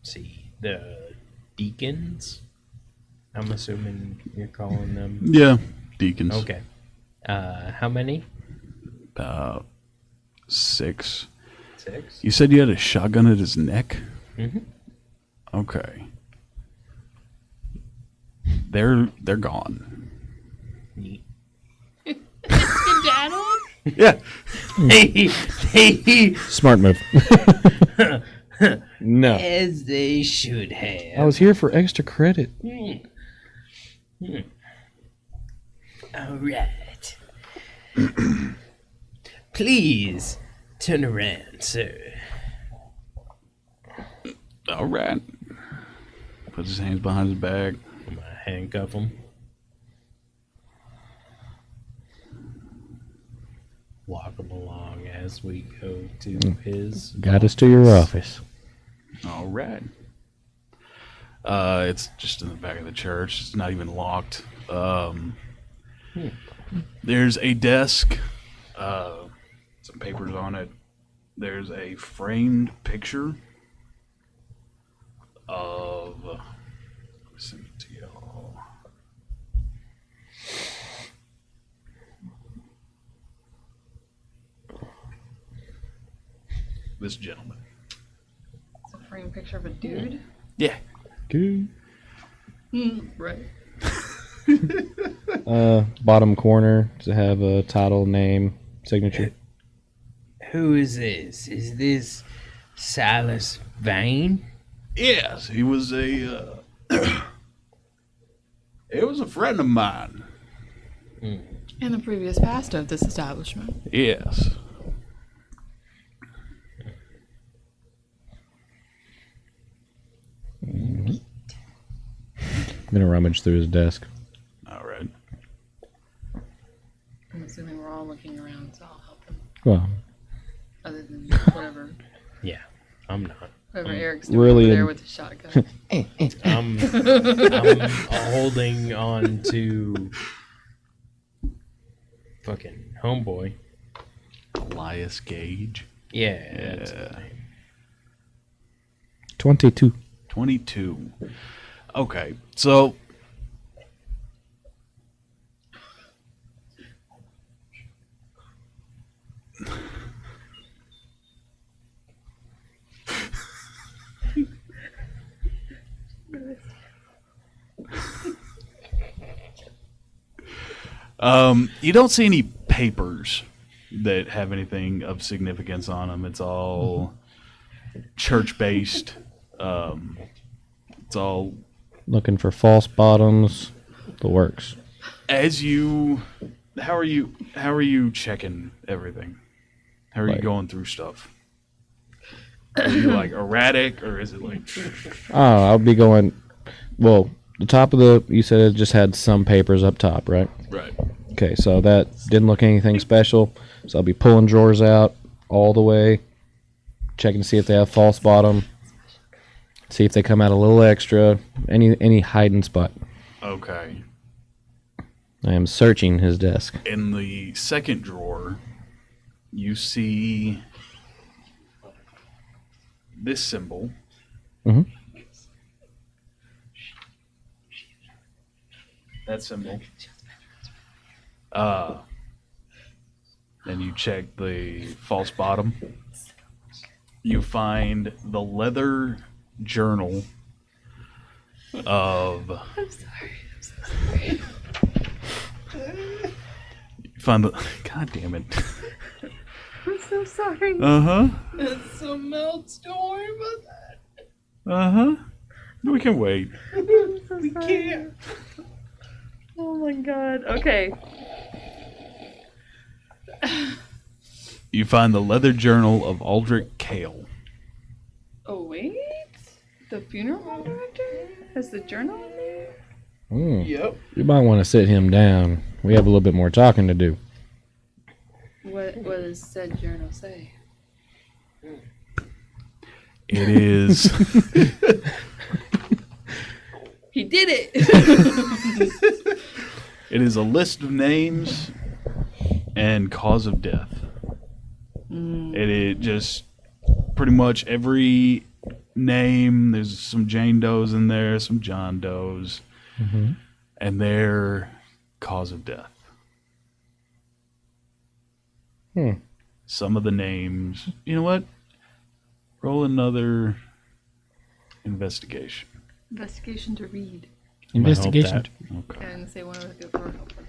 see the deacons. I'm assuming you're calling them. Yeah, deacons. Okay. How many? About 6. 6. You said you had a shotgun at his neck? Mm-hmm. Okay. They're gone. Neat. Skedaddle? Yeah. They Smart move. No. as they should have. I was here for extra credit. All right. Please turn around, sir. All right. Puts his hands behind his back. I'm gonna handcuff him. Walk him along as we go to his. Got us to your office. All right. It's just in the back of the church. It's not even locked. There's a desk, some papers on it. There's a framed picture of. Let me send it to y'all. This gentleman. It's a framed picture of a dude. Yeah. Good. Right. Bottom corner to have a title, name, signature. Who is this? Is this Silas Vane? Yes, he was a. It was a friend of mine. And the previous pastor of this establishment. Yes. I'm gonna rummage through his desk. All right. I'm assuming we're all looking around, so I'll help him. Well, Other than whatever, Yeah, I'm not. whatever Eric's doing really over there in- with his shotgun. I'm holding on to fucking homeboy. Elias Gage. Yeah, that's his Yeah. name. 22. 22. Okay, so. You don't see any papers that have anything of significance on them. It's all church-based. It's all Looking for false bottoms. The works. as you. How are you checking everything? How are you Like- going through stuff? Are you like erratic, or is it like? Oh, I'll be going. Well, the top of the. You said it just had some papers up top, right? Right. Okay, so that didn't look anything special. So I'll be pulling drawers out all the way, checking to see if they have false bottom. See if they come out a little extra. Any hiding spot. Okay. I am searching his desk. In the second drawer, you see this symbol. Mhm. That symbol. Then you check the false bottom. You find the leather journal of. I'm sorry. You find the. God damn it. I'm so sorry. Uh huh. It's a melt. Don't worry about that. Uh huh. We can wait. We can't. Oh my god. Okay. You find the leather journal of Aldrich Kale. Oh wait. The funeral home director has the journal in there. Yep. You might want to sit him down. We have a little bit more talking to do. What does said journal say? It is. He did it. It is a list of names and cause of death. It is just pretty much every name. There's some Jane Does in there, some John Does, and their cause of death. Some of the names. You know what? Roll another investigation. Investigation to read. Investigation. Okay. And say one of the good for helper.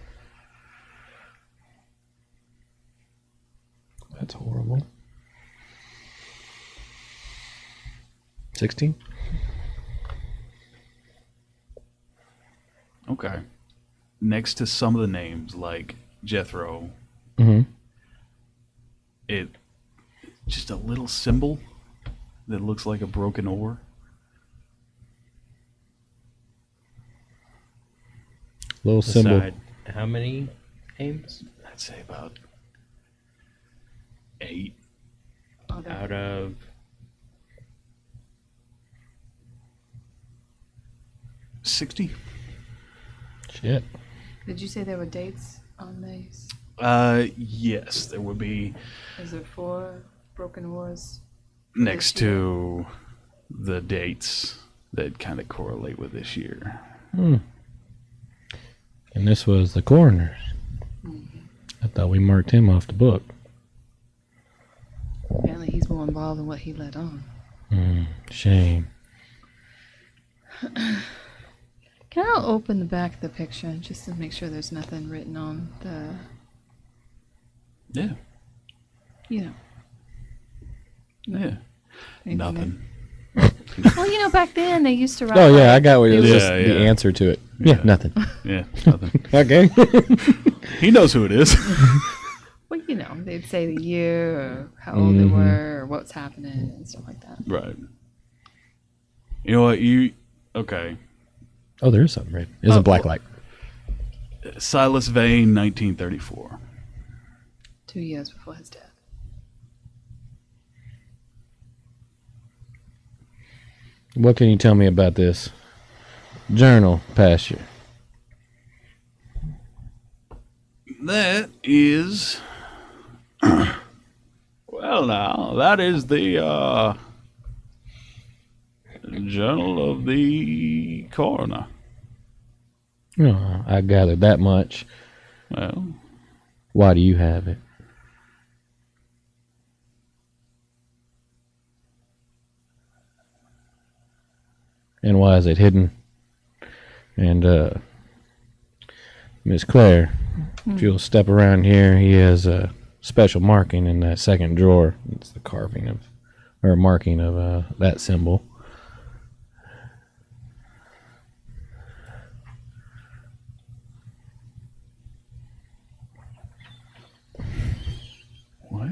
That's horrible. 16? Okay. Next to some of the names, like Jethro, Mm-hmm. it just a little symbol that looks like a broken oar. Little symbol. Beside how many names I'd say about 8. out of 60. Shit. Did you say there were dates on these? Yes, there would be Is there 4 broken oars? next to the dates that kind of correlate with this year. And this was the coroner's. I thought we marked him off the book. Apparently he's more involved than what he let on. Shame. Can I open the back of the picture just to make sure there's nothing written on the, Yeah. you know? Yeah. anything Nothing. there? Well, you know, back then they used to write. Oh, yeah, like, I got what it was. Yeah, Just the yeah. answer to it. Yeah, nothing. Yeah, nothing. Okay. He knows who it is. Well, you know, they'd say the year or how old they were or what's happening and stuff like that. Right. You know what? Okay. Oh, there is something right. It's a black light. Silas Vane, 1934. 2 years before his death. What can you tell me about this journal, Pasture? That is. Well, now, that is the journal of the coroner. Oh, I gathered that much. Well, Why do you have it? And why is it hidden? And, Miss Claire, if you'll step around here, he has a special marking in that second drawer. It's the carving of, or marking of, that symbol. what?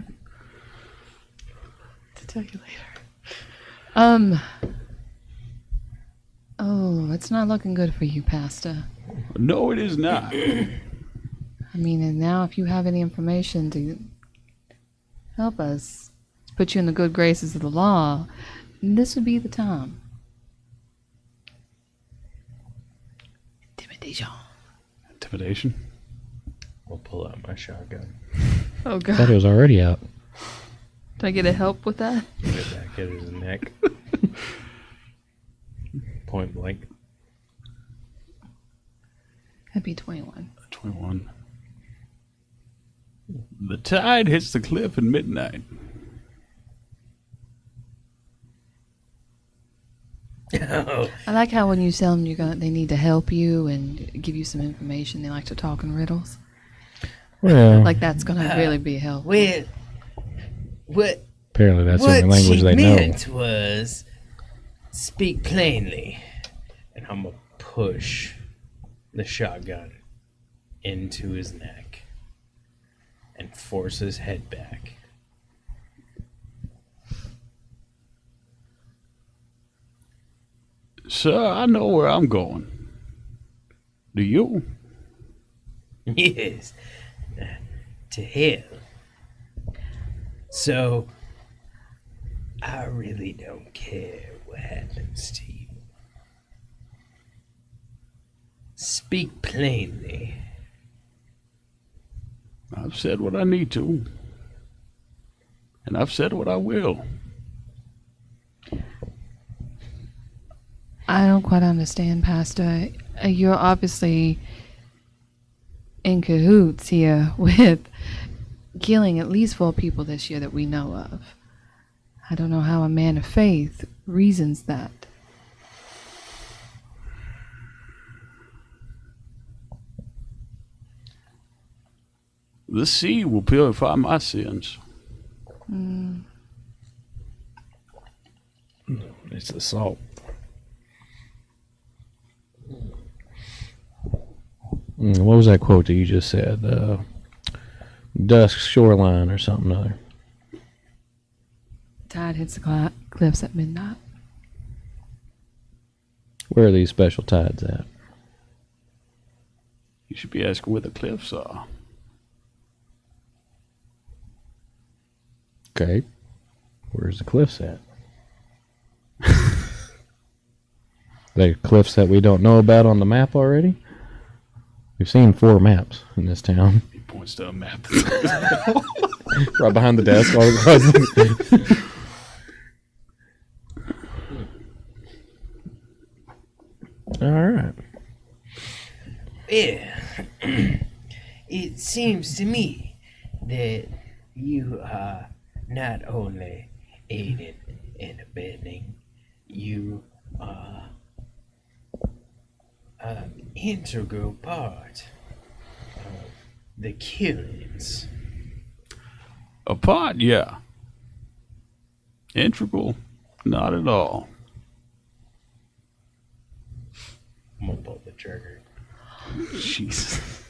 To tell you later. Oh, it's not looking good for you, Pastor. No, it is not. I mean, and now if you have any information to help us, to put you in the good graces of the law, this would be the time. Intimidation. Intimidation? I'll pull out my shotgun. Oh I thought god. it was already out. Do I get a help with that? Get it back at his neck. Point blank. That'd be 21. 21. The tide hits the cliff at midnight. Oh, I like how when you tell them they need to help you and give you some information, they like to talk in riddles. Well, Like that's gonna really be helpful. well, apparently that's the what only language she they know. meant was speak plainly. and I'm gonna push the shotgun into his neck and force his head back. Sir, I know where I'm going. Do you? Yes, to hell. So, I really don't care what happens to you. Speak plainly. I've said what I need to. And I've said what I will. I don't quite understand, Pastor. You're obviously in cahoots here with killing at least 4 people this year that we know of. I don't know how a man of faith reasons that. The sea will purify my sins. It's the salt. What was that quote that you just said? Dusk shoreline or something other. Tide hits the cliffs at midnight. Where are these special tides at? You should be asking where the cliffs are. Okay. Where's the cliffs at? The cliffs that we don't know about on the map already? We've seen 4 maps in this town. He points to a map. Right behind the desk. All across the All right. Yeah. It seems to me that you are not only aiding and abetting, you are an integral part of the killings. A pot, yeah. Integral, not at all. I'm gonna pull the trigger. Jesus.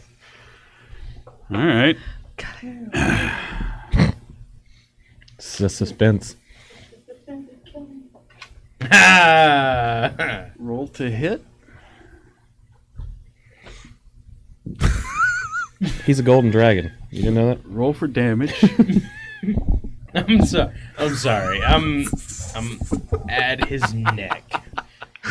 All right. It's the suspense. Ah! Roll to hit. He's a golden dragon. You didn't know that? Roll for damage. I'm sorry. I'm at his neck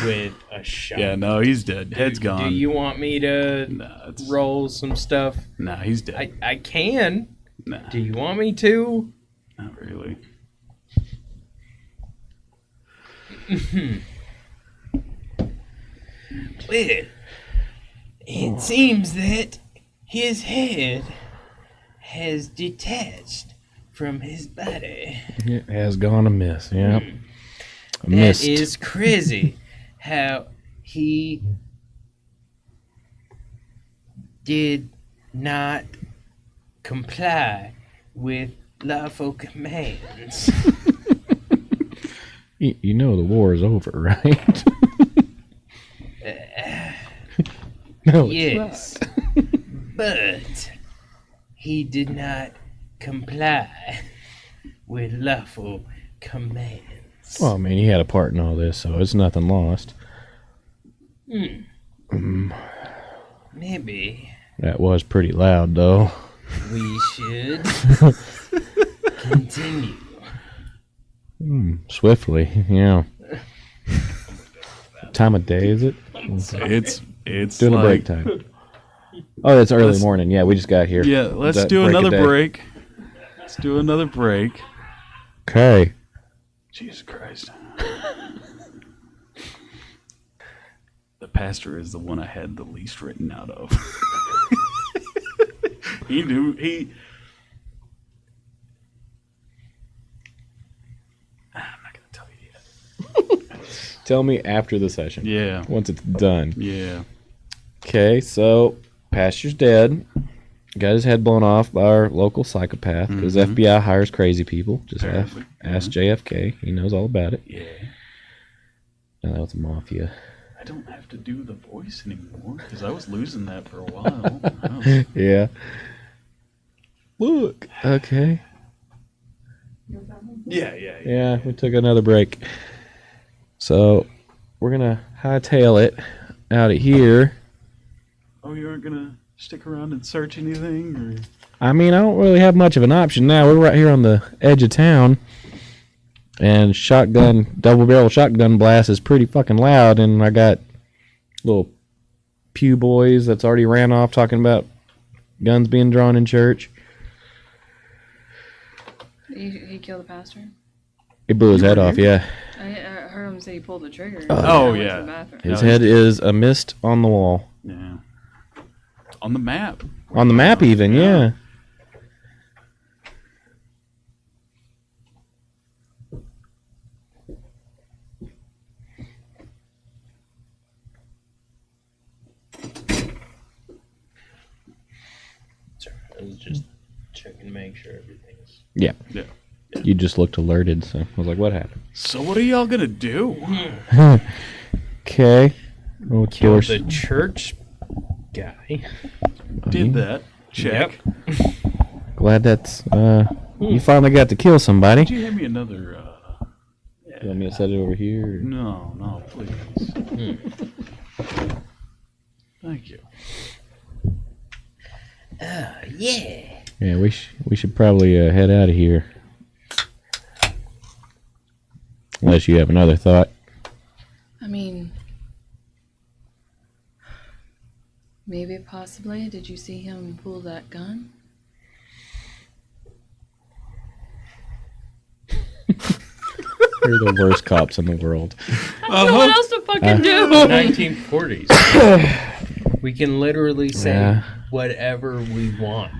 with a shot. Yeah, no, he's dead. Head's gone. Do you want me to Nah, it's, roll some stuff? nah, he's dead. I can. Nah, Do you want me to? not really. Well, it seems that his head has detached from his body. It has gone amiss. Yeah. That Missed. is crazy how he did not comply with lawful commands. You know the war is over, right? No, it's Yes, but he did not comply with lawful commands. well, I mean, he had a part in all this, so it's nothing lost. Maybe That was pretty loud, though. we should continue. Swiftly, yeah. Time of day is it? It's Doing like, a break time. Oh, it's early Let's- morning. Yeah, we just got here. Yeah, let's That do break a another day. break. Let's do another break. Okay. Jesus Christ. The pastor is the one I had the least written out of. He knew I'm not gonna tell you yet. Tell me after the session. Yeah. Once it's done. Yeah. Okay, so pastor's dead. Got his head blown off by our local psychopath because FBI hires crazy people. Just ask JFK. He knows all about it. Yeah. No, that was the mafia. I don't have to do the voice anymore because I was losing that for a while. Oh. Yeah. Look. Okay. Yeah, we took another break. So we're gonna hightail it out of here. Oh, you aren't gonna stick around and search anything, or? I mean, I don't really have much of an option now. We're right here on the edge of town, and double barrel shotgun blast is pretty fucking loud. And I got little pew boys that's already ran off talking about guns being drawn in church. He killed the pastor? He blew his head off. Yeah, I heard him say he pulled the trigger. Oh, I went to yeah. the bathroom. his head is a mist on the wall, Yeah. On the map. on the map even. Yeah. Sorry, I was just checking to make sure everything's. Yeah. Yeah. You just looked alerted, so I was like, "What happened?" So what are y'all gonna do? Okay. Oh, Kill the church guy. Did that? Check. Glad that's you finally got to kill somebody. Could you hand me another? You want me to set it over here? No, please. Thank you. Yeah. Yeah, we should probably head out of here. Unless you have another thought. I mean, maybe possibly. Did you see him pull that gun? You're the worst cops in the world. I don't know what else to fucking do. 1940s. We can literally say Yeah. whatever we want.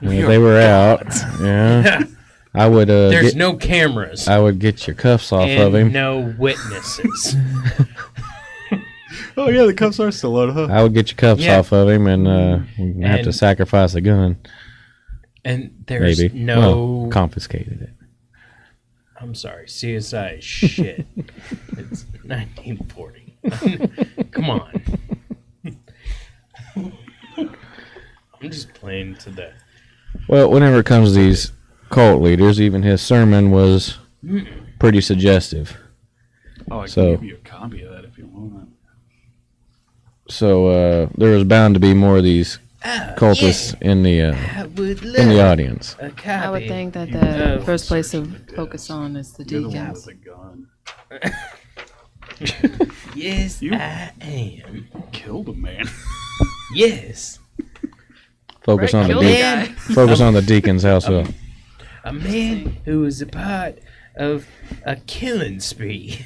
Yeah, they were out. Yeah. I would There's no cameras I would get your cuffs off of and him. no witnesses. Oh yeah, the cuffs are still on, huh? I would get your cuffs Yeah. off of him, and we'd have to And- sacrifice a gun. And there's Maybe. no. Well, confiscated it. I'm sorry, CSI is shit. It's 1940. Come on. I'm just playing to the. Well, whenever it comes to these cult leaders, even his sermon was pretty suggestive. Oh, I can So- give you a copy of that if you want. So there was bound to be more of these cultists in the I would love in the audience. a copy. I would think that You the know, first place to searching focus on is the You're the one deacons. with the gun. Yes, You- I am. Killed a man. Yes. Focus Right, on the kill the Man, guy. focus on the deacon's house. a man who was a part of a killing spree.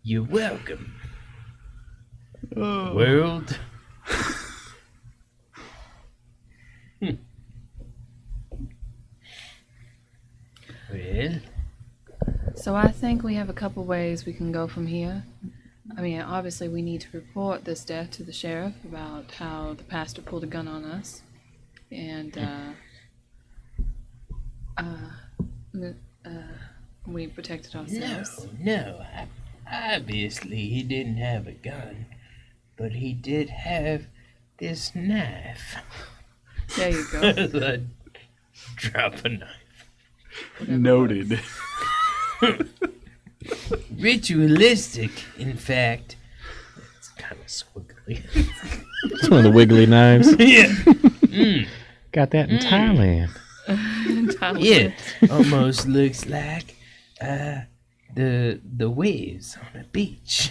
You're welcome, world. Well, So I think we have a couple ways we can go from here. I mean, obviously we need to report this death to the sheriff about how the pastor pulled a gun on us, and we protected no, ourselves. no. Obviously, he didn't have a gun, but he did have this knife. There you go. Drop a knife. Noted. Ritualistic, in fact. It's kind of squiggly. It's one of the wiggly knives. Yeah. Got that in Thailand. Yeah. Almost looks like the waves on a beach.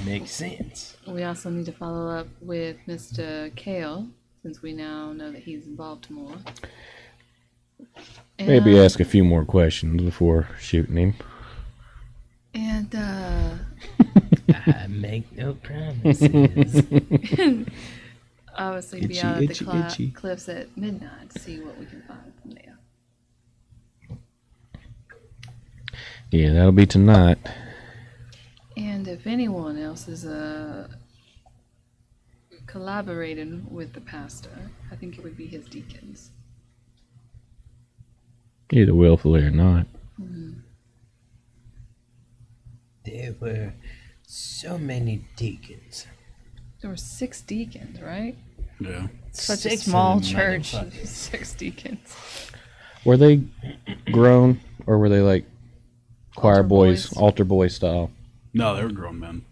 Makes sense. We also need to follow up with Mr. Kale, since we now know that he's involved more. Maybe And- ask a few more questions before shooting him. And I make no promises. obviously be Itchy, out at itchy, the itchy. cliffs at midnight to see what we can find from there. Yeah, that'll be tonight. And if anyone else is collaborating with the pastor, I think it would be his deacons. Either willfully or not. there were so many deacons. There were 6 deacons, right? Yeah. Such a 6 small of them church. motherfuckers. 6 deacons. Were they grown or were they like choir Altar boys, boys. altar boy style? No, they were grown men.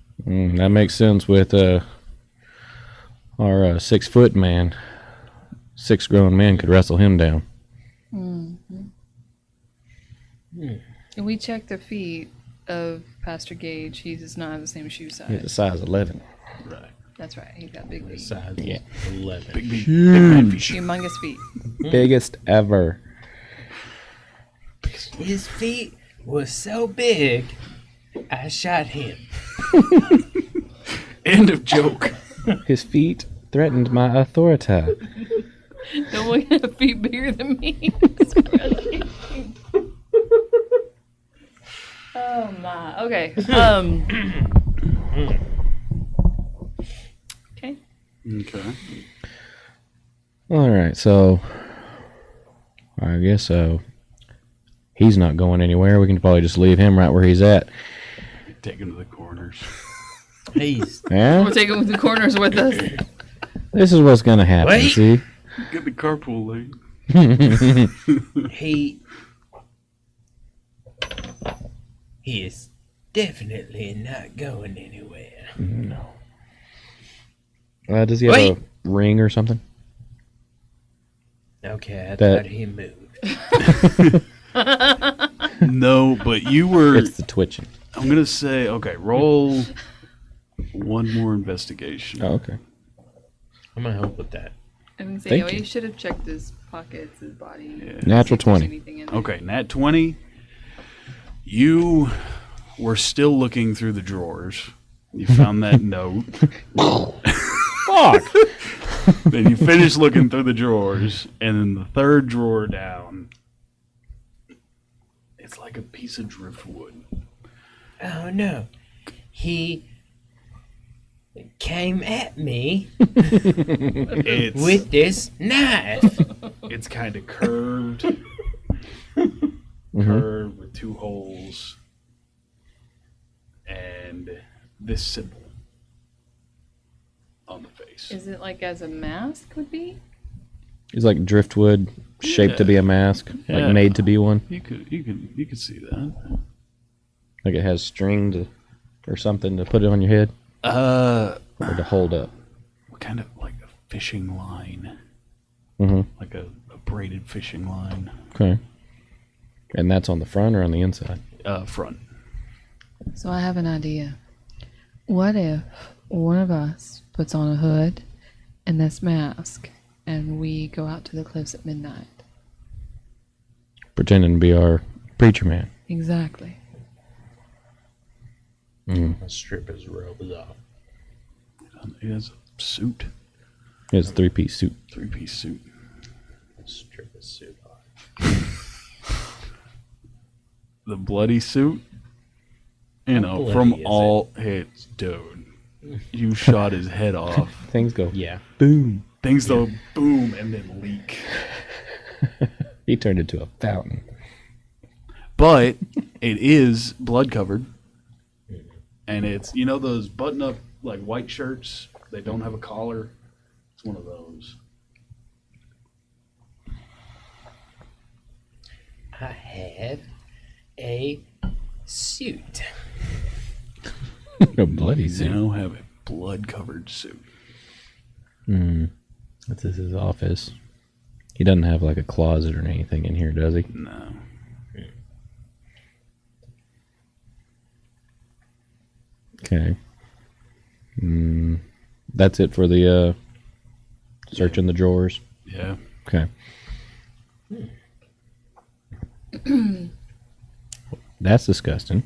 That makes sense with our 6-foot man. 6 grown men could wrestle him down. And we checked the feet of Pastor Gage. He does not have the same shoe He's a size. size 11. Right. That's right. He's got big feet. Size Yeah. 11. Big man feet. Humongous feet. Biggest ever. His feet were so big, I shot him. End of joke. His feet threatened my authority. No one can have feet bigger than me. Oh my. Okay. Okay. Okay. All right, so I guess he's not going anywhere. We can probably just leave him right where he's at. Take him to the corners. Please. Yeah, We'll take him to the corners with us. this is what's gonna happen. Wait. See, Get the carpool lane. He is definitely not going anywhere. no. Does he have Wait. a ring or something? Okay, I That- thought he moved. No, but you were. It's the twitching. I'm gonna say, okay, roll one more investigation. Oh, okay. I'm gonna help with that. I would say, Thank oh, you. you should have checked his pockets, his body. Yeah. Natural see if there's 20. anything in there. Okay, nat 20. You were still looking through the drawers. You found that note. Fuck. Then you finished looking through the drawers, and then the third drawer down, it's like a piece of driftwood. Oh no. He came at me It's with this knife. it's kind of curved, Mm-hmm. curved with 2 holes, and this symbol on the face. Is it like as a mask would be? He's like driftwood, shaped to be a mask, Yeah. like made to be one. You could see that. Like it has string to, or something to put it on your head or to hold up. Kind of like a fishing line, Mm-hmm. like a braided fishing line. Okay. And that's on the front or on the inside? Front. So I have an idea. What if one of us puts on a hood and this mask and we go out to the cliffs at midnight? Pretending to be our preacher man. Exactly. I'll strip his robes off. He has a suit, He has a 3-piece suit. 3-piece suit. Strip his suit off. The bloody suit. You know, bloody from is all hits, dude. You shot his head off. Things go Yeah. boom. Things though boom and then leak. He turned into a fountain. But it is blood covered. And it's, you know, those button up like white shirts, they don't have a collar. It's one of those. I have a suit. A bloody You suit. now have a blood covered suit. This is his office. He doesn't have like a closet or anything in here, does he? No. Okay. That's it for the searching the drawers. Yeah. Okay. That's disgusting.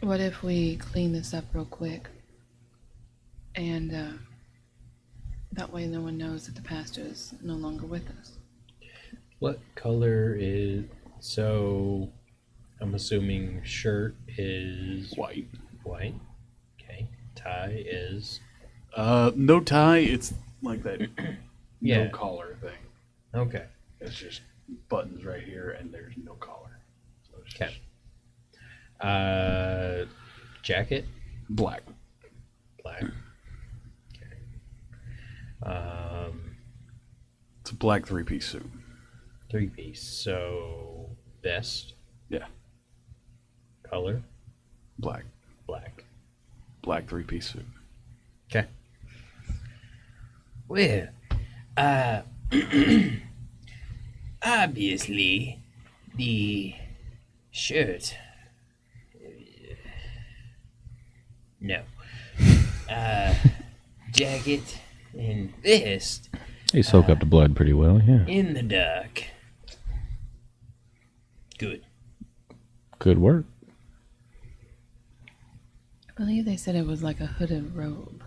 What if we clean this up real quick? And that way no one knows that the pastor is no longer with us. What color is... So, I'm assuming shirt is White. white. Okay. Tie is... No tie, it's like that Yeah. no collar thing. Okay. It's just buttons right here and there's no collar. So it's Okay. just- Jacket? Black. Black. Okay. It's a black 3-piece suit. 3-piece. So, vest, Yeah. color, Black. black. Black 3-piece suit. Okay. Well, obviously, the shirt. No. Jacket and vest They soak up the blood pretty well, yeah. in the dark. Good. Good work. I believe they said it was like a hooded robe.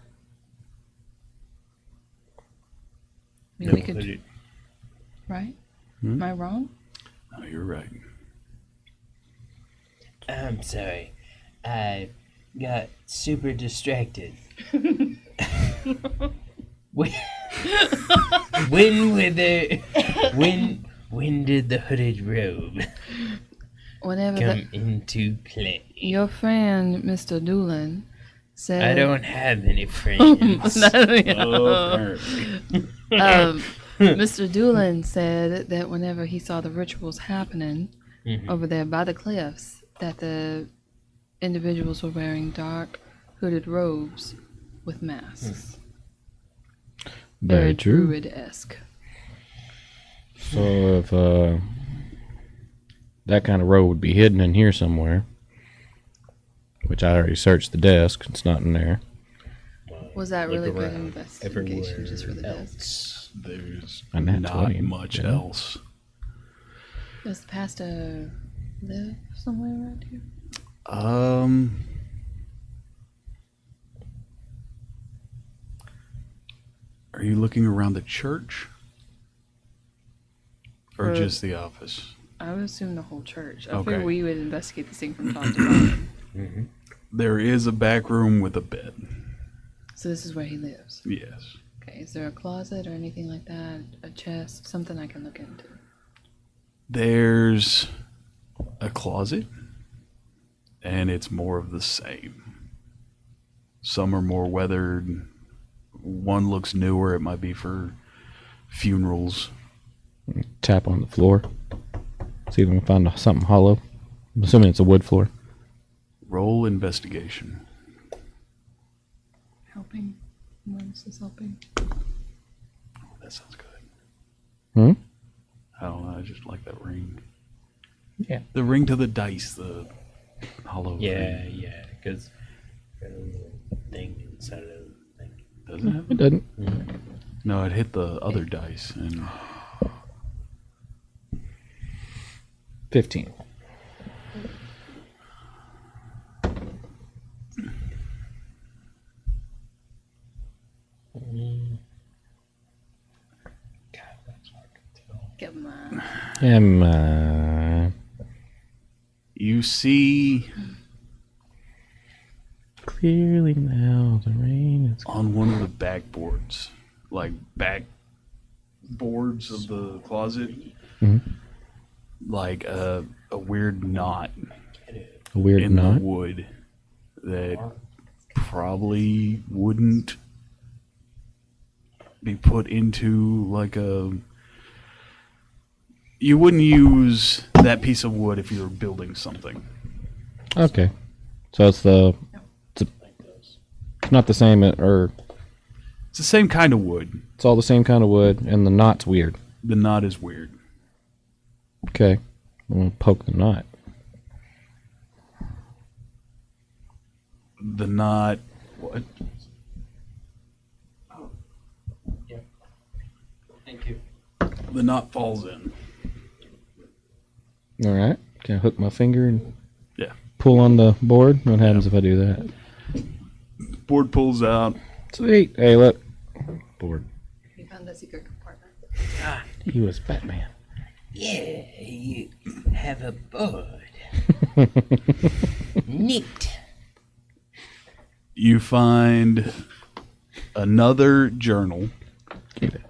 I mean, we could, hooded- right? Hmm? Am I wrong? No, you're right. I'm sorry. I got super distracted. when, when did the hooded robe Whenever come into play? your friend Mr. Doolin said, I don't have any friends. Apparently. Mr. Doolin said that whenever he saw the rituals happening Mhm. over there by the cliffs, that the individuals were wearing dark hooded robes with masks. Very true. Druid-esque. So if that kind of robe would be hidden in here somewhere, which I already searched the desk, it's not in there. Was that Look really good around investigation just for the everywhere desk? else. There's And that's not 20, much yeah. else. Does the pastor live somewhere around here? Are you looking around the church? Or For- just the office? I would assume the whole church. I Okay. figured we would investigate this thing from top to bottom. Mm-hmm. There is a back room with a bed. So this is where he lives. Yes. Okay, is there a closet or anything like that? A chest? Something I can look into? There's a closet, and it's more of the same. Some are more weathered. One looks newer. It might be for funerals. Tap on the floor. See if we can find something hollow. I'm assuming it's a wood floor. Roll investigation. Helping? Notice is helping. That sounds good. Hmm? I don't know. I just like that ring. Yeah. The ring to the dice. The hollow Yeah, ring. yeah, because got a little thing inside of the thing. Does it have It doesn't. No, it hit the other dice. And 15. God, that's hard to tell. Come on. Am I you see clearly now the rain is on one of the backboards, like back boards of the closet, Mhm. like a weird knot a weird in the knot. wood that probably wouldn't be put into like a. You wouldn't use that piece of wood if you were building something. Okay. So it's it's not the same, or It's the same kind of wood. it's all the same kind of wood, and the knot's weird. The knot is weird. Okay. I'm going to poke the knot. The knot. What? Thank you. The knot falls in. All right. Can I hook my finger and Yeah. pull on the board? What happens if I do that? Board pulls out. Sweet. Hey, look. Board. We found the secret compartment. He was Batman. Yeah, you have a board. Neat. You find another journal. Keep it.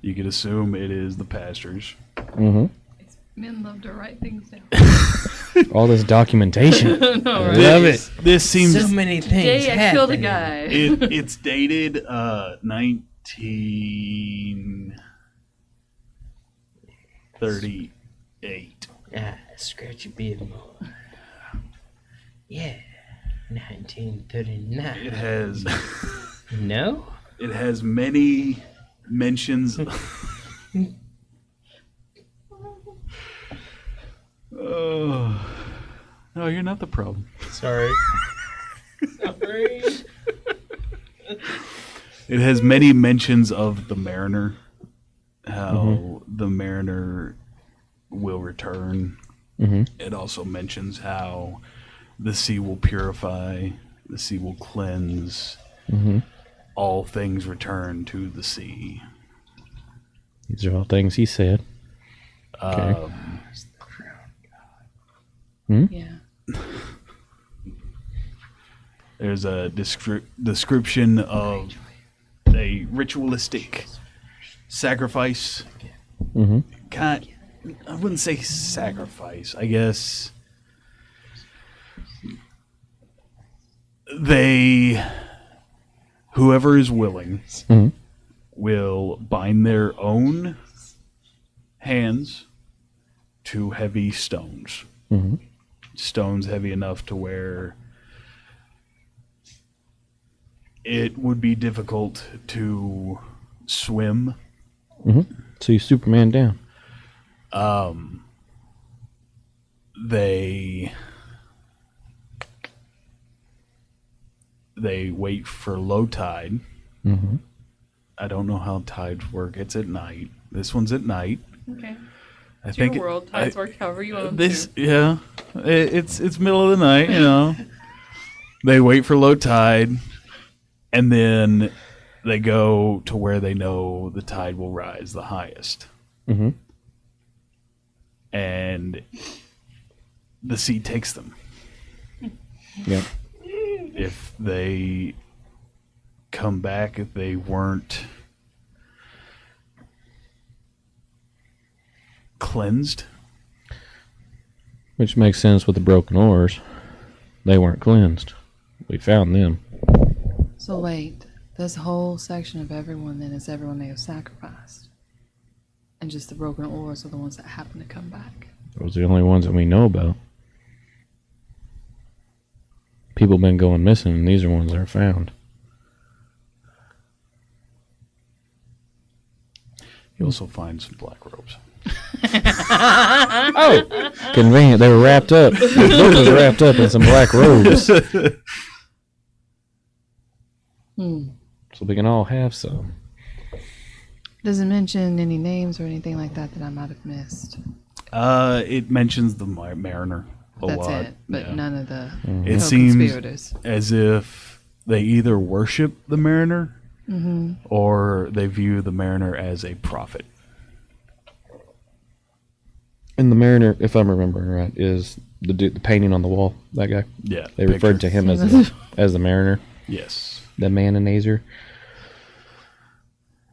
You could assume it is the pastor's. Mm-hmm. Men love to write things down. All this documentation. No, I right? love it. This seems So many things Day I killed a happening. guy. it's dated 1938. Scratch a bit more. Yeah, 1939. It has No? it has many mentions. Oh, no, you're not the problem. Sorry. Sorry. It has many mentions of the Mariner, how the Mariner will return. Mm-hmm. It also mentions how the sea will purify, the sea will cleanse, Mm-hmm. all things return to the sea. These are all things he said. Okay. Yeah. There's a description of a ritualistic sacrifice. Mm-hmm. I wouldn't say sacrifice. I guess whoever is willing, Mm-hmm. will bind their own hands to heavy stones. Mm-hmm. Stones heavy enough to where it would be difficult to swim. Mm-hmm. So you Superman down. They wait for low tide. Mm-hmm. I don't know how tides work. It's at night. This one's at night. Okay. I It's think your world. Tides work however you want them this to. yeah, it's middle of the night. You know, they wait for low tide, and then they go to where they know the tide will rise the highest, Mm-hmm. and the sea takes them. Yep. If they come back, if they weren't cleansed, Which makes sense with the broken oars. They weren't cleansed. We found them. So wait, this whole section of everyone then is everyone they have sacrificed. And just the broken oars are the ones that happen to come back. Those are the only ones that we know about. People been going missing, and these are ones that are found. you also find some black robes. Oh, convenient. They were wrapped up. The book was wrapped up in some black robes, Hmm. so we can all have some. Doesn't mention any names or anything like that that I might have missed. It mentions the Mariner a That's lot. it, but yeah. none of the It seems as if they either worship the Mariner or they view the Mariner as a prophet. And the Mariner, if I'm remembering right, is the painting on the wall. That guy. Yeah, They referred to him as the Mariner, Yes. the Maninazer.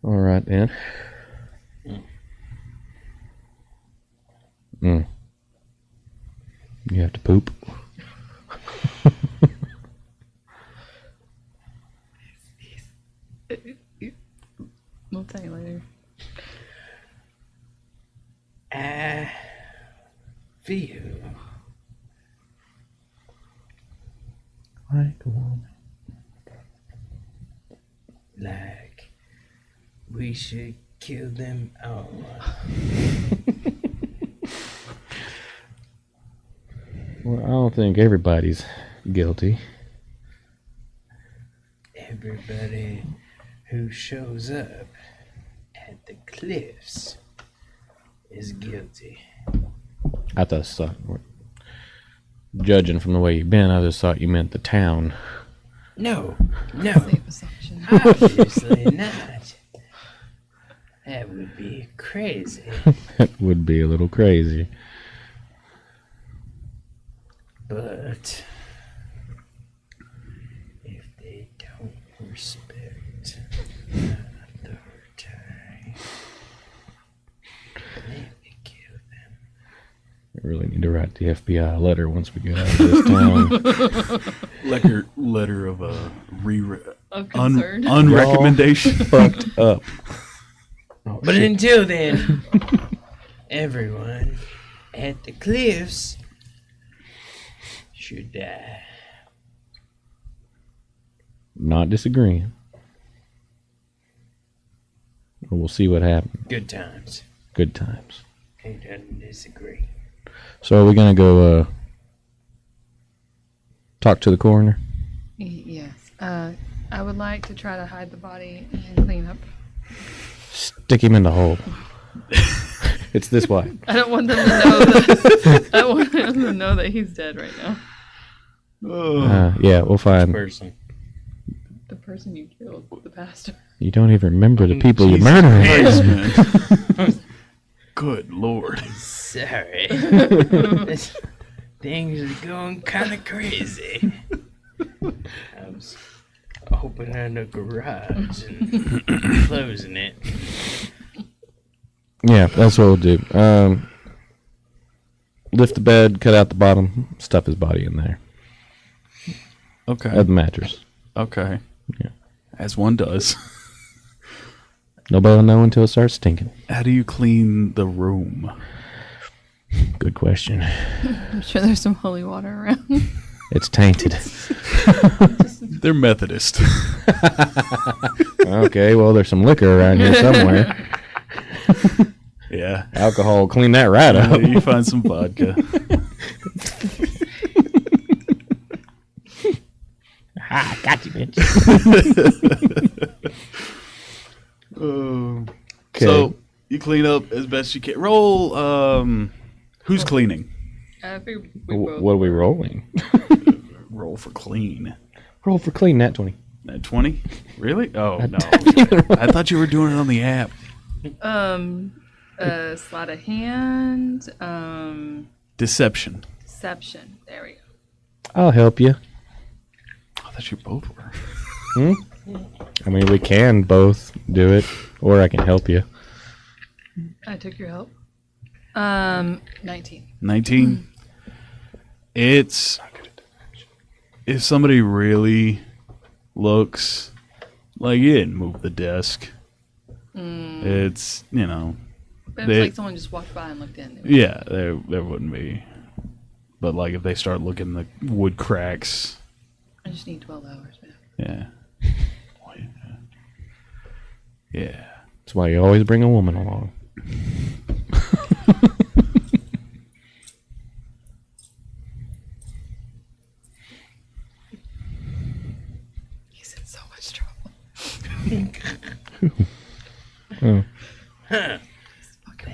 All right, then. Mm. You have to poop. We'll tell you later. I feel Like a woman. like we should kill them all. Well, I don't think everybody's guilty. Everybody who shows up at the cliffs is guilty. I thought, judging from the way you've been, I just thought you meant the town. No, no, Safe assumption. obviously not. That would be crazy. That would be a little crazy. But if they don't respect my authority, let me kill them. We really need to write the FBI a letter once we get out of this town. Letter of Of concern. unrecommendation. Fucked up. But until then, everyone at the cliffs should die. Not disagreeing. We'll see what happens. Good times. Good times. Who doesn't disagree? So are we gonna go talk to the coroner? Yes. I would like to try to hide the body and clean up. Stick him in the hole. It's this way. I don't want them to know that. I don't want them to know that he's dead right now. Yeah, we'll find. Person. The person you killed, the pastor. You don't even remember the people you Jesus murdered. Christ, man. Good Lord. Sorry. Things are going kind of crazy. I was opening a garage and closing it. Yeah, that's what we'll do. Lift the bed, cut out the bottom, stuff his body in there. Okay. At the mattress. Okay. Yeah. As one does. Nobody will know until it starts stinking. How do you clean the room? Good question. I'm sure there's some holy water around. It's tainted. They're Methodist. Okay, well, there's some liquor around here somewhere. Yeah. Alcohol will clean that right up. You find some vodka. Ah, got you, bitch. Okay. So you clean up as best you can. Roll. Who's cleaning? I figured we both. What are we rolling? Roll for clean. Roll for clean, nat 20. At 20? Really? Oh no! I thought you were doing it on the app. Sleight of hand. Deception. Deception. There we go. I'll help you. I thought you both were. I mean, we can both do it, or I can help you. I took your help. 19. 19. It's if somebody really looks like you didn't move the desk. It's But They- it's like someone just walked by and looked in. yeah, there wouldn't be. But like if they start looking the wood cracks, I just need 12 hours, man. yeah. Yeah. That's why you always bring a woman along. He's in so much trouble. Oh.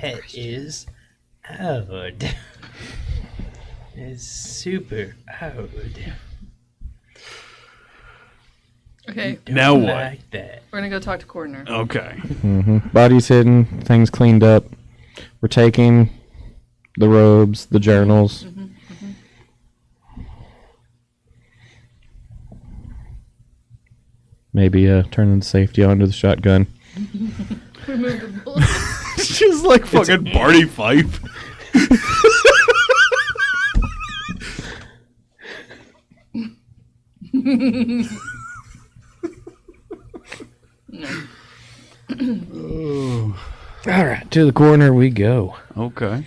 That is odd. It's super odd. Okay, Now Don't what? like that. we're gonna go talk to coroner. Okay. Body's hidden, things cleaned up. We're taking the robes, the journals. Maybe turning the safety onto the shotgun. Remove the bullet. It's just like fucking Barney Fife. All right, to the corner we go. Okay.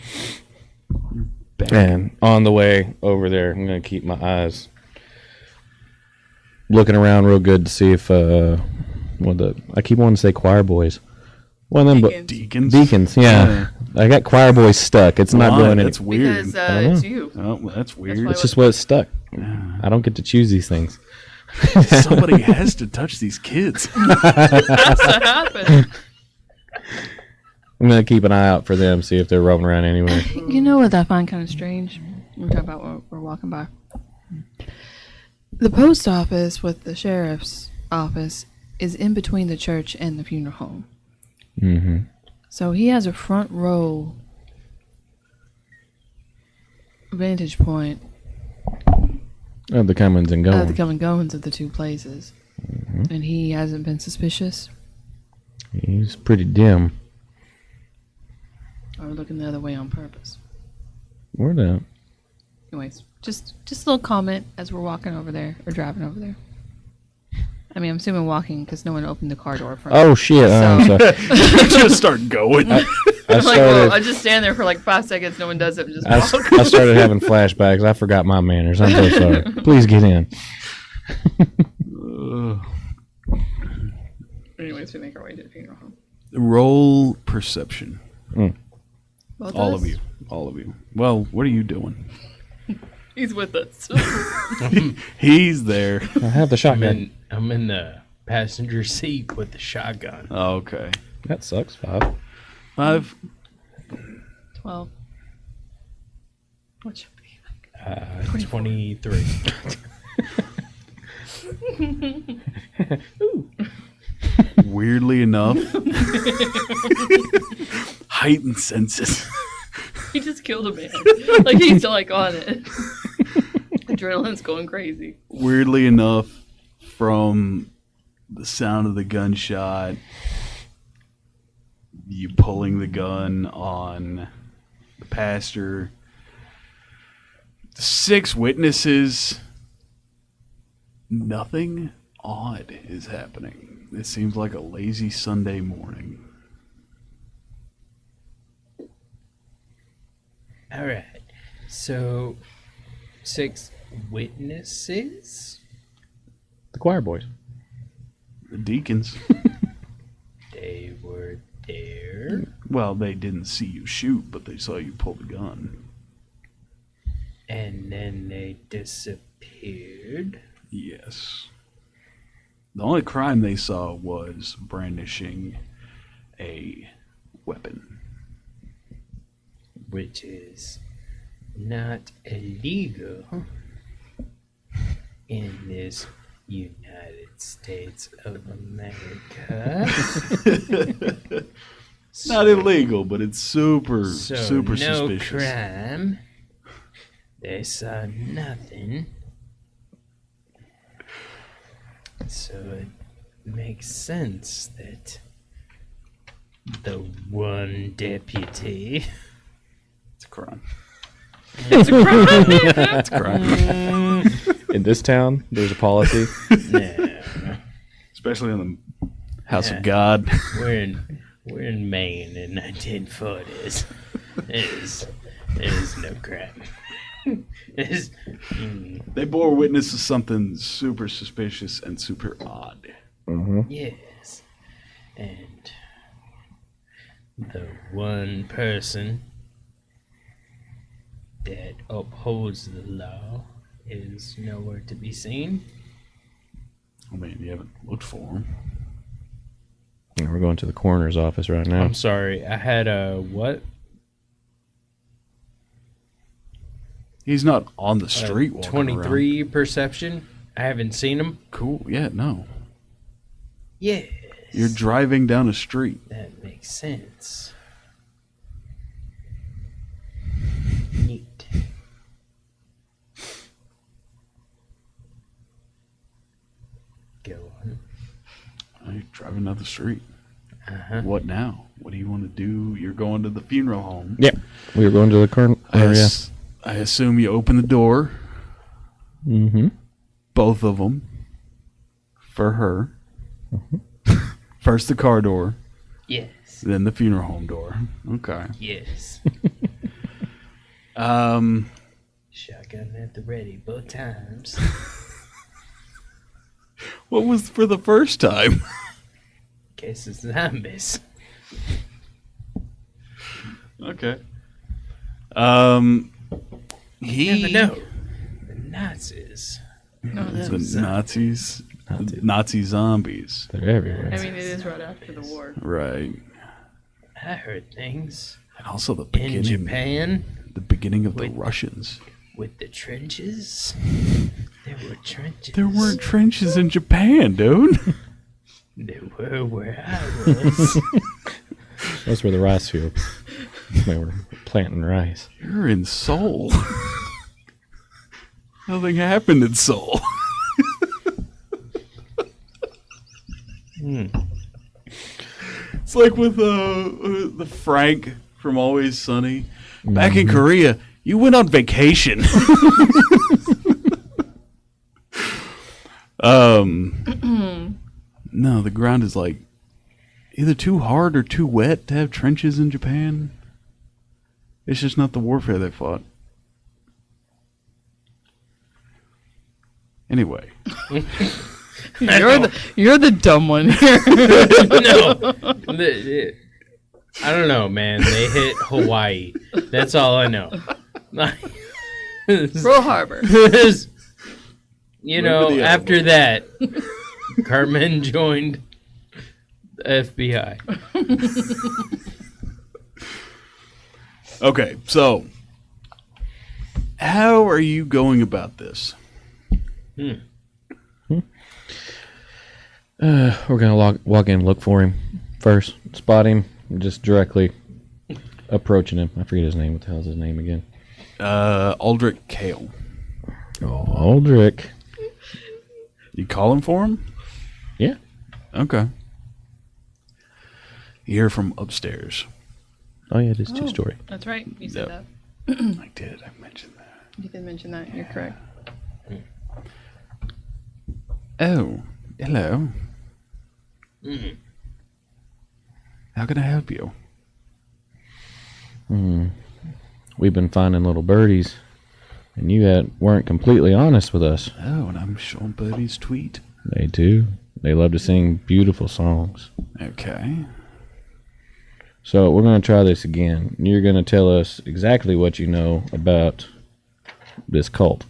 And on the way over there, I'm gonna keep my eyes looking around real good to see if I keep wanting to say choir boys. One of them Deacons. Deacons. deacons, yeah. I got choir boys stuck. It's not Why? going any. That's weird. Because I don't it's know. you. Oh, that's weird. why- It's just what it's stuck. I don't get to choose these things. Somebody has to touch these kids. That's what happened. I'm gonna keep an eye out for them, see if they're roaming around anywhere. You know what I find kind of strange? We're talking about what we're walking by. The post office with the sheriff's office is in between the church and the funeral home. Mm-hmm. So he has a front row vantage point Of the comings and of goings. the come and goings of the two places. And he hasn't been suspicious He's pretty dim. or looking the other way on purpose. We're not. Anyways, just a little comment as we're walking over there or driving over there. I mean, I'm assuming walking because no one opened the car door for me. Oh shit! I'm So- sorry. Just start going. I I'm like, well, I started. just stand there for like 5 seconds. No one does it. And just I, walk. I started having flashbacks. I forgot my manners. I'm so sorry. Please get in. Anyways, we make our way to the funeral home. Roll perception. Both All us? of you. All of you. Well, what are you doing? He's with us. He's there. I have the shotgun. I'm in the passenger seat with the shotgun. Oh, okay. That sucks. 5. 5. 12. What should be? 23. Weirdly enough, heightened senses. He just killed a man. Like, he's still like on it. Adrenaline's going crazy. Weirdly enough, from the sound of the gunshot, you pulling the gun on the pastor, 6 witnesses, nothing odd is happening. It seems like a lazy Sunday morning. All right. So, 6 witnesses? The choir boys. The deacons, They were there. well, they didn't see you shoot, but they saw you pull the gun. And then they disappeared. Yes. The only crime they saw was brandishing a weapon. Which is not illegal in this United States of America. It's not illegal, but it's super no suspicious. crime. They saw nothing. So it makes sense that the one deputy. It's a crime. It's a crime. It's a crime. In this town, there's a policy. No, Especially in the house Yeah. of God. we're in Maine in 1940s. There's no crime. There's, They bore witness to something super suspicious and super odd. yes, and the one person that upholds the law is nowhere to be seen. I mean, you haven't looked for him. Yeah, we're going to the coroner's office right now. I'm sorry, I had a what? He's not on the street walking 23 perception. I haven't seen him. Cool. Yeah, no. Yes, You're driving down a street. that makes sense. Neat. Go on. You're driving down the street. Uh-huh. What now? What do you want to do? You're going to the funeral home. Yep. We were going to the current area. I assume you open the door, Mm-hmm. both of them, for her. First the car door, Yes. then the funeral home door. Okay. Yes. Shotgun at the ready both times. What was for the first time? In case of zombies. Okay. You never know. The Nazis. The Nazis, Nazi zombies. They're everywhere. I mean, it is right after the war. Right. I heard things. And also the In beginning, Japan, the beginning of the Wait. Russians. with the trenches. There were trenches. There weren't trenches in Japan, dude. There were where I was. Those were the rice fields. They were planting rice. You're in Seoul. Nothing happened in Seoul. It's like with the Frank from Always Sunny. Back in Korea, You went on vacation. No, the ground is like either too hard or too wet to have trenches in Japan. It's just not the warfare they fought. Anyway, You're the dumb one here. I don't know, man. They hit Hawaii. That's all I know. Pearl Harbor. You know, the after that, Cartman joined the FBI. okay, so how are you going about this? We're gonna walk in and look for him first. Spot him. Just directly approaching him. I forget his name. What the hell's his name again? Aldrich Kale. Oh, Aldrich. You calling for him? Yeah. Okay. You hear from upstairs. Oh yeah, it is two-story. That's right. You said Yep. that. I did. I mentioned that. You did mention that. You're correct. Oh, hello. How can I help you? We've been finding little birdies, and you weren't completely honest with us. Oh, and I'm Sean Birdie's tweet. They do. They love to sing beautiful songs. Okay. So we're going to try this again. You're going to tell us exactly what you know about this cult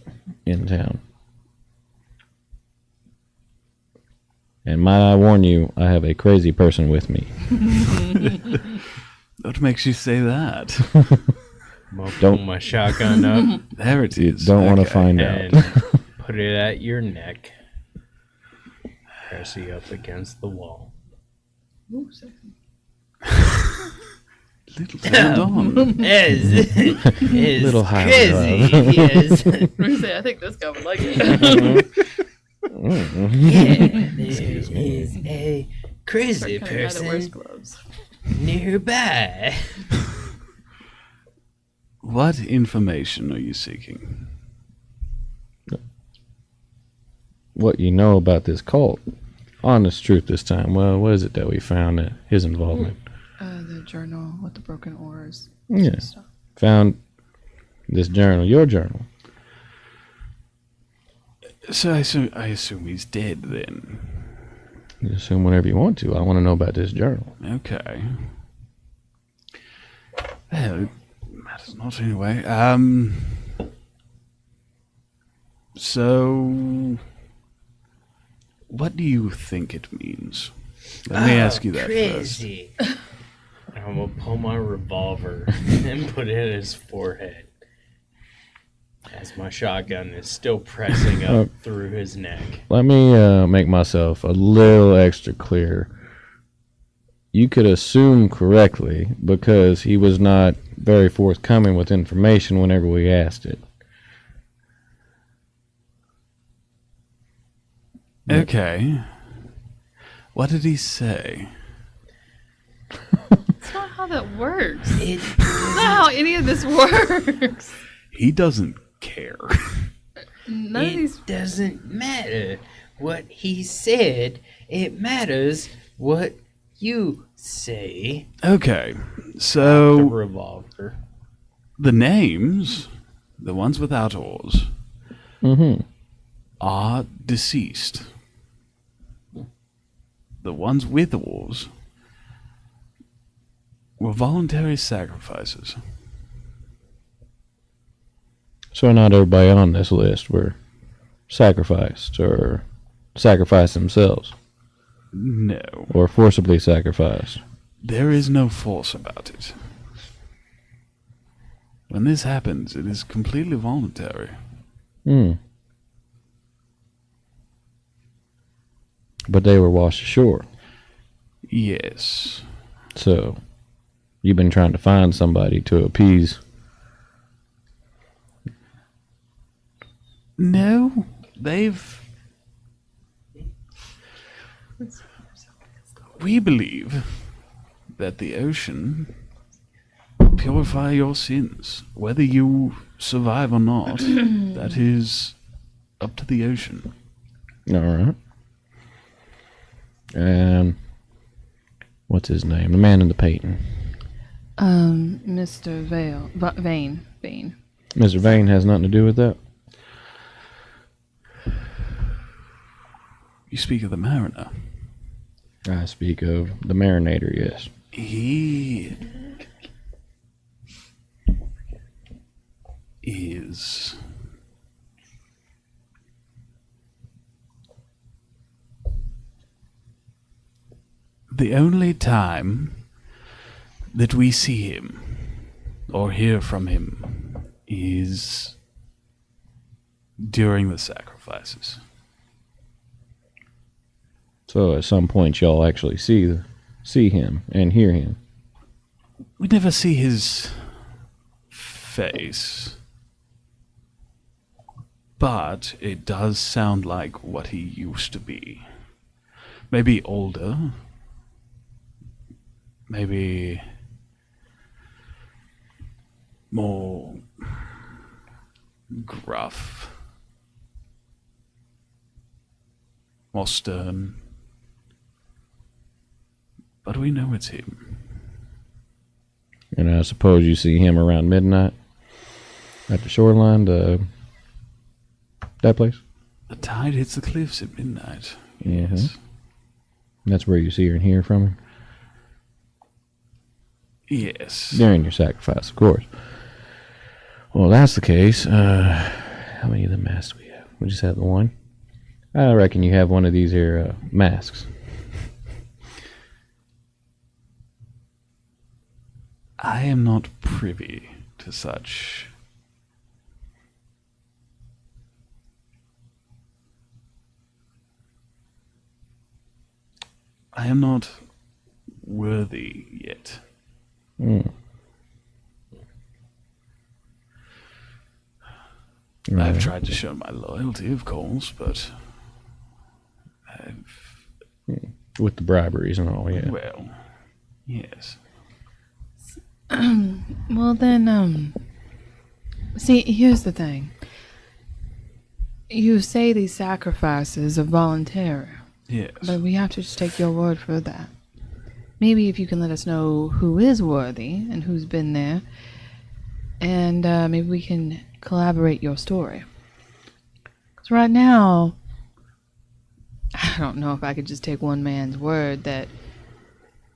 in town. And might I warn you, I have a crazy person with me. What makes you say that? Pull my shotgun up There it is. Don't want to Okay. find and out. put it at your neck. Press you up against the wall. Ooh, sexy. Little hold on. Is Little high crazy. drive. Yes. I think this guy would like it. Yeah, there is a crazy Kind of guy that wears person gloves. nearby. What information are you seeking? What you know about this cult. Honest truth this time. Well, what is it that we found his involvement? The journal with the broken oars. Yeah. Stuff. Found this journal, your journal. So I assume he's dead then. You assume whatever you want to. I want to know about this journal. Okay. Well, it matters not anyway. So what do you think it means? Let me ask you that first. Crazy. I'm gonna pull my revolver and put it in his forehead as my shotgun is still pressing up through his neck. Let me make myself a little extra clear. You could assume correctly because he was not very forthcoming with information whenever we asked it. Okay. What did he say? That's not how that works. That's not how any of this works. He doesn't care. None of these. It doesn't matter what he said. It matters what you say. Okay. The So revolver. the names, the ones without oars, are deceased. The ones with oars were voluntary sacrifices. So not everybody on this list were sacrificed or sacrificed themselves No. or forcibly sacrificed. There is no force about it. When this happens, it is completely voluntary. But they were washed ashore. Yes. So you've been trying to find somebody to appease. No, they've... We believe that the ocean purify your sins. Whether you survive or not, that is up to the ocean. All right. What's his name? The man in the painting. Mr. Vane. Mr. Vane has nothing to do with that. You speak of the mariner. I speak of the marinator, yes. He is the only time that we see him or hear from him is during the sacrifices. So at some point y'all actually see him and hear him. We never see his face, but it does sound like what he used to be. Maybe older, maybe more gruff, more stern. But we know it's him. And I suppose you see him around midnight at the shoreline, that place? The tide hits the cliffs at midnight. Mhm. Yes. That's where you see her and hear from him? Yes. During your sacrifice, of course. Well, that's the case. How many of the masks do we have? We just have the one? I reckon you have one of these here masks. I am not privy to such. I am not worthy yet. Mm. I've tried to show my loyalty, of course, but With the briberies and all, yeah. well, yes. Well then, see, here's the thing. You say these sacrifices are voluntary, Yes. but we have to just take your word for that. Maybe if you can let us know who is worthy and who's been there, and maybe we can collaborate your story. Because right now, I don't know if I could just take one man's word that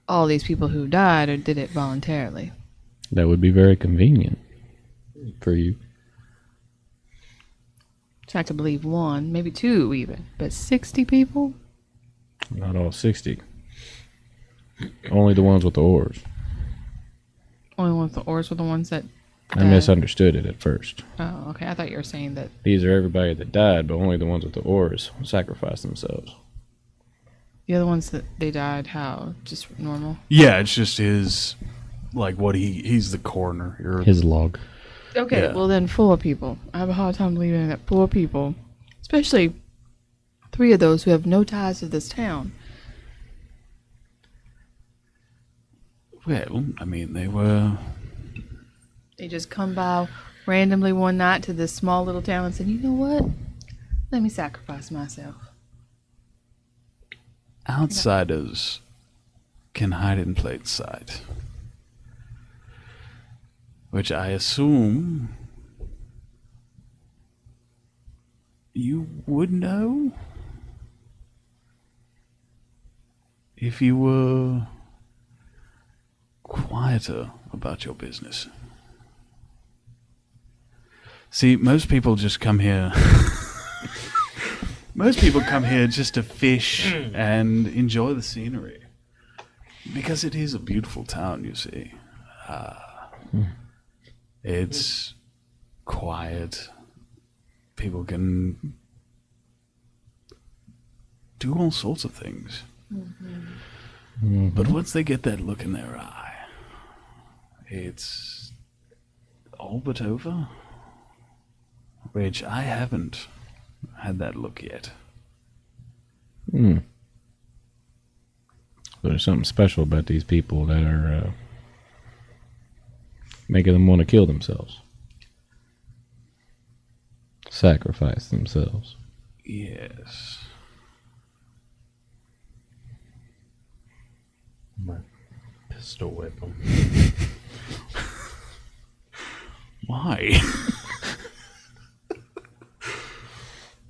all these people who died or did it voluntarily. That would be very convenient for you. So I could believe one, maybe two even, but 60 people? Not all 60. Only the ones with the oars. Only ones the oars were the ones that I died. misunderstood it at first. Oh, okay. I thought you were saying that. These are everybody that died, but only the ones with the oars sacrificed themselves. The other ones that they died, how? Just normal? Yeah, it's just his, like what he's the coroner. His log. Okay, Yeah. well then 4 people. I have a hard time believing that 4 people, especially 3 of those who have no ties to this town. Well, I mean, They just come by randomly one night to this small little town and said, you know what? Let me sacrifice myself. outsiders can hide in plain sight. Which I assume you would know if you were quieter about your business. See, most people just come here. Most people come here just to fish and enjoy the scenery. Because it is a beautiful town, you see. It's quiet. People can do all sorts of things. But once they get that look in their eye, it's all but over. Which I haven't had that look yet. There's something special about these people that are making them want to kill themselves, sacrifice themselves. Yes. I'm gonna pistol whip him. Why?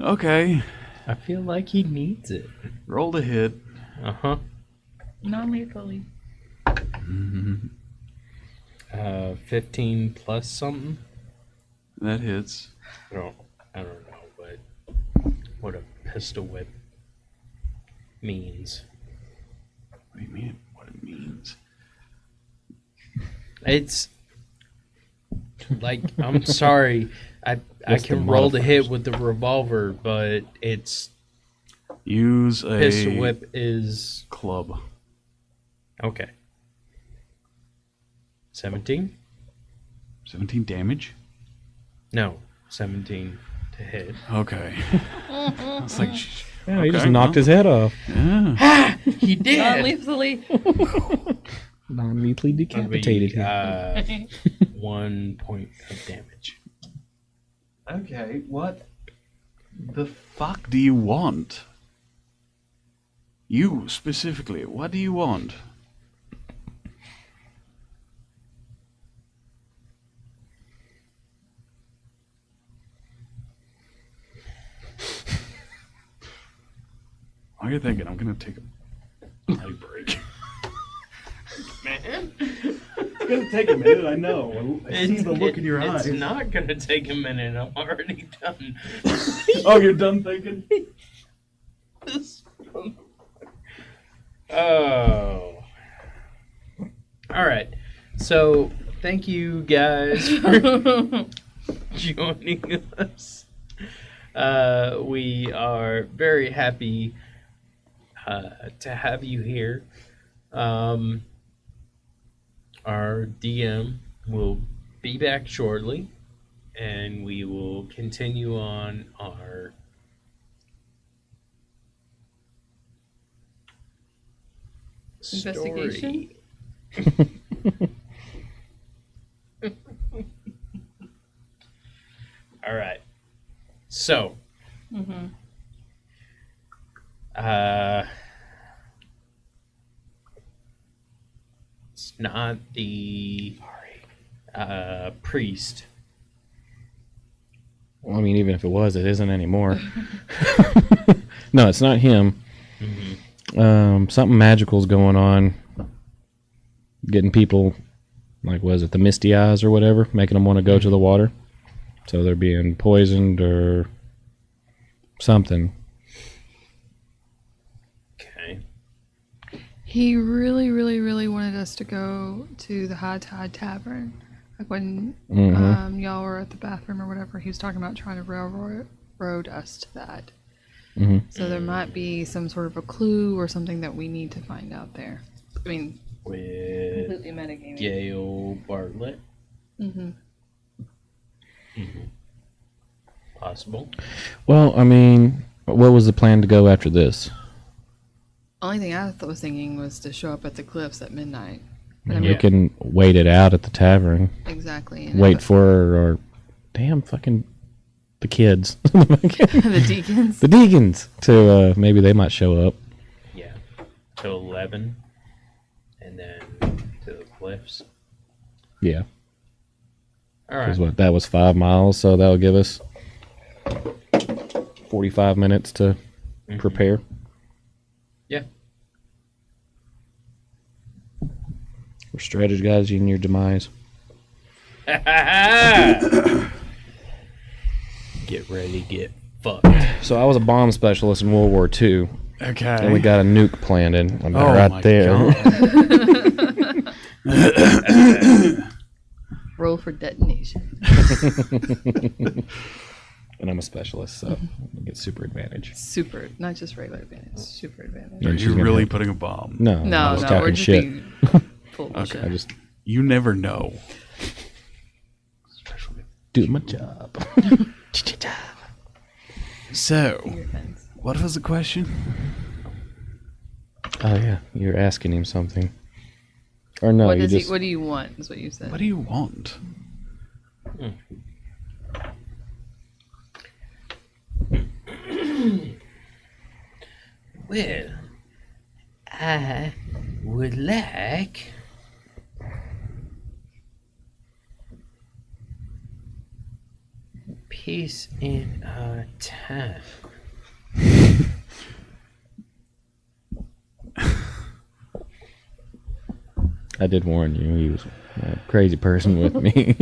Okay. I feel like he needs it. Roll to hit. Uh-huh. Non-lethally. 15 plus something? That hits. I don't know, but what a pistol whip means. What do you mean? What it means? It's like, I'm sorry, I What's the can roll to hit modifiers? with the revolver, but it's Use a pistol whip is club. okay. 17? 17 damage? No, 17 to hit. Okay. I was like, Yeah, he just okay, knocked well, his head off. Yeah. He did. Non-lethally. Non-lethally decapitated him. 1 point of damage. Okay, what the fuck do you want? You specifically, what do you want? While you're thinking, I'm gonna take a potty break. Man, It's gonna take a minute, I know. I see the look in your eyes. It's not gonna take a minute. I'm already done. Oh, you're done thinking? Oh. All right. So, thank you guys for joining us. We are very happy to have you here. Our DM will be back shortly, and we will continue on our Investigation? story. All right. So, it's not the priest. Well, I mean, even if it was, it isn't anymore. No, it's not him. Something magical's going on. Getting people, like, was it the misty eyes or whatever, making them want to go to the water. So they're being poisoned or something. Okay. He really, really, really wanted us to go to the High Tide Tavern. Like when y'all were at the bathroom or whatever, he was talking about trying to railroad us to that. So there might be some sort of a clue or something that we need to find out there. I mean, With Completely metagaming. Gail Bartlett. mm-hmm. Possible. Well, I mean, what was the plan to go after this? Only thing I was thinking was to show up at the cliffs at midnight. But I We mean, can wait it out at the tavern. exactly. And Wait for our damn fucking the kids, the deacons. the deacons, to maybe they might show up. Yeah. Till 11. And then to the cliffs. Yeah, All right. because what that was 5 miles, so that'll give us 45 minutes to prepare. Yeah. We're strategizing your demise. Get ready, get fucked. So I was a bomb specialist in World War II, Okay. and we got a nuke planted Oh right my there. God. Roll for detonation. And I'm a specialist, so I get super advantage. Super, not just regular advantage. Super advantage. Yeah. Are she's you gonna really have- putting a bomb? No, I No, was no, talking we're just shit. being full of Okay. I shit. just You never know. do my job. So, Your fence. what was the question? Oh yeah, you're asking him something. Or no, what you does just. what do you want? Is what you said. What do you want? Well, I would like peace in our time. I did warn you. He was a crazy person with me.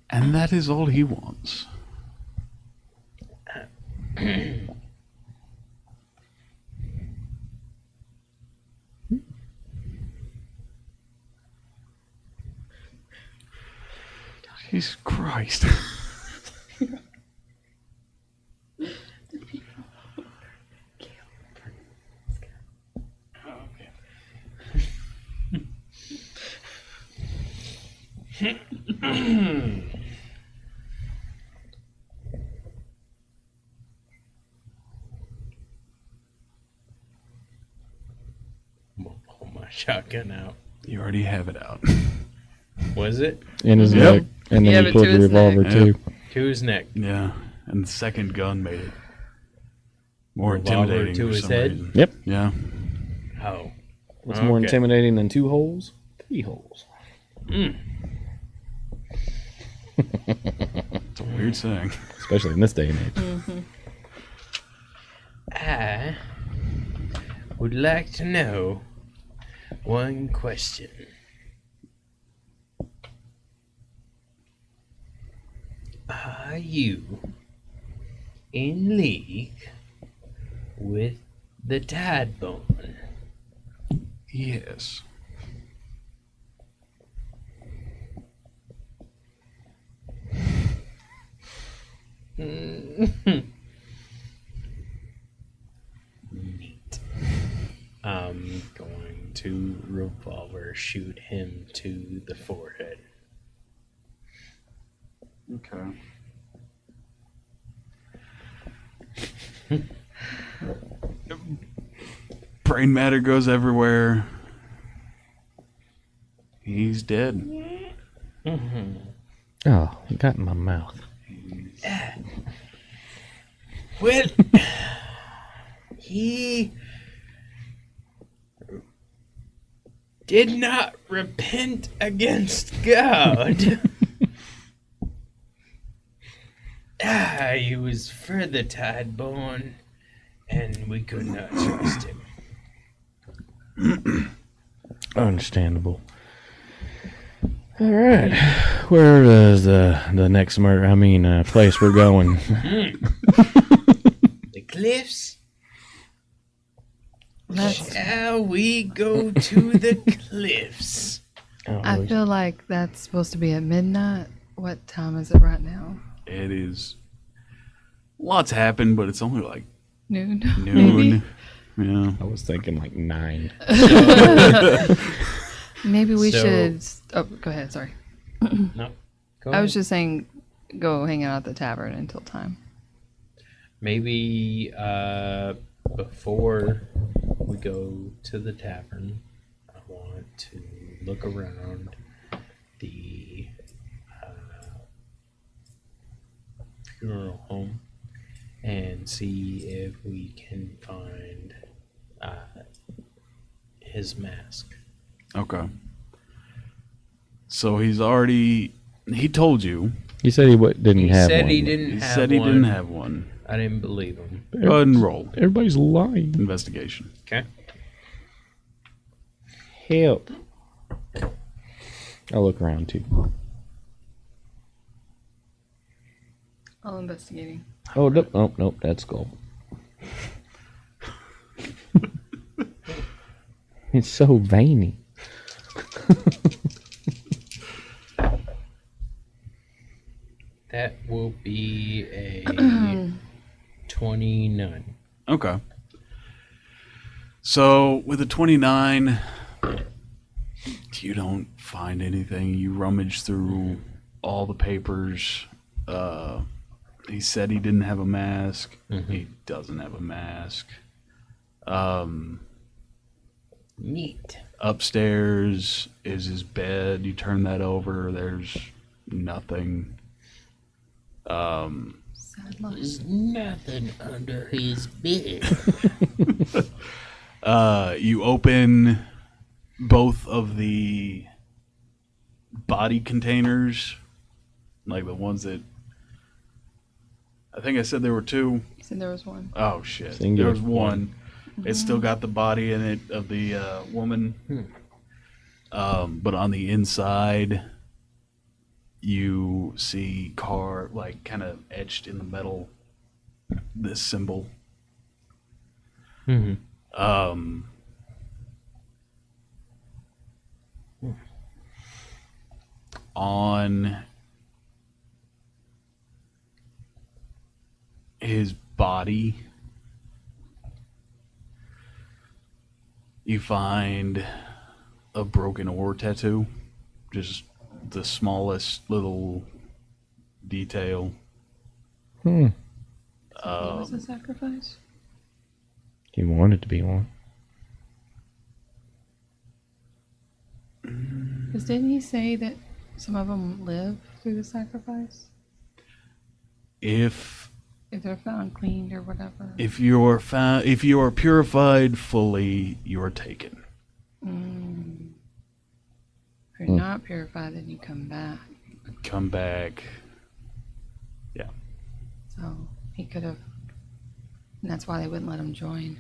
And that is all he wants. Jesus Christ. I'm gonna pull my shotgun out. You already have it out. Was it? In his Yep. neck. And then Yeah, he but pulled to the his revolver, neck. too. To his neck. Yeah. And the second gun made it more Revolver intimidating to for his some Head? reason. Yep. Yeah. Oh. What's more Okay. intimidating than 2 holes? 3 holes. It's a weird saying. Especially in this day and age. I would like to know one question. Are you in league with the Tideborn? Yes. Neat. I'm going to revolver shoot him to the forehead. Okay. Brain matter goes everywhere. He's dead. Oh, it got in my mouth. Well, he did not repent against God. He was for the Tideborn, and we could not trust him. Understandable. All right. Where is the next murder? I mean, place we're going? The cliffs? Let's, Shall we go to the cliffs? I feel like that's supposed to be at midnight. What time is it right now? It is. Lots happened, but it's only like Noon. noon. Yeah. I was thinking like 9. Maybe we So- should. Oh, go ahead. Sorry. No. Go I was ahead. just saying, go hang out at the tavern until time. Maybe before we go to the tavern, I want to look around the funeral home and see if we can find his mask. Okay. So he's already. He told you. He said he didn't He have said one. he didn't He have said he one. didn't have one. I didn't believe him. Go ahead and roll. Everybody's lying. Investigation. Okay. Help. I'll look around too. All investigating. Oh, nope, nope, nope. That's gold. It's so veiny. That will be a 29. Okay. So with a 29, You don't find anything. You rummage through all the papers. He said he didn't have a mask. He doesn't have a mask. Neat. Upstairs is his bed. You turn that over. There's nothing. Sad life. There's nothing under his bed. You open both of the body containers, like the ones that I think I said there were two. You said there was one. Oh shit! Singular. There was one. It's still got the body in it of the woman, but on the inside, you see kind of etched in the metal, this symbol. On his body, you find a broken oar tattoo. Just the smallest little detail. It was a sacrifice. He wanted to be one. Because didn't he say that some of them live through the sacrifice? If They're found cleaned or whatever. if you are purified fully, you are taken. If you're not purified, then you come back. Come back. So he could have. And that's why they wouldn't let him join.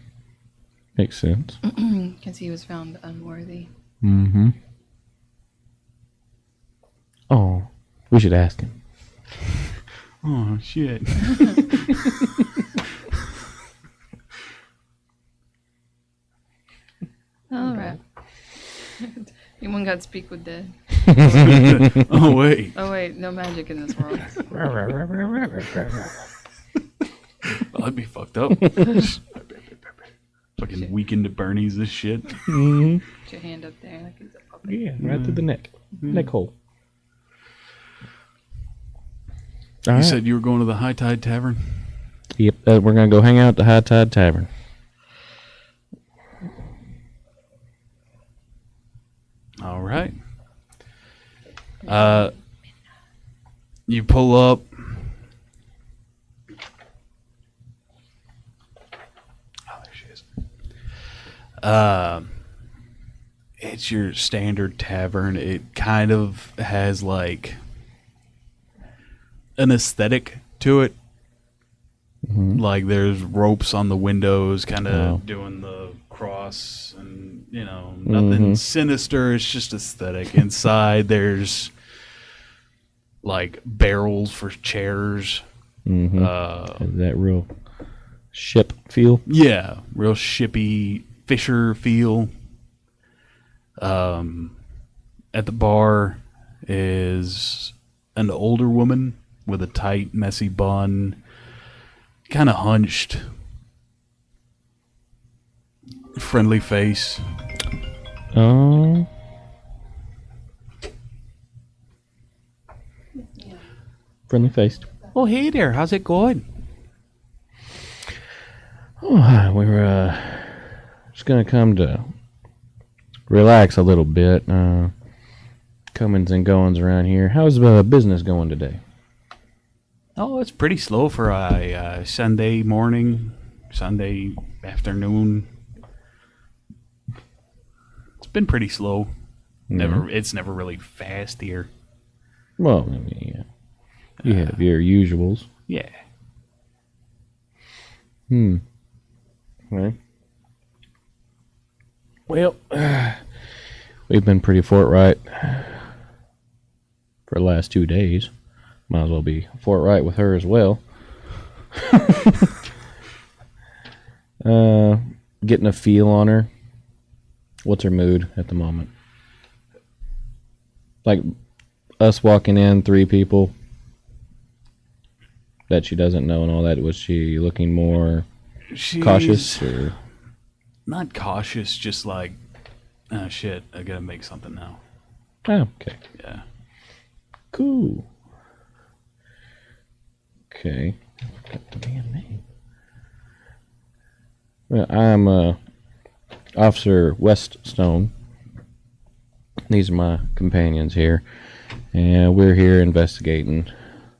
Makes sense. Because he was found unworthy. Mm-hmm. Oh, we should ask him. Oh shit. All right. Anyone got to speak with dead? Oh wait. Oh, wait. No magic in this world. That'd be fucked up. Fucking weekend at Bernie's this shit. Mm-hmm. Put your hand up there like he's a puppet. Yeah, right through the neck. Neck hole. All You right. said you were going to the High Tide Tavern? Yep, we're going to go hang out at the High Tide Tavern. All right. You pull up. Oh, there she is. It's your standard tavern. It kind of has like an aesthetic to it. Like there's ropes on the windows, kind of doing the cross, and nothing sinister. It's just aesthetic. Inside there's like barrels for chairs. Has that real ship feel? Yeah, real shippy fisher feel. At the bar is an older woman with a tight, messy bun, kind of hunched, friendly face. Friendly faced. Oh, hey there, how's it going? Oh, hi. We were just gonna come to relax a little bit. Comings and goings around here. How's business going today? Oh, it's pretty slow for a Sunday morning, Sunday afternoon. It's been pretty slow. It's never really fast here. Well, I mean, yeah. You have your usuals. Yeah. Right. Well, we've been pretty forthright for the last 2 days. Might as well be forthright with her as well. Getting a feel on her. What's her mood at the moment? Like us walking in, 3 people that she doesn't know and all that. Was she looking more She's cautious? Or? not cautious, just like, oh shit, I gotta make something now. Oh, okay. Yeah. Cool. Okay. Got the damn name. Well, I'm Officer Weststone. These are my companions here, and we're here investigating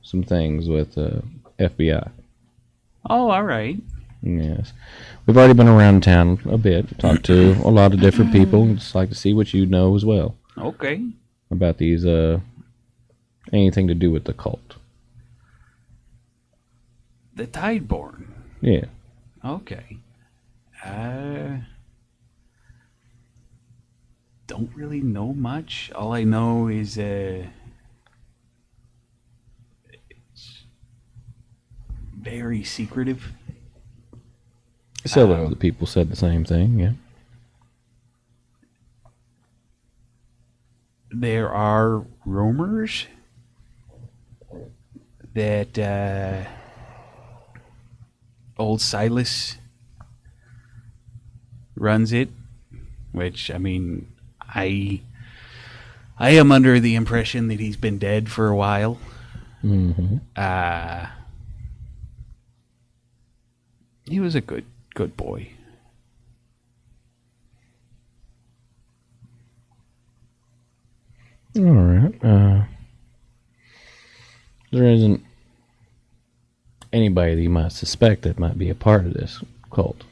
some things with FBI. Oh, all right. Yes, we've already been around town a bit, talked to a lot of different people. Just like to see what you know as well Okay. about these anything to do with the cult. The Tideborn. Yeah. Okay. Don't really know much. All I know is it's very secretive. Several other people said the same thing. Yeah. There are rumors that old Silas runs it, which I mean, I am under the impression that he's been dead for a while. Mm-hmm. He was a good boy. All right. There isn't anybody that you might suspect that might be a part of this cult.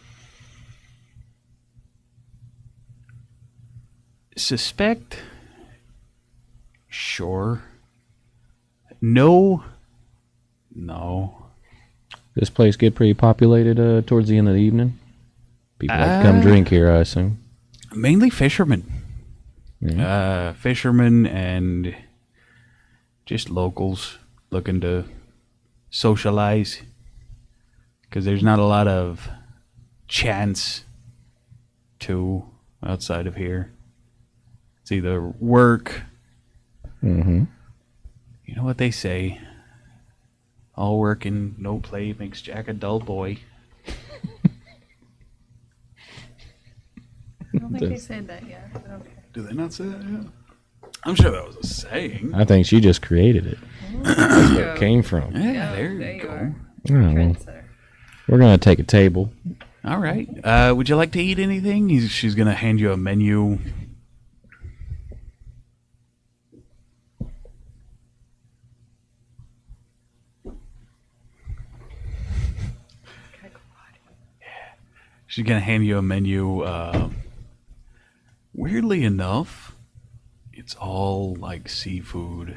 Suspect? Sure. No. This place get pretty populated towards the end of the evening. People like to come drink here, I assume. Mainly fishermen. Yeah. Fishermen and just locals looking to socialize. Because there's not a lot of chance to outside of here. It's either work. Mm-hmm. You know what they say. All work and no play makes Jack a dull boy. I don't think they said that yet. But okay. Do they not say that yet? I'm sure that was a saying. I think she just created it. That's Where it came from. Yeah, there you you go. are. Oh, well, Trendsetter. we're gonna take a table. All right. Would you like to eat anything? She's going to hand you a menu. She's going to hand you a menu. Weirdly enough, it's all like seafood.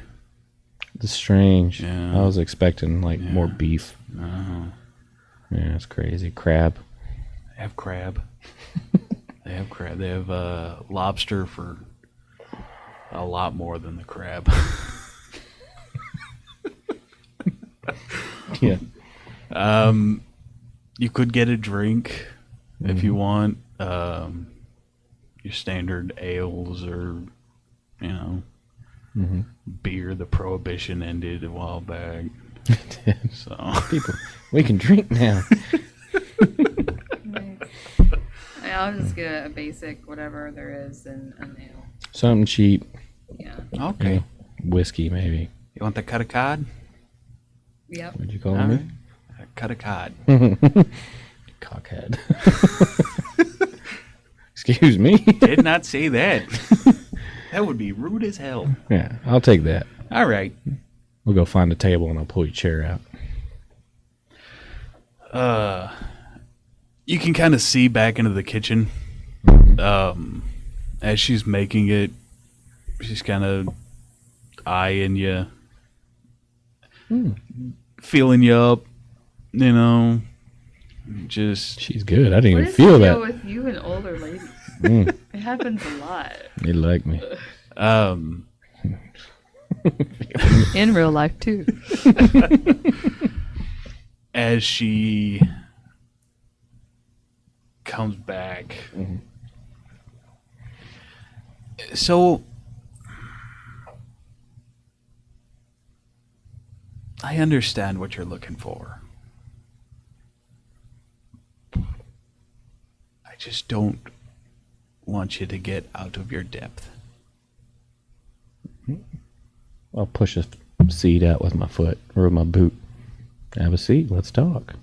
It's strange. Yeah. I was expecting like more beef. Uh, Yeah, it's crazy. Crab. they have crab. They have crab. They have lobster for a lot more than the crab. Yeah. You could get a drink if you want. Your standard ales or, beer. The prohibition ended a while back. So People, we can drink now. Nice. Yeah, I'll just get a basic whatever there is and a nail. Something cheap. Yeah. okay. Yeah. Whiskey, maybe. You want the cut a cod? Yep. What'd you call All me? right. Cut a cod. Cockhead. Excuse me. Did not say that. That would be rude as hell. Yeah, I'll take that. All right. We'll go find a table and I'll pull your chair out. You can kind of see back into the kitchen. As she's making it, she's kind of eyeing you, feeling you up, just She's good. I didn't What even is feel the deal that. with you and older ladies? Mm, It happens a lot. you like me. In real life too. as she comes back. So I understand what you're looking for. I just don't want you to get out of your depth. I'll push a seat out with my foot or with my boot. Have a seat. Let's talk.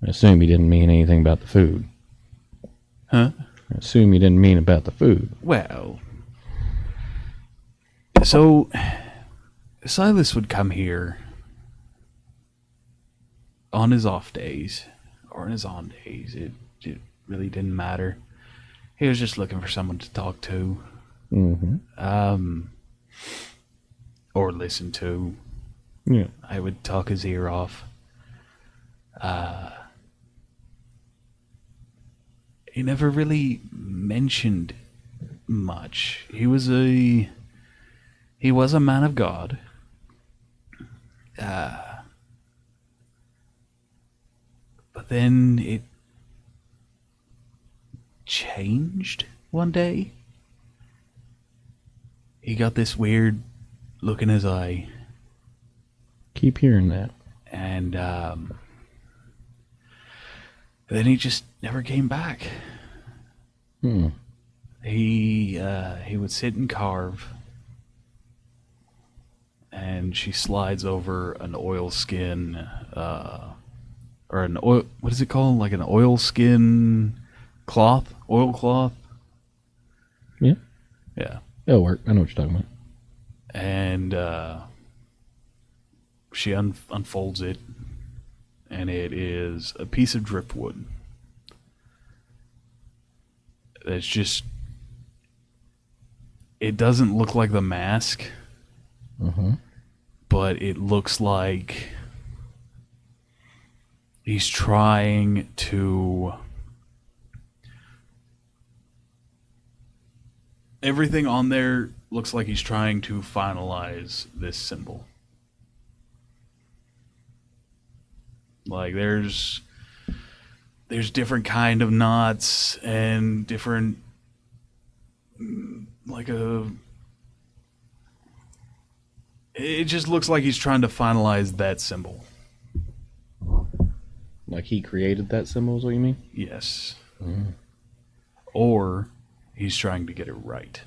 I assume you didn't mean anything about the food. Huh? I assume you didn't mean about the food. Well, so Silas would come here on his off days or on his on days. It really didn't matter. He was just looking for someone to talk to, or listen to. Yeah. I would talk his ear off. He never really mentioned much. He was a man of God. But then it changed one day. He got this weird look in his eye, Keep hearing that. and then he just never came back. He would sit and carve, and she slides over an oilskin, or an oil. What is it called? Like an oilskin cloth, oilcloth. Yeah. Yeah, It'll work. I know what you're talking about. and she unfolds it, and it is a piece of driftwood. It's just. It doesn't look like the mask, but it looks like he's trying to. Everything on there looks like he's trying to finalize this symbol. Like there's different kind of knots and different it just looks like he's trying to finalize that symbol. Like he created that symbol is what you mean? Yes. Or he's trying to get it right.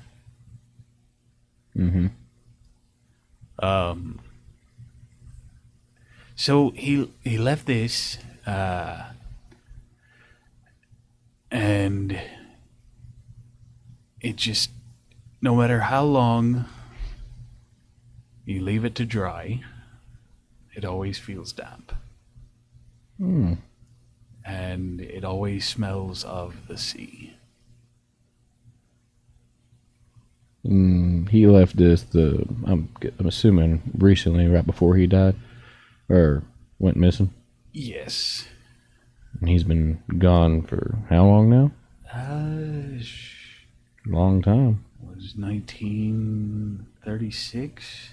So he left this and it just, no matter how long you leave it to dry, it always feels damp. And it always smells of the sea. He left this I'm assuming recently, right before he died, or went missing. Yes. And he's been gone for how long now? Long time. Was 1936?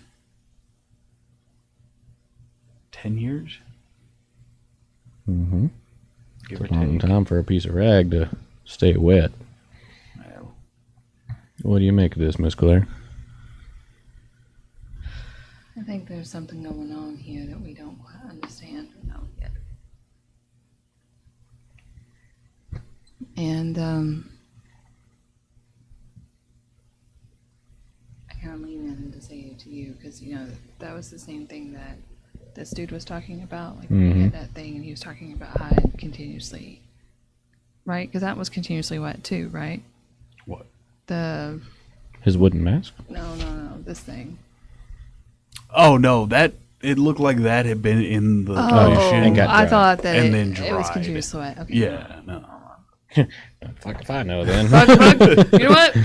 10 years? Give It's or a long take. time for a piece of rag to stay wet. Well, What do you make of this, Miss Claire? I think there's something going on here that we don't quite understand or know yet. And I kind of lean in to say it to you because, you know, that was the same thing that this dude was talking about. Like, when he had that thing and he was talking about how it continuously, right? Because that was continuously wet too, right? what? The, His wooden mask? no, this thing. Oh, no, it looked like that had been in the Oh, ocean. and got I dry. thought that And it, then it was dried. continuously wet. Okay. Yeah, no. Fuck if I know then. Fuck, you know what?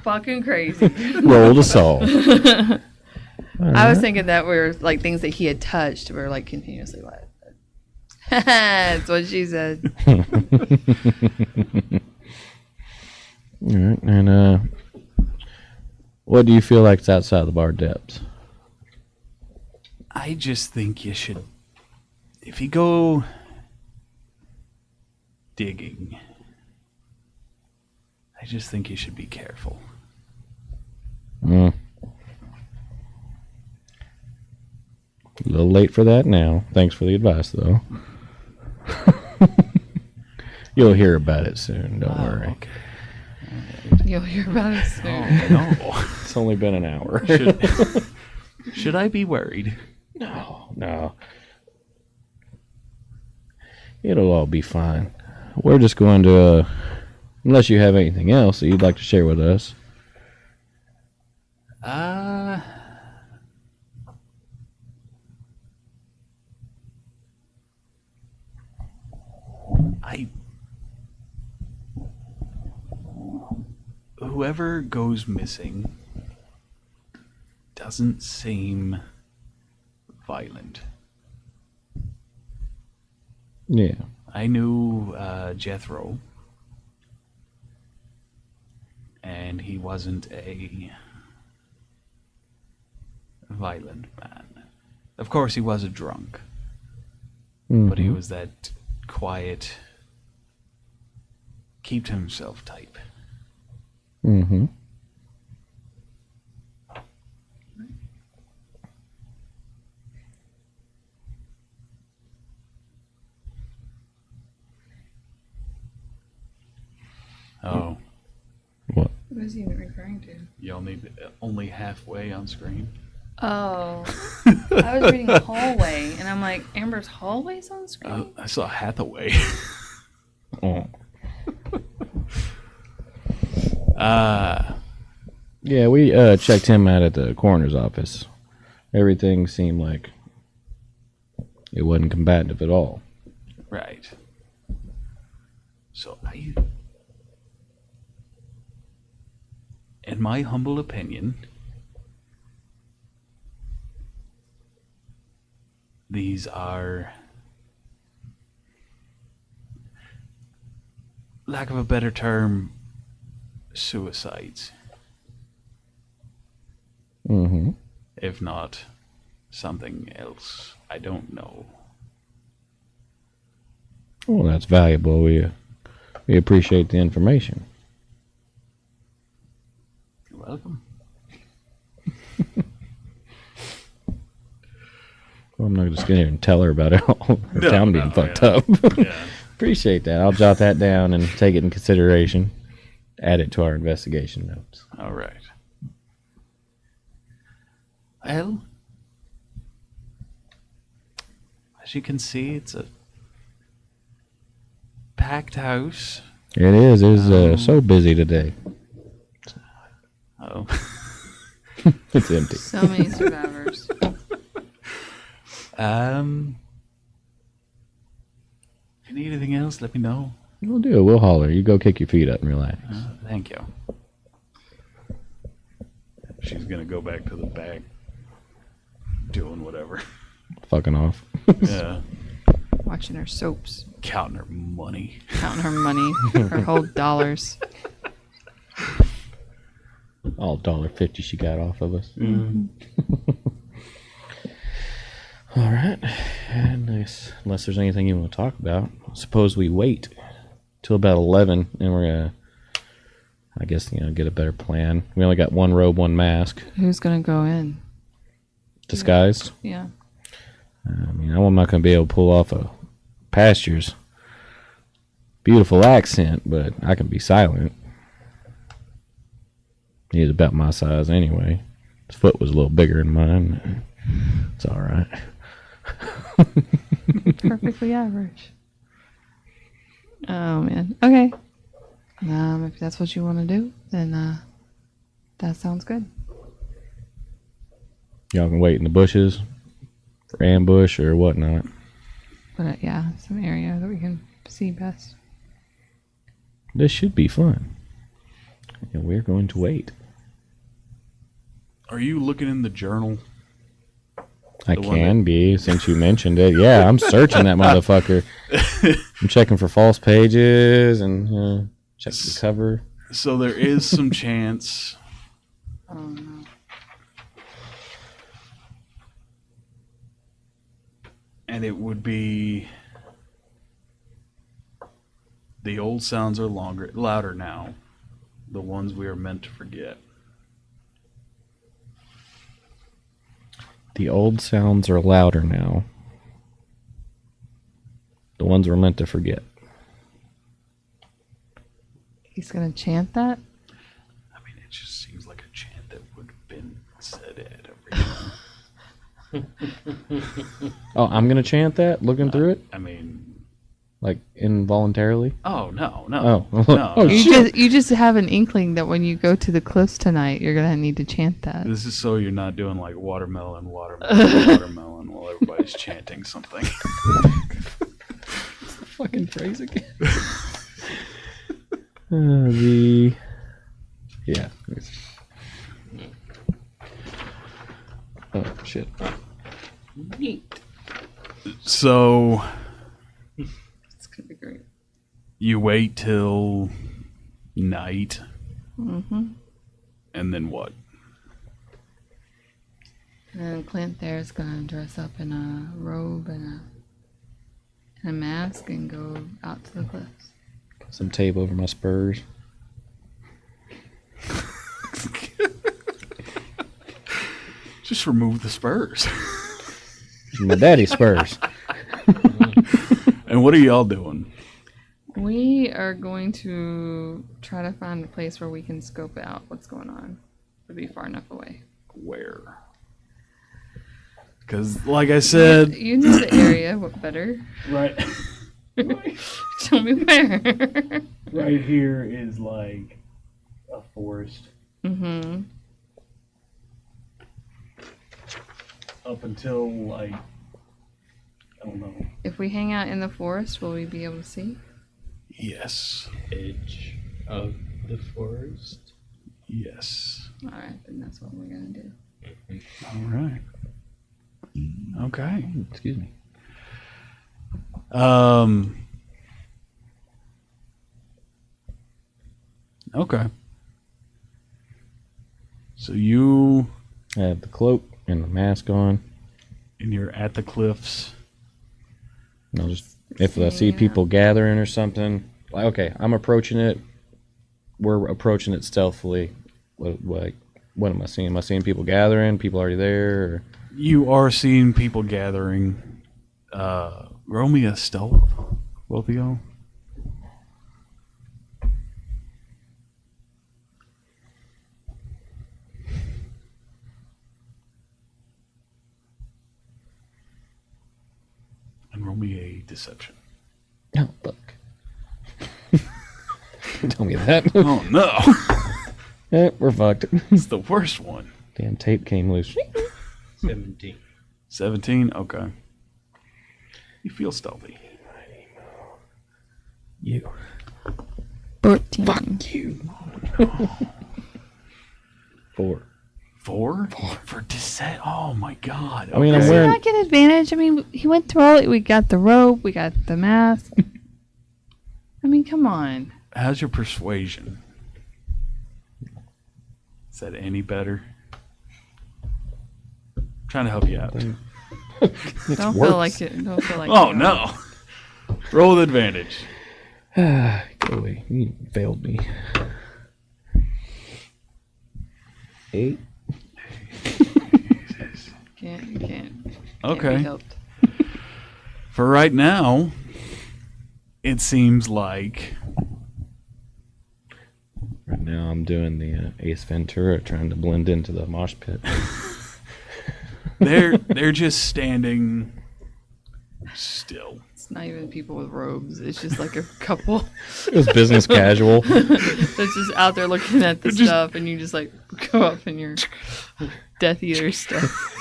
Fucking crazy. Roll to solve. I was thinking that were like things that he had touched were like continuously wet. That's what she said. Alright, and what do you feel like is outside the bar depths? I just think you should, if you go digging, I just think you should be careful. A little late for that now. Thanks for the advice, though. You'll hear about it soon. Don't worry. Okay. Alright. You'll hear about it soon. Oh, no. It's only been an hour. Should I be worried? No. It'll all be fine. We're just going to, unless you have anything else that you'd like to share with us. Whoever goes missing doesn't seem violent. Yeah. I knew Jethro, and he wasn't a violent man. Of course, he was a drunk, but he was that quiet, keep to himself type. Mm-hmm. Oh, What? What is he even referring to? y'all need only halfway on screen. Oh, I was reading hallway, and I'm like, Amber's hallway's on screen. I saw Hathaway. Oh. Yeah, we checked him out at the coroner's office. Everything seemed like it wasn't combative at all. right. So in my humble opinion, these are, lack of a better term, suicides. Mm-hmm. If not something else. I don't know. Well, that's valuable. We appreciate the information. You're welcome. Well, I'm not just going to and tell her about it all. Her No, town being no, fucked yeah. up. Yeah. Appreciate that. I'll jot that down and take it in consideration. Add it to our investigation notes. All right. Well, as you can see, it's a packed house. It is. It's so busy today. Oh. It's empty. So many survivors. If you need anything else, let me know. We'll do it. We'll holler. You go kick your feet up and relax. Thank you. She's gonna go back to the back, doing whatever. Fucking off. Yeah, Watching her soaps. counting her money. Counting her money. Her whole dollars. All $1.50 she got off of us. All right. And unless there's anything you want to talk about, suppose we wait till about 11 and we're going to, I guess, get a better plan. We only got one robe, one mask. Who's going to go in? Disguised. Yeah. I'm not going to be able to pull off a Pasture's beautiful accent, but I can be silent. He's about my size anyway. His foot was a little bigger than mine. It's all right. Perfectly average. Oh, man. Okay. If that's what you want to do, then that sounds good. Y'all can wait in the bushes for ambush or whatnot. But yeah, some area that we can see best. This should be fun. And we're going to wait. Are you looking in the journal? I The one can be, since you mentioned it. Yeah, I'm searching that motherfucker. I'm checking for false pages and check the cover. So there is some chance. Oh, no. And it would be, the old sounds are louder now. The ones we are meant to forget. The old sounds are louder now. The ones we're meant to forget. He's going to chant that? just seems like a chant that would have been said at every time. Oh, I'm gonna chant that. Looking through it, I mean, like involuntarily. oh no. Oh, No. oh You just have an inkling that when you go to the cliffs tonight, you're gonna need to chant that. This is so you're not doing like watermelon, watermelon while everybody's chanting something. fucking phrase again. Yeah. Oh shit. Neat. So It's gonna be great. you wait till night, Mm-hmm. and then what? And then Clint there's gonna dress up in a robe and a mask and go out to the cliffs. Some tape over my spurs. Just remove the spurs. My daddy's spurs. And what are y'all doing? We are going to try to find a place where we can scope out what's going on. It'll be far enough away. Where? Because, like I said, You know the area what better. Right, Show me where. right here is like a forest Mm-hmm. up until like I don't know. If we hang out in the forest, will we be able to see? yes. Edge of the forest. Yes. All right, then that's what we're gonna do. All right. Okay. Excuse me. Okay. So you I have the cloak and the mask on. and you're at the cliffs. And I'll just, if I see people gathering or something, like, okay, I'm approaching it. We're approaching it stealthily. What am I seeing? Am I seeing people gathering? People already there? Or? You are seeing people gathering. Roll me a stealth, both of y'all. And roll me a deception. No, fuck. Don't tell me that. Oh no! Yeah, we're fucked. It's the worst one. Damn tape came loose. 17. 17? Okay. You feel stealthy. You. 14. Fuck you. 4. 4? For descent? Oh my god. I mean, I'm okay. Does he wearing- not get advantage? I mean, he went through all. We got the rope. We got the mask. I mean, come on. How's your persuasion? Is that any better? I'm trying to help you out. Don't worse. feel like it. Don't feel like. Oh it. no! Roll with advantage. Go away. You failed me. 8. You can't Okay. be helped. For right now, it seems like Right now I'm doing the Ace Ventura, trying to blend into the mosh pit. they're just standing still. It's not even people with robes. It's just like a couple It was business casual. that's just out there looking at the Just- stuff, and you just like go up in your Death Eater stuff.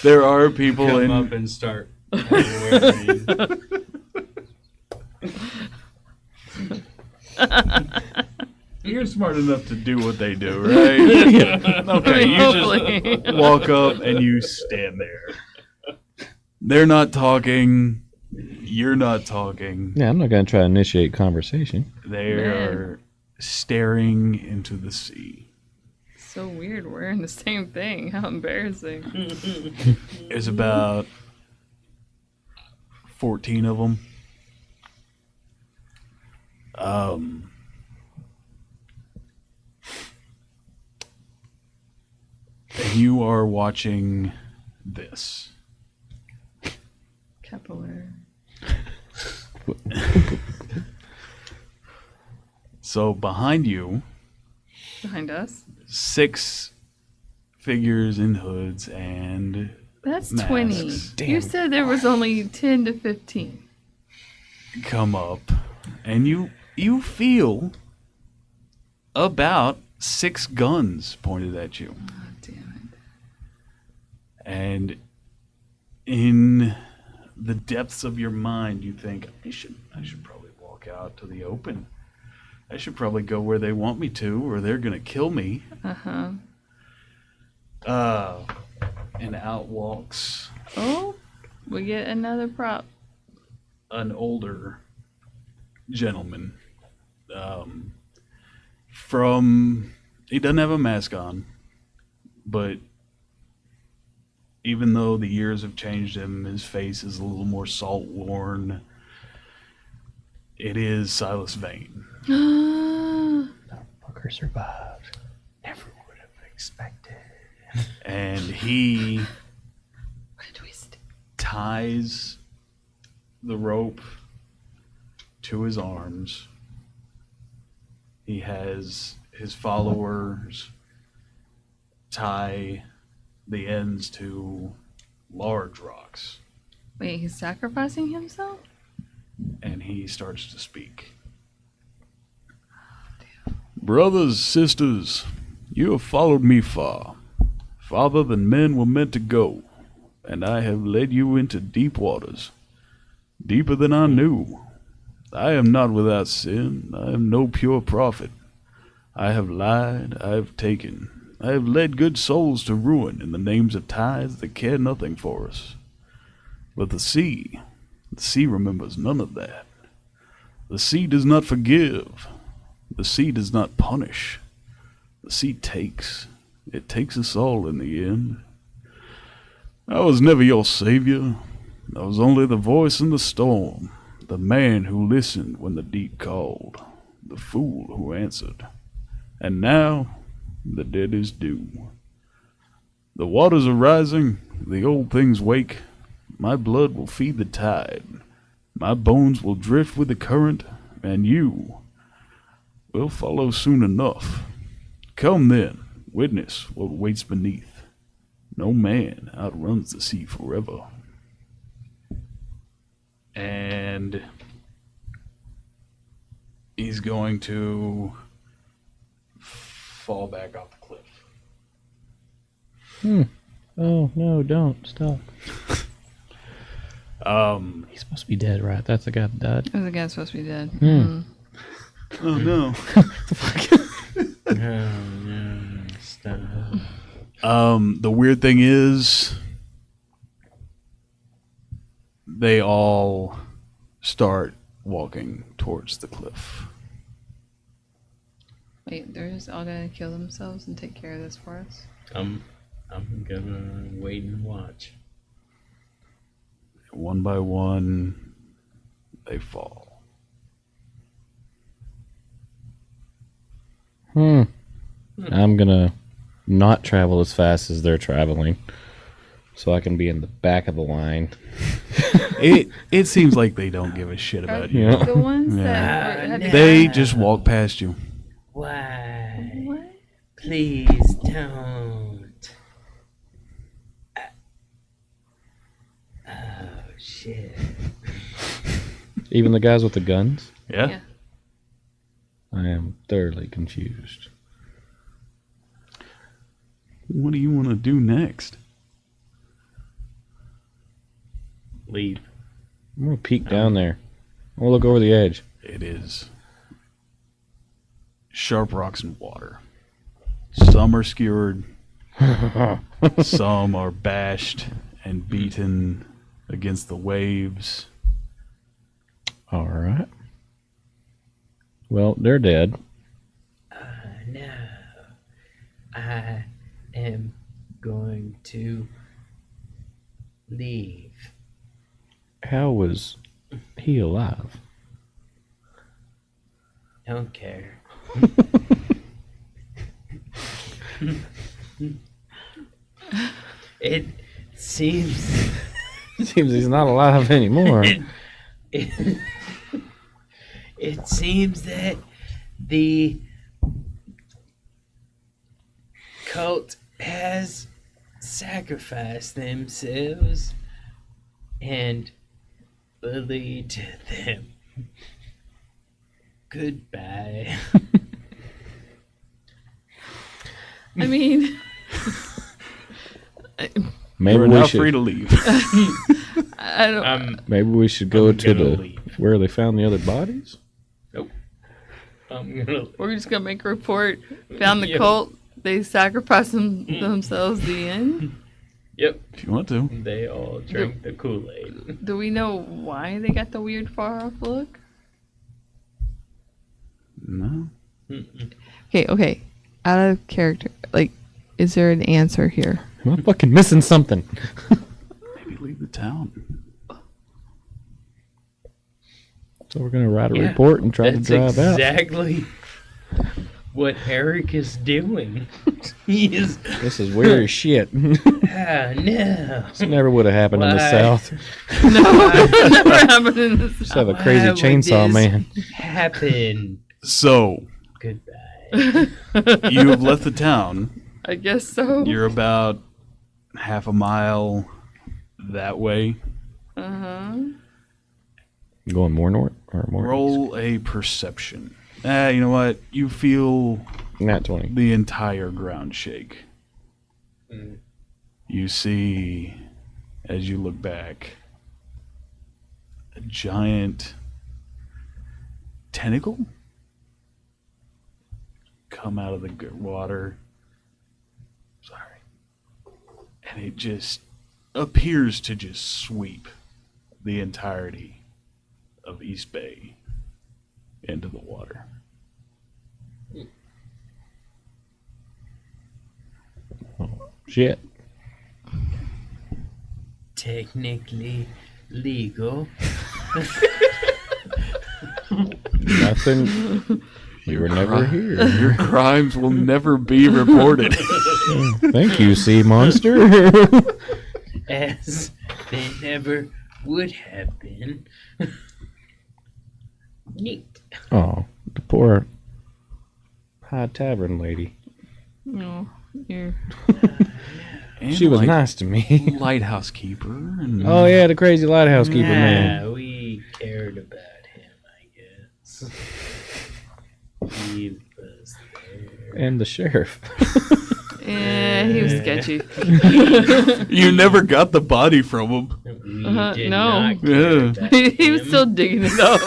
There are people Come in. up and start wearing. You're smart enough to do what they do, right? Okay, you Hopefully. just walk up and you stand there. They're not talking. You're not talking. Yeah, I'm not going to try to initiate conversation. They Man. are staring into the sea. So weird. We're in the same thing. How embarrassing. There's about 14 of them. And you are watching this. Capoeira. So behind you Behind us. 6 figures in hoods and That's masks 20. Damn. You said there was only 10 to 15. come up, and you feel about 6 guns pointed at you. Oh, damn And in the depths of your mind, you think, I should probably walk out to the open. I should probably go where they want me to, or they're gonna kill me. it. Uh-huh. And out walks Oh, we get another prop. an older gentleman. He doesn't have a mask on, but even though the years have changed him, his face is a little more salt worn. It is Silas Vane. Fucker survived. Never would have expected. And he What a twist. ties the rope to his arms. He has his followers tie the ends to large rocks, Wait, he's sacrificing himself? and he starts to speak. Brothers, sisters, you have followed me far, farther than men were meant to go, and I have led you into deep waters, deeper than I knew. I am not without sin, I am no pure prophet. I have lied, I have taken, I have led good souls to ruin in the names of tides that care nothing for us. But the sea remembers none of that. The sea does not forgive. The sea does not punish. The sea takes. It takes us all in the end. I was never your savior. I was only the voice in the storm, the man who listened when the deep called, the fool who answered. And now, the dead is due. The waters are rising, the old things wake. My blood will feed the tide. My bones will drift with the current, and you will follow soon enough. Come then, witness what waits beneath. No man outruns the sea forever. And he's going to fall back off the cliff. Oh, no, don't. Stop. He's supposed to be dead, right? That's the guy that died. There's a guy supposed to be dead. Oh no. Oh, no. Stop. The weird thing is, they all start walking towards the cliff. Wait, they're just all gonna kill themselves and take care of this for us? I'm gonna wait and watch. One by one, they fall. I'm gonna not travel as fast as they're traveling, so I can be in the back of the line. It seems like they don't give a shit about you. Yeah. The ones Yeah. that were, They just walk past you. Why? What? Please don't. Oh, shit. Even the guys with the guns? Yeah? Yeah. I am thoroughly confused. What do you want to do next? Leave. I'm gonna peek down there. I'm gonna look over the edge. It is sharp rocks and water. Some are skewered, some are bashed and beaten against the waves. All right. Well, they're dead. No. I am going to leave. How was he alive? Don't care. It seems Seems he's not alive anymore. it seems that the cult has sacrificed themselves and bullied them. Goodbye. I mean, Maybe You're we now should. free to leave. I don't. Maybe we should go I'm to gonna the leave. where they found the other bodies. I'm gonna. We're just gonna make a report. Found the Yep. cult. They sacrificed themselves. The end. Yep. If you want to. They all drank the Kool-Aid. Do we know why they got the weird far off look? No. Okay. Out of character. Like, is there an answer here? Am I fucking missing something? Maybe leave the town. So we're gonna write a Yeah, report and try to That's drive out. exactly what Eric is doing. He is. This is weird as shit. Ah, no. This never would have happened in the Why? South. No, never happened in this. Just have a Why crazy would chainsaw this man. Happen. So, Goodbye. you have left the town. I guess so. You're about half a mile that way. Going more north or more Roll a perception. You know what? You feel east? Nat 20. the entire ground shake. Mm. You see, as you look back, a giant tentacle come out of the water. Sorry. And it just appears to just sweep the entirety of East Bay into the water. Shit. Technically legal. Nothing. You were never here. Your crimes will never be reported. Thank you, sea monster. As they never would have been. Neat. Oh, the poor high tavern lady. No, you're. And She was like nice to me. lighthouse keeper. And Oh yeah, the crazy lighthouse keeper man. Nah, we cared about him, I guess. He was there. And the sheriff. Yeah, he was sketchy. You never got the body from him. We no. did not care Yeah. about He was him. still digging it up.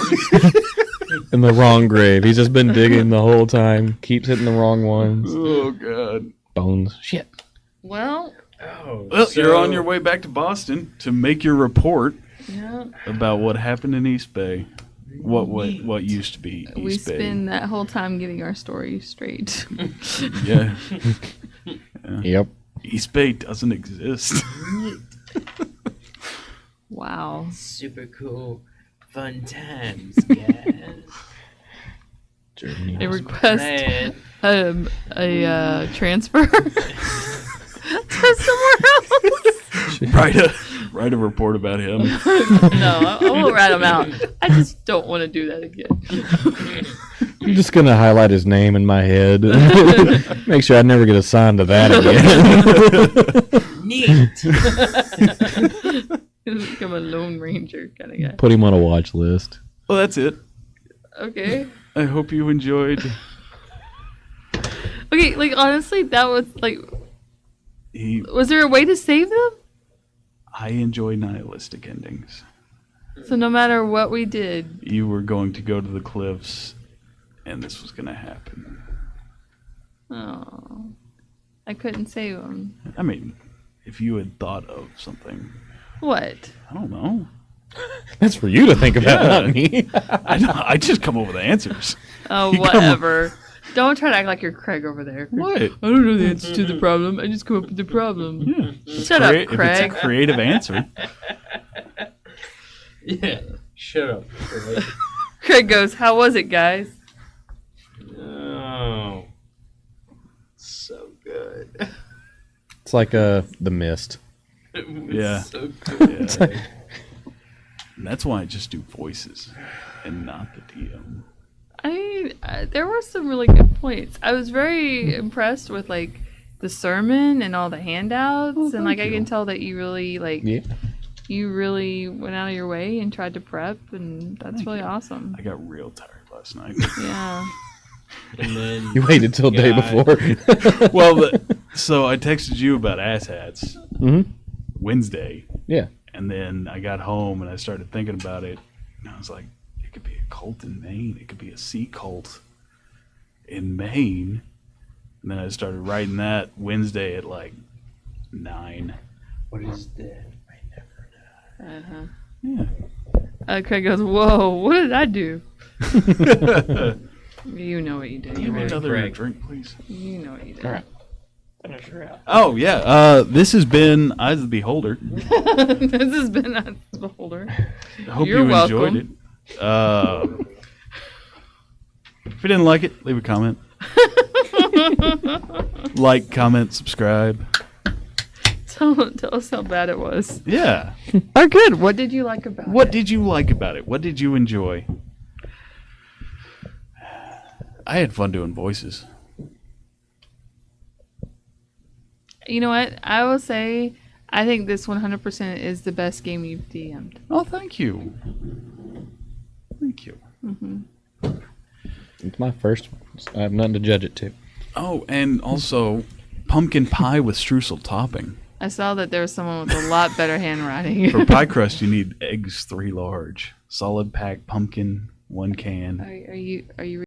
In the wrong grave. He's just been digging the whole time. Keeps hitting the wrong ones. Oh god. Bones. Shit. Well, Oh, Well, so- you're on your way back to Boston to make your report yeah. about what happened in East Bay. What used to be East We Bay. spend that whole time getting our story straight. Yeah. Yep. East Bay doesn't exist. Wow. Super cool, fun times, guys. Germany. A request Glad a transfer to somewhere else. Write a report about him. No, I won't rat him out. I just don't want to do that again. I'm just gonna highlight his name in my head. Make sure I never get assigned to that again. neat. He's become a Lone Ranger kind of guy. Put him on a watch list. Well, that's it. Okay. I hope you enjoyed. Okay, like honestly, that was like, He, was there a way to save them? I enjoy nihilistic endings. So no matter what we did, You were going to go to the cliffs, and this was going to happen. oh, I couldn't save them. I mean, if you had thought of something, What? I don't know. That's for you to think about, Yeah. not me. I just come up with answers. Oh, You come- whatever. Don't try to act like you're Craig over there. What? I don't know the answer to the problem. I just come up with the problem. Yeah. Shut up, If Craig. it's a creative answer. Yeah, shut up, Craig. Craig goes, "How was it, guys?" Oh, so good. It's like The Mist. It was Yeah. so good. Yeah. And that's why I just do voices and not the DM. I mean, there were some really good points. I was very impressed with like the sermon and all the handouts, Oh, and like thank I can you. tell that you really Yeah. you really went out of your way and tried to prep, and that's Thank really you. awesome. I got real tired last night. Yeah. And then You waited till day got- before. Well, so I texted you about asshats hmm Wednesday, Yeah. and then I got home and I started thinking about it, and I was like, it could be a cult in Maine. It could be a sea cult in Maine. And then I started writing that Wednesday at like 9. What is dead? Uh-huh. Yeah. Craig goes, "Whoa, what did I do?" You know what you did. Give me Right, another Greg. drink, please. You know what you did. All right. Finish her out. Oh yeah. This has been Eyes of the Beholder. This has been a beholder. Hope You're you enjoyed it. welcome. If you didn't like it, leave a comment. Like, comment, subscribe. Tell us how bad it was. Yeah. Oh, good. What did you like about What it? did you like about it? What did you enjoy? I had fun doing voices. You know what? I will say, I think this 100% is the best game you've DM'd. Oh, thank you. Thank you. It's my first one. I have nothing to judge it to. Oh, and also pumpkin pie with streusel topping. I saw that there was someone with a lot better handwriting. For pie crust, you need eggs 3 large, solid pack pumpkin 1 can. Are you